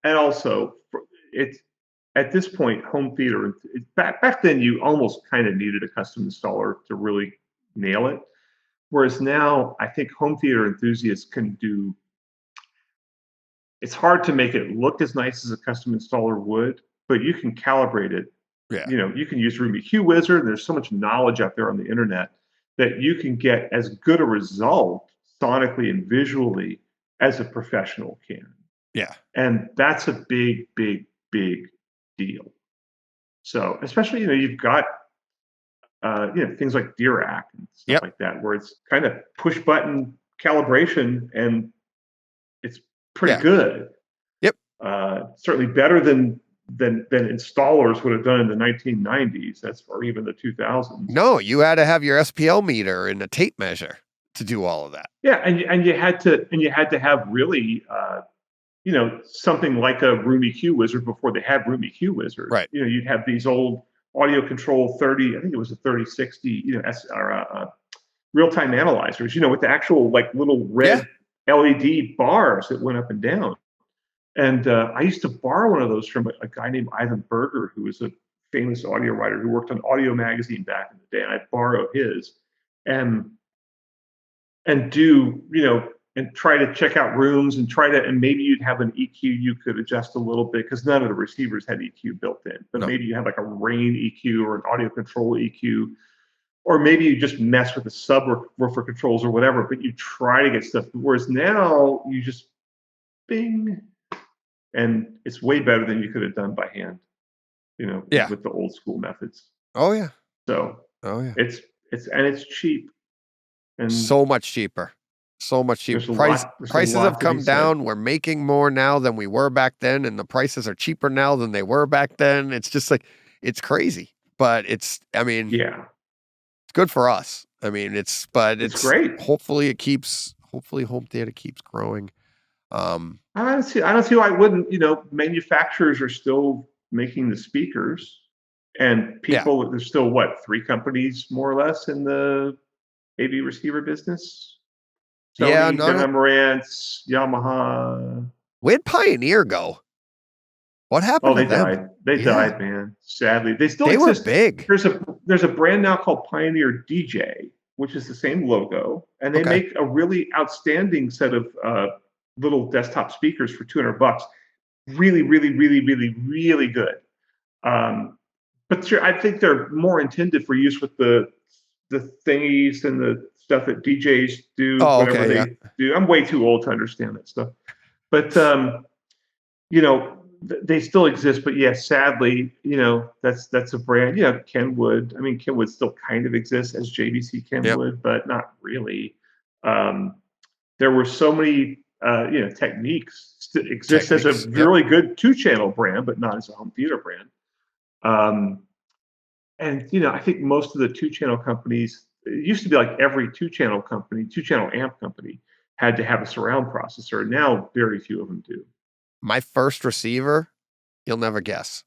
And also it's at this point, home theater, back then you almost kind of needed a custom installer to really nail it. Whereas now I think home theater enthusiasts can do, it's hard to make it look as nice as a custom installer would, but you can calibrate it. Yeah. You can use Roomie Q Wizard. There's so much knowledge out there on the internet that you can get as good a result sonically and visually as a professional can. Yeah. And that's a big, big, big deal. So especially, you've got, things like Dirac and stuff like that, where it's kind of push button calibration and it's pretty good. Yep. Certainly better than installers would have done in the 1990s. Or even the 2000s. No, you had to have your SPL meter and a tape measure to do all of that. Yeah, and you had to have really something like a Roomie Q Wizard before they had Roomie Q Wizard. Right. You'd have these old audio control 30, I think it was a 3060, real-time analyzers, with the actual like little red LED bars that went up and down. And I used to borrow one of those from a guy named Ivan Berger, who was a famous audio writer who worked on Audio Magazine back in the day. And I'd borrow his and do, and try to check out rooms and maybe you'd have an EQ you could adjust a little bit because none of the receivers had EQ built in. But maybe you had like a rain EQ or an audio control EQ, or maybe you just mess with the subwoofer controls or whatever, but you try to get stuff. Whereas now you just bing, and it's way better than you could have done by hand, with the old school methods. Oh yeah. So it's cheap. And so much cheaper. So much cheaper. Prices have come down. We're making more now than we were back then, and the prices are cheaper now than they were back then. It's just like, it's crazy. But it's good for us. I mean, it's great. Hopefully home theater keeps growing. I don't see why it wouldn't. Manufacturers are still making the speakers, and people, there's still 3 companies more or less in the AV receiver business. Sony, Marantz, Yamaha. Where'd Pioneer go? What happened to them? Died. They died, man. Sadly, they still exist. They were big. There's a brand now called Pioneer DJ, which is the same logo, and they make a really outstanding set of little desktop speakers for $200. Really, really, really, really, really good. But I think they're more intended for use with the thingies and the stuff that DJs do, whatever they do. I'm way too old to understand that stuff. But they still exist. But yeah, sadly, that's a brand. Yeah, Kenwood. I mean, Kenwood still kind of exists as JVC Kenwood, but not really. There were so many techniques exist as a really good 2-channel brand, but not as a home theater brand. And I think most of the 2-channel companies, it used to be like every 2-channel company, 2-channel amp company had to have a surround processor. Now very few of them do. My first receiver, you'll never guess.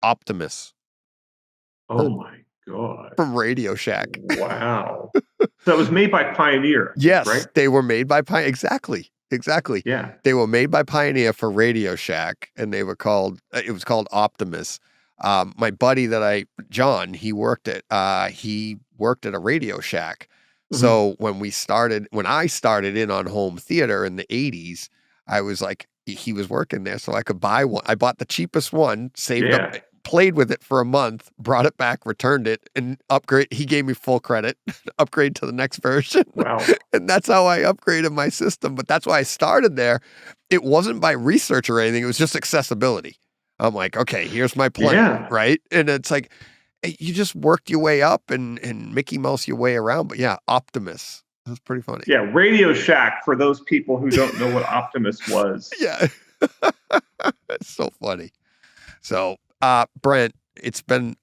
Optimus. Oh my God. From Radio Shack. Wow. So it was made by Pioneer. Yes, right? They were made by Pioneer. Exactly. Yeah. They were made by Pioneer for Radio Shack, and it was called Optimus. My buddy John, he worked at a Radio Shack. Mm-hmm. So when I started in on home theater in the 80s, I was like, he was working there, so I could buy one. I bought the cheapest one, saved up, played with it for a month, brought it back, returned it, and upgrade. He gave me full credit, upgrade to the next version. Wow. And that's how I upgraded my system. But that's why I started there. It wasn't by research or anything. It was just accessibility. I'm like, okay, here's my plan, right? And it's like, you just worked your way up and Mickey Mouse your way around. But yeah, Optimus. That's pretty funny. Yeah, Radio Shack, for those people who don't know what Optimus was. Yeah. It's so funny. So, Brent, it's been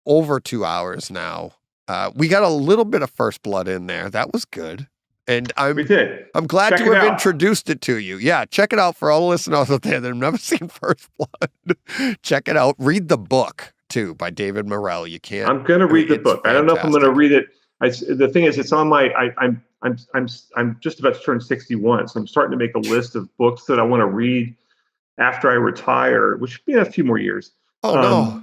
over 2 hours now. We got a little bit of First Blood in there. That was good. And we did. I'm glad to have introduced it to you. Yeah, check it out for all the listeners out there that have never seen First Blood. Check it out. Read the book, too, by David Morrell. You can't. I'm going to read the book. Fantastic. I don't know if I'm going to read it. The thing is, it's on my. I'm just about to turn 61, so I'm starting to make a list of books that I want to read after I retire, which should be a few more years. Oh no!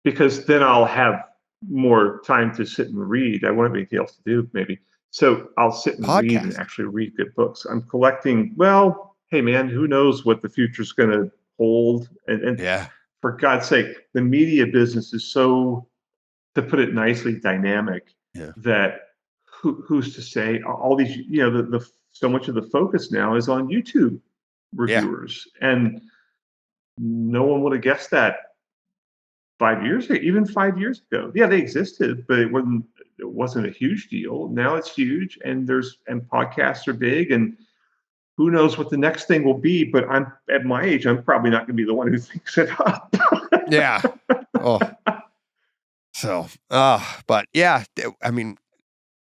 Because then I'll have more time to sit and read. I won't have anything else to do, maybe. So I'll sit and read and actually read good books. I'm collecting. Well, hey man, who knows what the future's going to hold? And for God's sake, the media business is so, to put it nicely, dynamic. Yeah. That who's to say? All these, the so much of the focus now is on YouTube reviewers, and no one would have guessed that 5 years ago, even 5 years ago. Yeah, they existed, but it wasn't a huge deal. Now it's huge, and podcasts are big, and who knows what the next thing will be. But I'm at my age, I'm probably not going to be the one who thinks it up. Yeah. Oh. So, but yeah, I mean,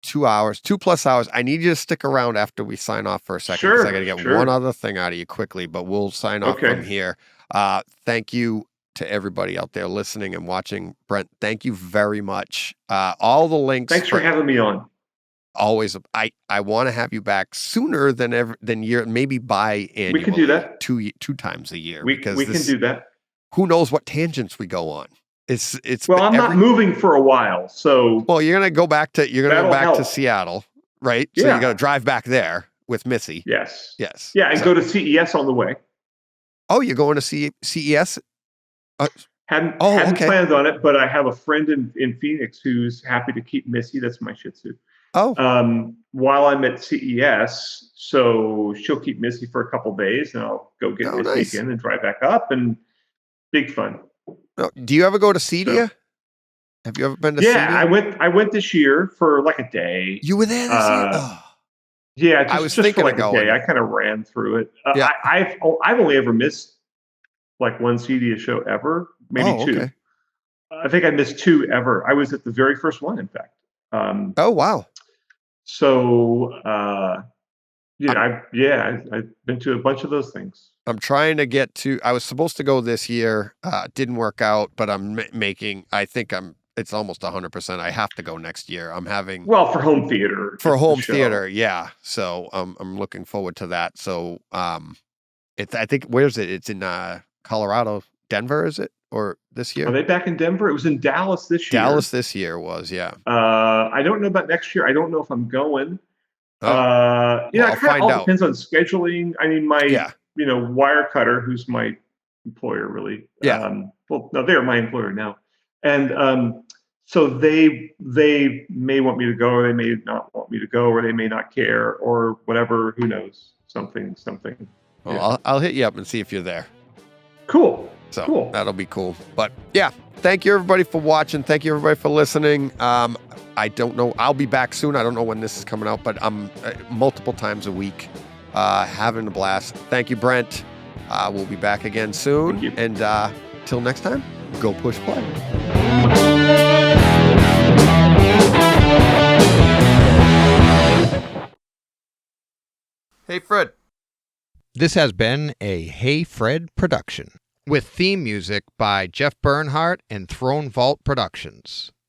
2 hours, 2+ hours. I need you to stick around after we sign off for a second. Sure. I got to get one other thing out of you quickly, but we'll sign off from here. Thank you to everybody out there listening and watching. Brent, thank you very much. All the links. Thanks for having me on. Always. I want to have you back sooner than year, maybe biannually. We can do that. Two times a year. We can do that. Who knows what tangents we go on? It's well, I'm not moving for a while, so. Well, you're gonna go back to Seattle, right? So you got to drive back there with Missy. Yes. Yeah, and go to CES on the way. Oh, you're going to CES? Hadn't planned on it, but I have a friend in Phoenix who's happy to keep Missy. That's my Shih Tzu. Oh. While I'm at CES, so she'll keep Missy for a couple of days, and I'll go get Missy again and drive back up, and big fun. Do you ever go to Cedia? Have you ever been to Cedia? Yeah, I went this year for like a day. You were there this year? Yeah, I was thinking for like of going. A day. I kind of ran through it. I've only ever missed like one Cedia show ever, maybe two. Okay. I think I missed two ever. I was at the very first one, in fact. Oh wow! So I've been to a bunch of those things. I'm trying to get to. I was supposed to go this year. Didn't work out, but I'm making. I think it's almost 100%. I have to go next year. I'm having. Well, for home theater. For home theater, yeah. So I'm looking forward to that. So I think where's it? It's in Colorado. Denver, is it? Or this year? Are they back in Denver? It was in Dallas this year. Dallas this year was, yeah. I don't know about next year. I don't know if I'm going. I'll find out. Depends on scheduling. I mean, Wirecutter, who's my employer, really. Yeah. Well, no, they're my employer now, and so they may want me to go, or they may not want me to go, or they may not care, or whatever. Who knows? Something. Well, Yeah. I'll hit you up and see if you're there. Cool. So cool. That'll be cool. But yeah, thank you everybody for watching. Thank you everybody for listening. I don't know. I'll be back soon. I don't know when this is coming out, but I'm multiple times a week having a blast. Thank you, Brent. We'll be back again soon. And till next time, go push play. Hey, Fred. This has been a Hey Fred production with theme music by Jeff Bernhardt and Throne Vault Productions.